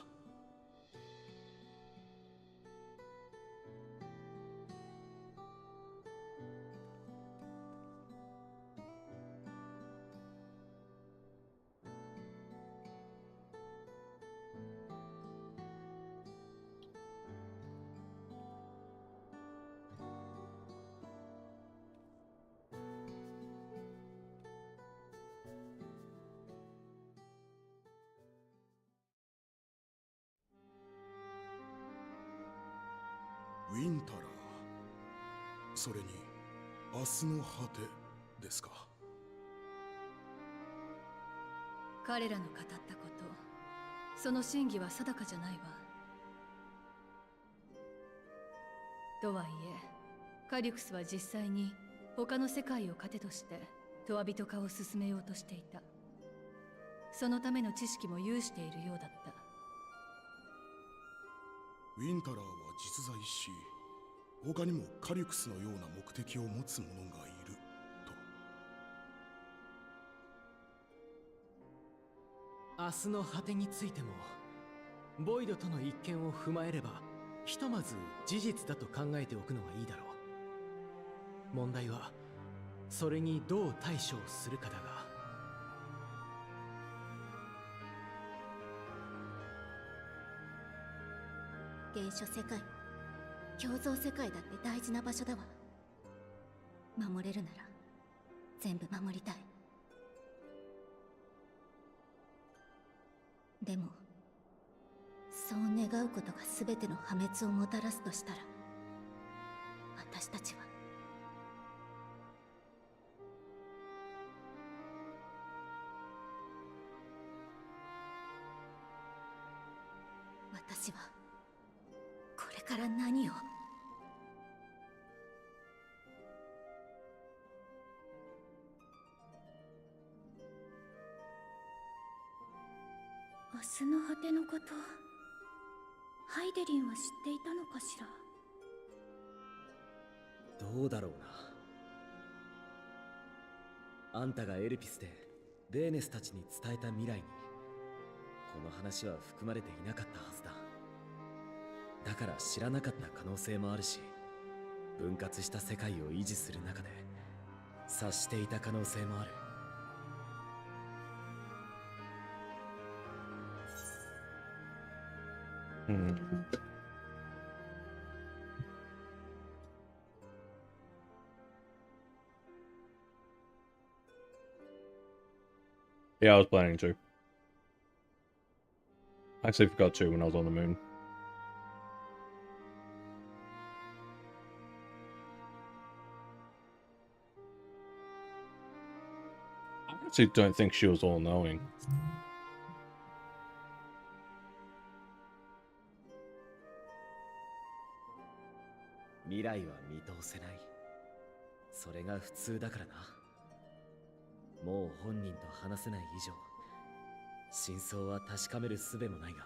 ウィンタラー、それに明日の果てですか。彼らの語ったこと、その真偽は定かじゃないわ。とはいえカリュクスは実際に他の世界を糧としてトワ人化を進めようとしていた。そのための知識も有しているようだった。ウィンタラーは実在し、他にもカリュクスのような目的を持つ者がいると。明日の果てについてもボイドとの一見を踏まえれば、ひとまず事実だと考えておくのがいいだろう。問題はそれにどう対処をするかだが。原初世界、共造世界だって大事な場所だわ。守れるなら全部守りたい。でもそう願うことが全ての破滅をもたらすとしたら、私たちは私はこれから何を。明日の果てのこと、ハイデリンは知っていたのかしら。どうだろうな。あんたがエルピスでベーネスたちに伝えた未来にこの話は含まれていなかったはずだ。だから知らなかった可能性もあるし、分割した世界を維持する中で察していた可能性もある。Yeah, I was planning to. I actually forgot to when I was on the moon. I actually don't think she was all-knowing. 未来は見通せない。それが普通だからな。もう本人と話せない以上、真相は確かめる術もないが。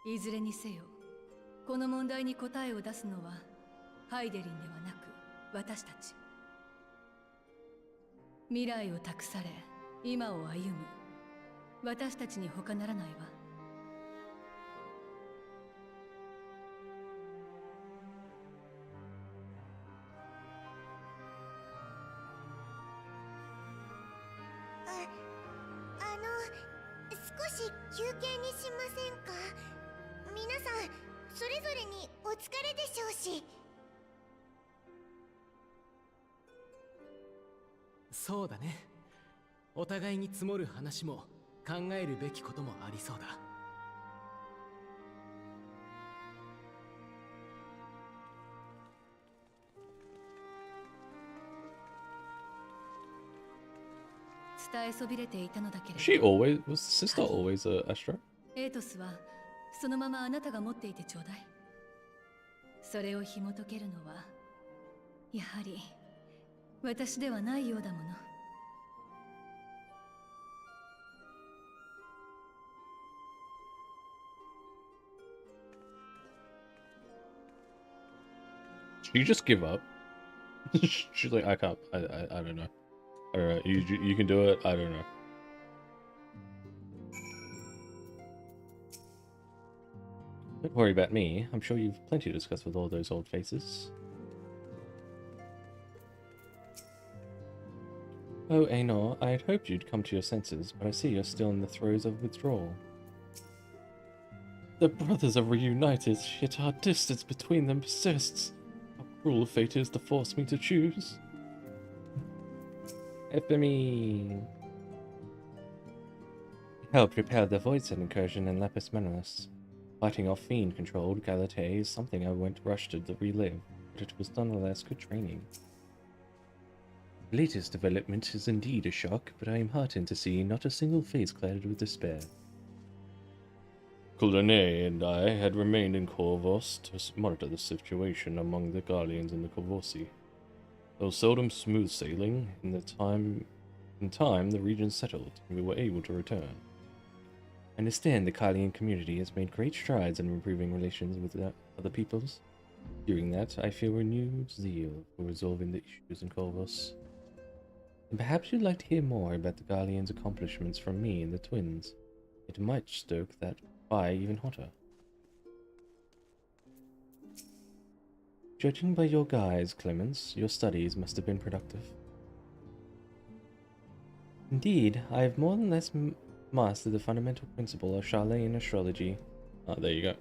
いずれにせよ、この問題に答えを出すのはハイデリンではなく私たち。未来を託され、今を歩む私たちに他ならないわ。少し休憩にしませんか？皆さんそれぞれにお疲れでしょうし。そうだね。お互いに積もる話も考えるべきこともありそうだ。伝えそびれていたのだけれど。 She always was sister always a Astra? エイトスはそのままあなたが持っていてちょうだい。それを紐解けるのはやはり私ではないようだもの。You just give up. She's like, I can't. I don't know. I don't know. You can do it. I don't know. Don't worry about me. I'm sure you've plenty to discuss with all those old faces. Oh, Aenor, I had hoped you'd come to your senses, but I see you're still in the throes of withdrawal. The brothers are reunited, yet our distance between them persists. How cruel fate is to force me to choose. FME. Help prepare the Voidset incursion in Lapis Menolis. Fighting off fiend-controlled Galatae is something I won't rush to relive, but it was nonetheless good training. The latest development is indeed a shock, but I am heartened to see not a single face clouded with despair. Coulonnet and I had remained in Corvos to monitor the situation among the Guardians in the Corvosi. Though seldom smooth sailing, in time the region settled, and we were able to return. I understand the Kalian community has made great strides in improving relations with other peoples. During that, I feel renewed zeal for resolving the issues in Corvos. And perhaps you'd like to hear more about the Guardians' accomplishments from me and the twins. It might stoke that fire even hotter. Judging by your guise, Clemens, your studies must have been productive. Indeed, I have more than less mastered the fundamental principle of Charlatan astrology. Ah, there you go.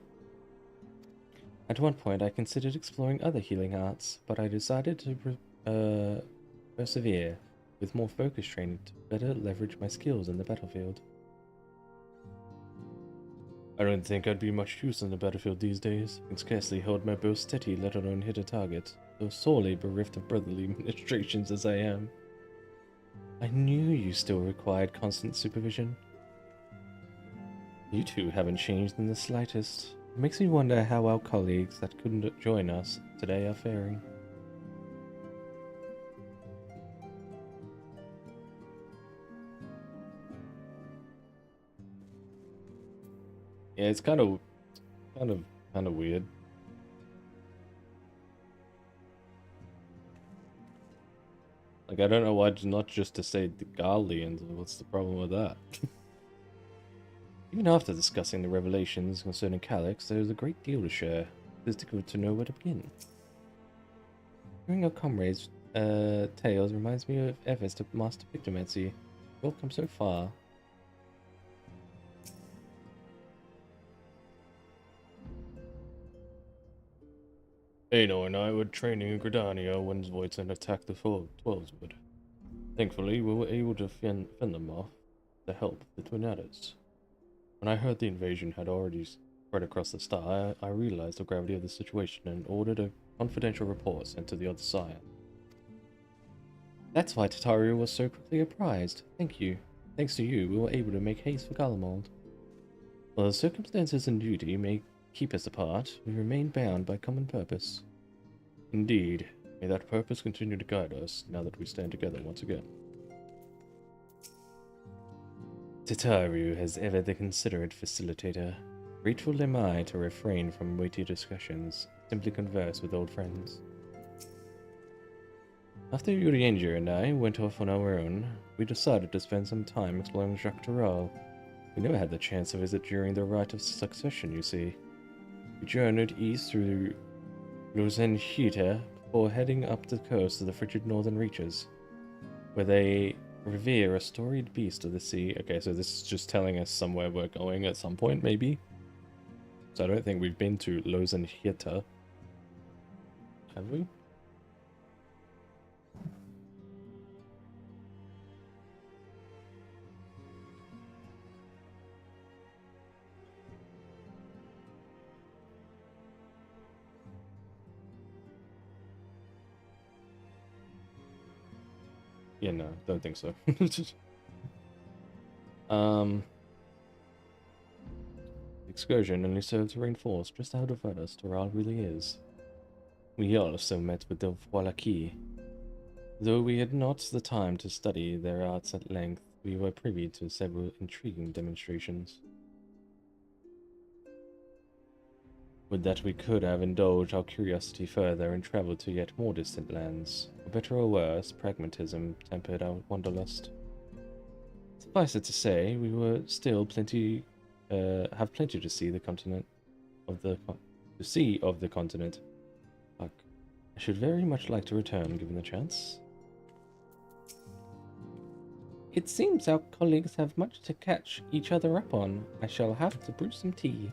At one point, I considered exploring other healing arts, but I decided to persevere with more focused training to better leverage my skills in the battlefield. I don't think I'd be much use in the battlefield these days. I can scarcely hold my bow steady, let alone hit a target, though sorely bereft of brotherly ministrations as I am. I knew you still required constant supervision. You two haven't changed in the slightest. It makes me wonder how our colleagues that couldn't join us today are faring. Yeah, it's kind of weird. Like, I don't know why not just to say the Guardians. What's the problem with that? Even after discussing the revelations concerning Calyx, there is a great deal to share. It is difficult to know where to begin. Hearing our comrades' tales reminds me of efforts to master pictomancy. We've all come so far. Aenor and I were training in Gridania when Voidsen attacked the Twelves would. Thankfully, we were able to fend them off with the help of the Twin Adders. When I heard the invasion had already spread across the star, I realized the gravity of the situation and ordered a confidential report sent to the other side. That's why Tataru was so quickly apprised. Thank you. Thanks to you, we were able to make haste for Garlemald. While the circumstances and duty may keep us apart, we remain bound by common purpose. Indeed, may that purpose continue to guide us now that we stand together once again. Tataru has ever the considerate facilitator. Grateful am I to refrain from weighty discussions, simply converse with old friends. After Urianger and I went off on our own, we decided to spend some time exploring Jacques Tarot. We never had the chance to visit during the Rite of Succession, you see. We journeyed east through Luzenhita before heading up the coast of the frigid northern reaches, where they revere a storied beast of the sea. Okay, so this is just telling us somewhere we're going at some point, maybe? So I don't think we've been to Luzenhita. Have we? Yeah, no, don't think so. Excursion only served to reinforce just how diverse Toral really is. We also met with the Wallaki. Though we had not the time to study their arts at length, we were privy to several intriguing demonstrations. Would that we could have indulged our curiosity further and travelled to yet more distant lands. For better or worse, pragmatism tempered our wanderlust. Suffice it to say, we were still have plenty to see the continent of the continent. Fuck. I should very much like to return, given the chance. It seems our colleagues have much to catch each other up on. I shall have to brew some tea.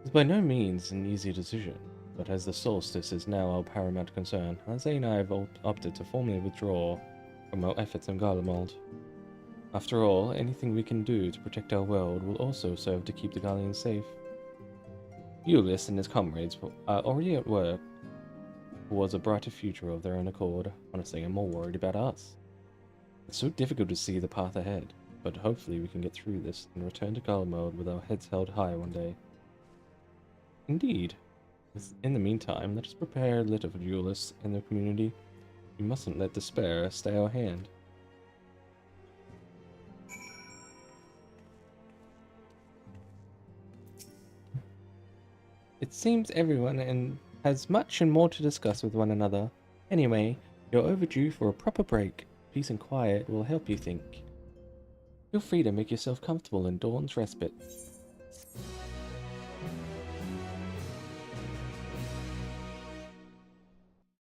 It's by no means an easy decision, but as the solstice is now our paramount concern, Haze and I have opted to formally withdraw from our efforts in Garlemald. After all, anything we can do to protect our world will also serve to keep the Gallians safe. Ulysses and his comrades are already at work towards a brighter future of their own accord. Honestly, I'm more worried about us. It's so difficult to see the path ahead, but hopefully we can get through this and return to Garlemald with our heads held high one day. Indeed. In the meantime, let us prepare a litter for Ulysses and the community. We mustn't let despair stay our hand. It seems everyone has much and more to discuss with one another. Anyway, you're overdue for a proper break. Peace and quiet will help you think. Feel free to make yourself comfortable in Dawn's respite.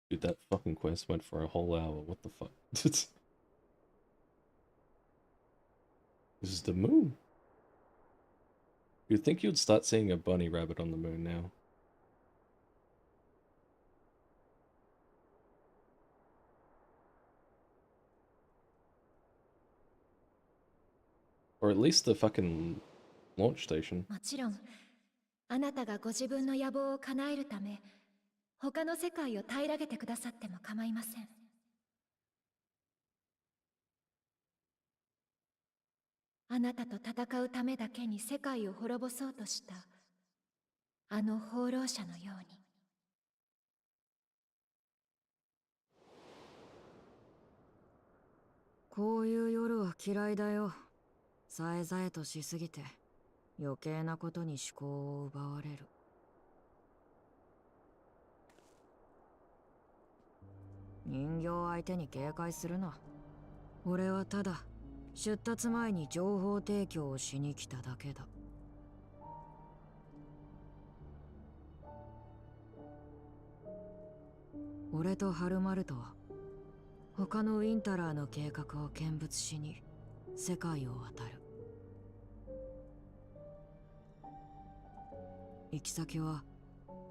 Dude, that fucking quest went for a whole hour. What the fuck? This is the moon. You'd think you'd start seeing a bunny rabbit on the moon now. Or at least the fucking launch station. もちろん、あなたがご自分の野望を叶えるため、他の世界を平らげてくださっても構いません。あなたと戦うためだけに世界を滅ぼそうとしたあの放浪者のように。こういう夜は嫌いだよ。さえざえとしすぎて余計なことに思考を奪われる。人形相手に警戒するな。俺はただ出立前に情報提供をしに来ただけだ。俺とハルマルトは他のウィンタラーの計画を見物しに世界を渡る。行き先は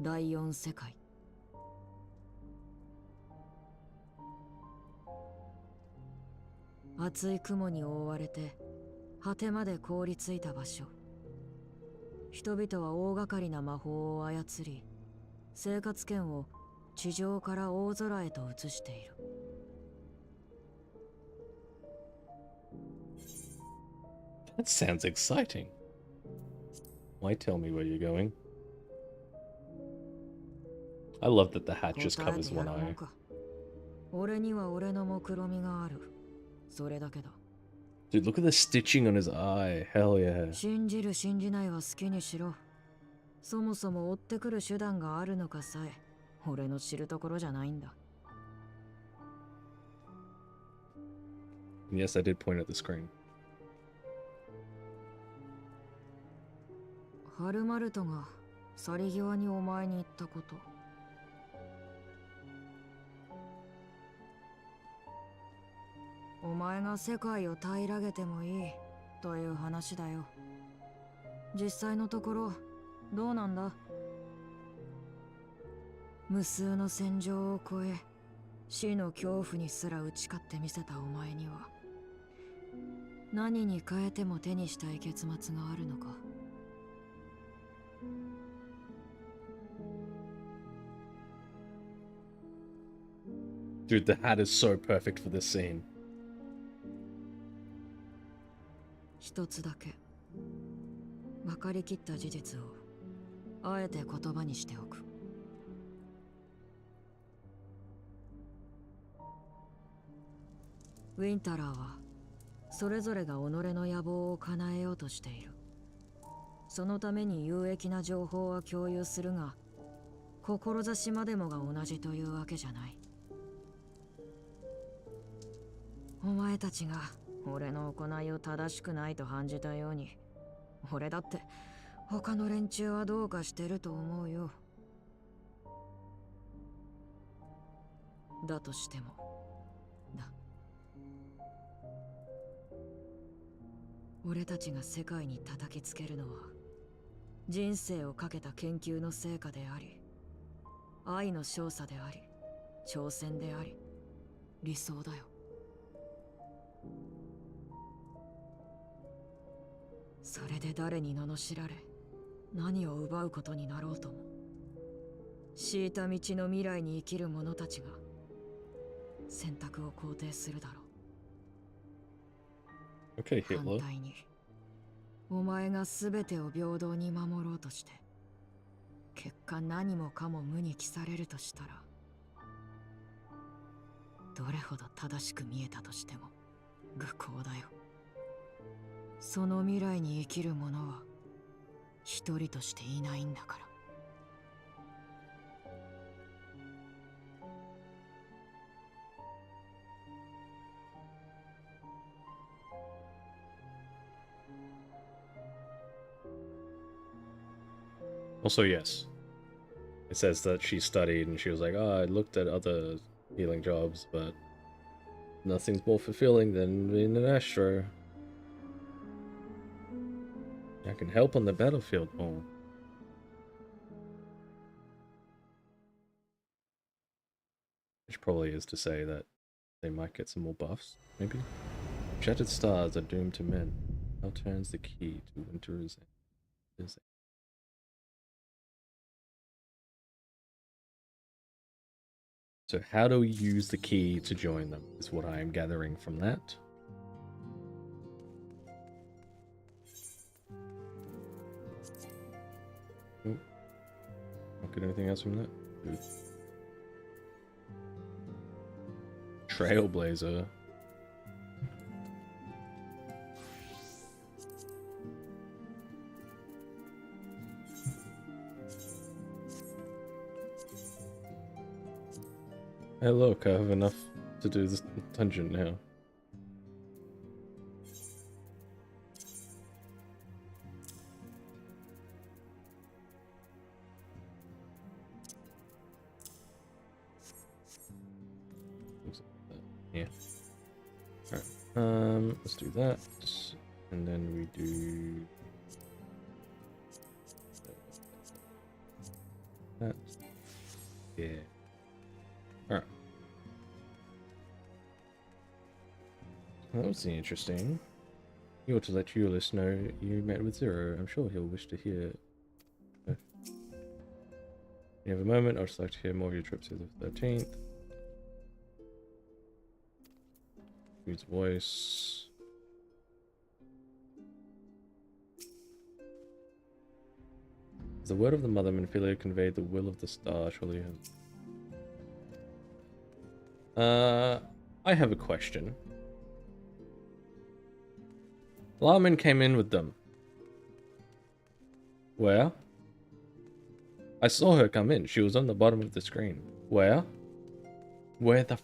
第4世界。厚い雲に覆われて果てまで凍りついた場所。人々は大掛かりな魔法を操り、生活圏を地上から大空へと移している。That sounds exciting. Why tell me where you're going? I love that the hat just covers one eye. 俺には俺の目論みがある。それだけだ。Dude, look at the stitching on his eye. Hell yeah. 信じる信じないは好きにしろ。そもそも追ってくる手段があるのかさえ、俺の知るところじゃないんだ。Yes, I did point at the screen. ハルマルトが去り際にお前に言ったこと。お前が世界を平らげてもいいという話だよ。実際のところどうなんだ？無数の戦場を越え死の恐怖にすら打ち勝ってみせたお前には何に変えても手にしたい結末があるのか。Dude, the hat is so perfect for this scene. 一つだけ分かりきった事実をあえて言葉にしておく。ウィンタラーはそれぞれが己の野望を叶えようとしている。そのために有益な情報は共有するが、志までもが同じというわけじゃない。お前たちが俺の行いを正しくないと感じたように、俺だって他の連中はどうかしてると思うよ。だとしてもだ。俺たちが世界に叩きつけるのは人生をかけた研究の成果であり、愛の少佐であり、挑戦であり、理想だよ。それで誰に罵られ何を奪うことになろうとも、敷いた道の未来に生きる者たちが選択を肯定するだろう。Okay, Hitler. 反対にお前が全てを平等に守ろうとして結果何もかも無に帰されるとしたら、どれほど正しく見えたとしても愚行だよ。その未来に生きる者は一人としていないんだから。Also, yes. It says that she studied and she was like, oh, I looked at other healing jobs, but nothing's more fulfilling than being an astro. I can help on the battlefield more. Which probably is to say that they might get some more buffs, maybe? Shattered stars are doomed to men. How turns the key to winter's end? So how do we use the key to join them, is what I am gathering from that. Oh, not get anything else from that? Good. Trailblazer. Hey look, I have enough to do this dungeon now. Yeah. Alright. Let's do that. And then we do that. Yeah. Alright. that was interesting. You ought to let Ulysses know you met with Zero. I'm sure he'll wish to hear. You have a moment, I'd just like to hear more of your trip to the 13th. Dude's voice. Has the word of the mother Menfilia conveyed the will of the star? Surely has. I have a question. Larman came in with them. Where? I saw her come in. She was on the bottom of the screen. Where? Where the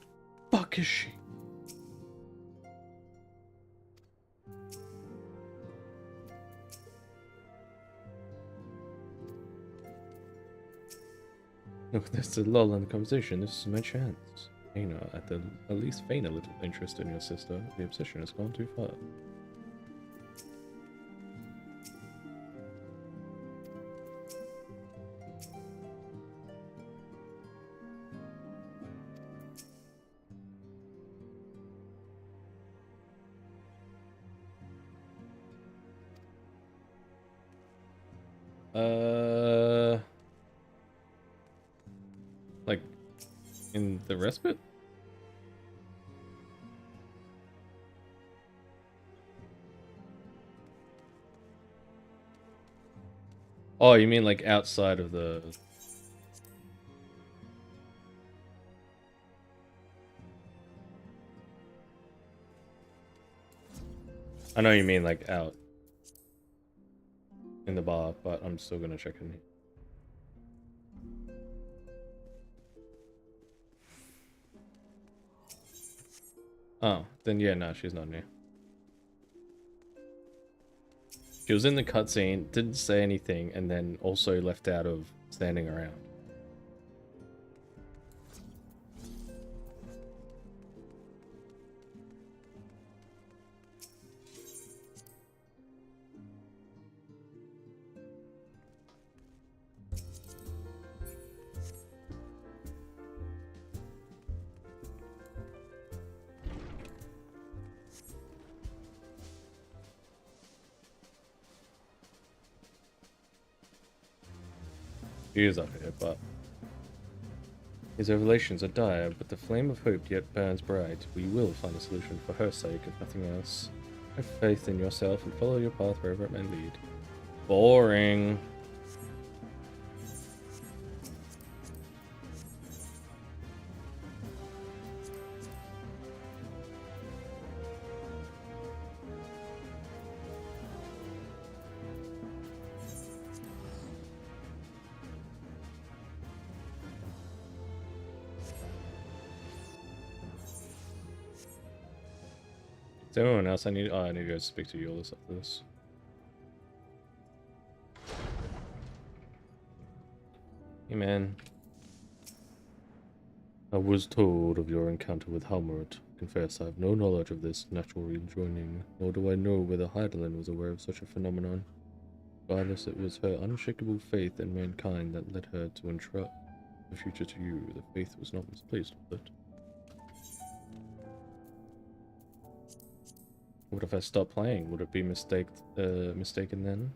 fuck is she? Look, there's a lull in the conversation. This is my chance. At least feign a little interest in your sister. The obsession has gone too far. Like, in the respite? Oh, you mean like outside of the... I know you mean like out in the bar, but I'm still gonna check in here. Oh, then yeah, no, she's not new. She was in the cutscene, didn't say anything, and then also left out of standing around. He is up here, but his revelations are dire, but the flame of hope yet burns bright. We will find a solution for her sake, if nothing else. Have faith in yourself and follow your path wherever it may lead. Boring. Is there anyone else I need? Oh, I need to go speak to Euless after this. Hey, man. I was told of your encounter with Halmert. Confess, I have no knowledge of this natural rejoining, nor do I know whether Heidelin was aware of such a phenomenon. Regardless, it was her unshakable faith in mankind that led her to entrust the future to you. The faith was not misplaced with it. What if I stop playing? Would it be mistaken then?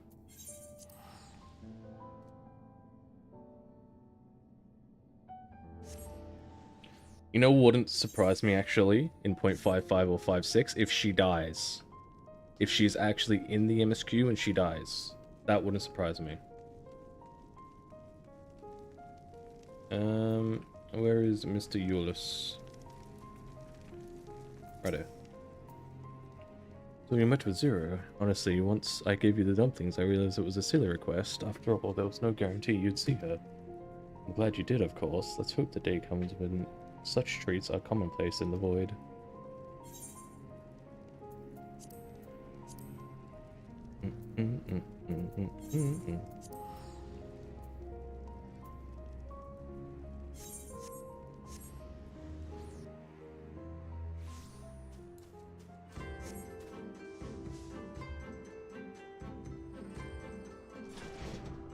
You know, wouldn't surprise me actually in 0.55 or 56 if she dies. If she's actually in the MSQ and she dies. That wouldn't surprise me. Where is Mr. Euless? Righto. So you met with Zero. Honestly, once I gave you the dumplings, I realized it was a silly request. After all, there was no guarantee you'd see her. I'm glad you did, of course. Let's hope the day comes when such treats are commonplace in the void.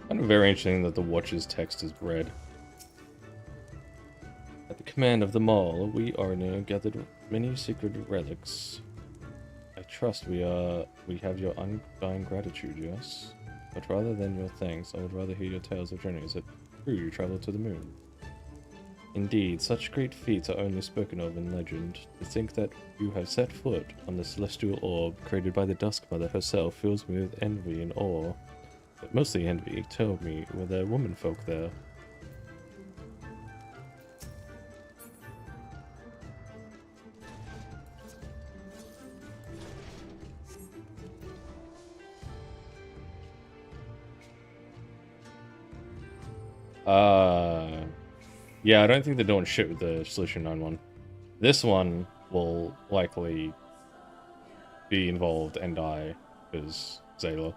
Kind of very interesting that the watch's text is red. At the command of the Maul, we are now gathered many secret relics. trust we have your undying gratitude, yes? But rather than your thanks, I would rather hear your tales of journeys that true you traveled to the moon. Indeed, such great feats are only spoken of in legend. To think that you have set foot on the celestial orb created by the Dusk Mother herself fills me with envy and awe. But mostly envy. Tell me, were there womenfolk there? Yeah, I don't think they're doing shit with the Solution 9 one. This one will likely be involved and die, because Zayla.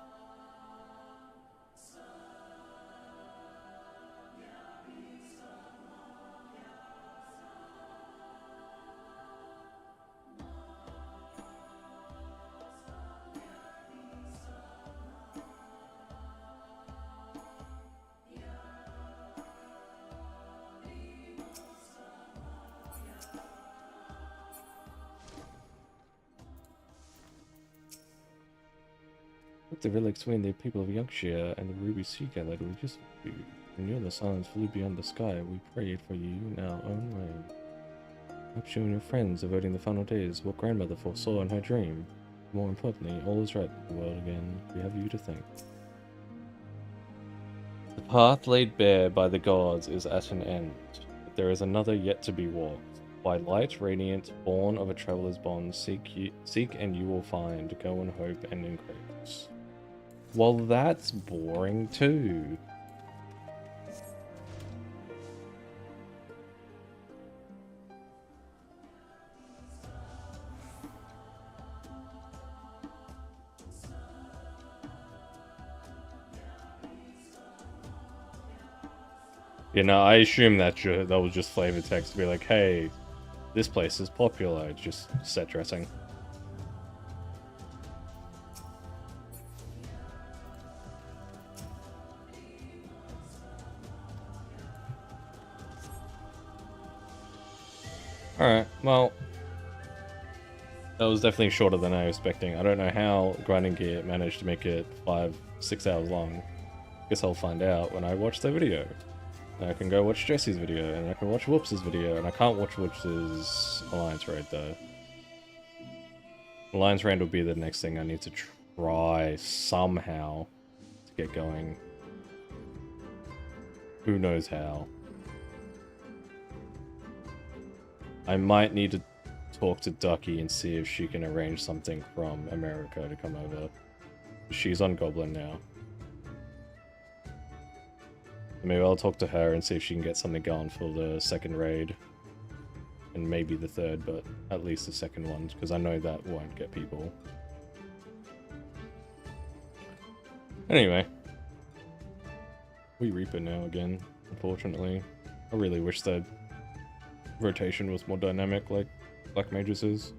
The relics between the people of Yorkshire and the Ruby Sea gathered were just for you. And you're the silence flew beyond the sky. We prayed for you in our own way. Perhaps you and your friends are voting the final days, what grandmother foresaw in her dream. More importantly, all is right in the world again. We have you to thank. The path laid bare by the gods is at an end, but there is another yet to be walked. By light radiant, born of a traveler's bond, seek and you will find. Go in hope and in grace. Well, that's boring too. You know, I assume that was just flavor text to be like, hey, this place is popular. It's just set dressing. Alright, well, that was definitely shorter than I was expecting. I don't know how Grinding Gear managed to make it 5-6 hours long. Guess I'll find out when I watch the video. And I can go watch Jesse's video, and I can watch Whoops' video, and I can't watch Whoops' Alliance Raid though. Alliance Raid will be the next thing I need to try somehow to get going. Who knows how. I might need to talk to Ducky and see if she can arrange something from America to come over. She's on Goblin now. Maybe I'll talk to her and see if she can get something going for the second raid. And maybe the third, but at least the second one, because I know that won't get people. Anyway. We Reaper now again, unfortunately. I really wish that rotation was more dynamic like Black Mage's is.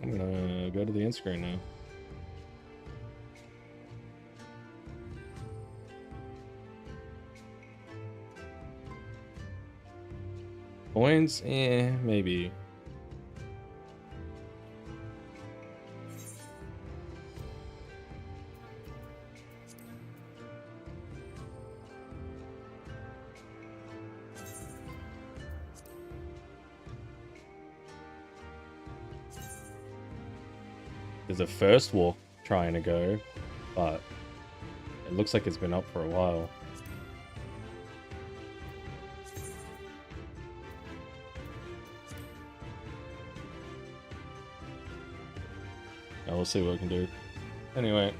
I'm gonna go to the end screen now. Coins? Eh, maybe. There's a first walk trying to go, but it looks like it's been up for a while. Now we'll see what we can do. Anyway,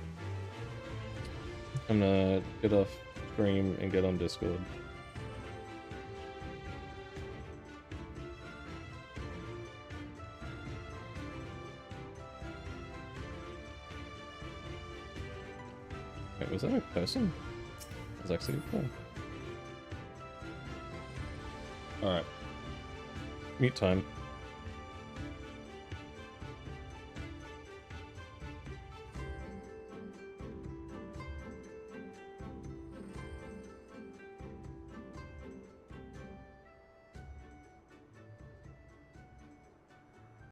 I'm gonna get off stream and get on Discord. Wait, was that a person? That was actually cool. Alright. Mute time.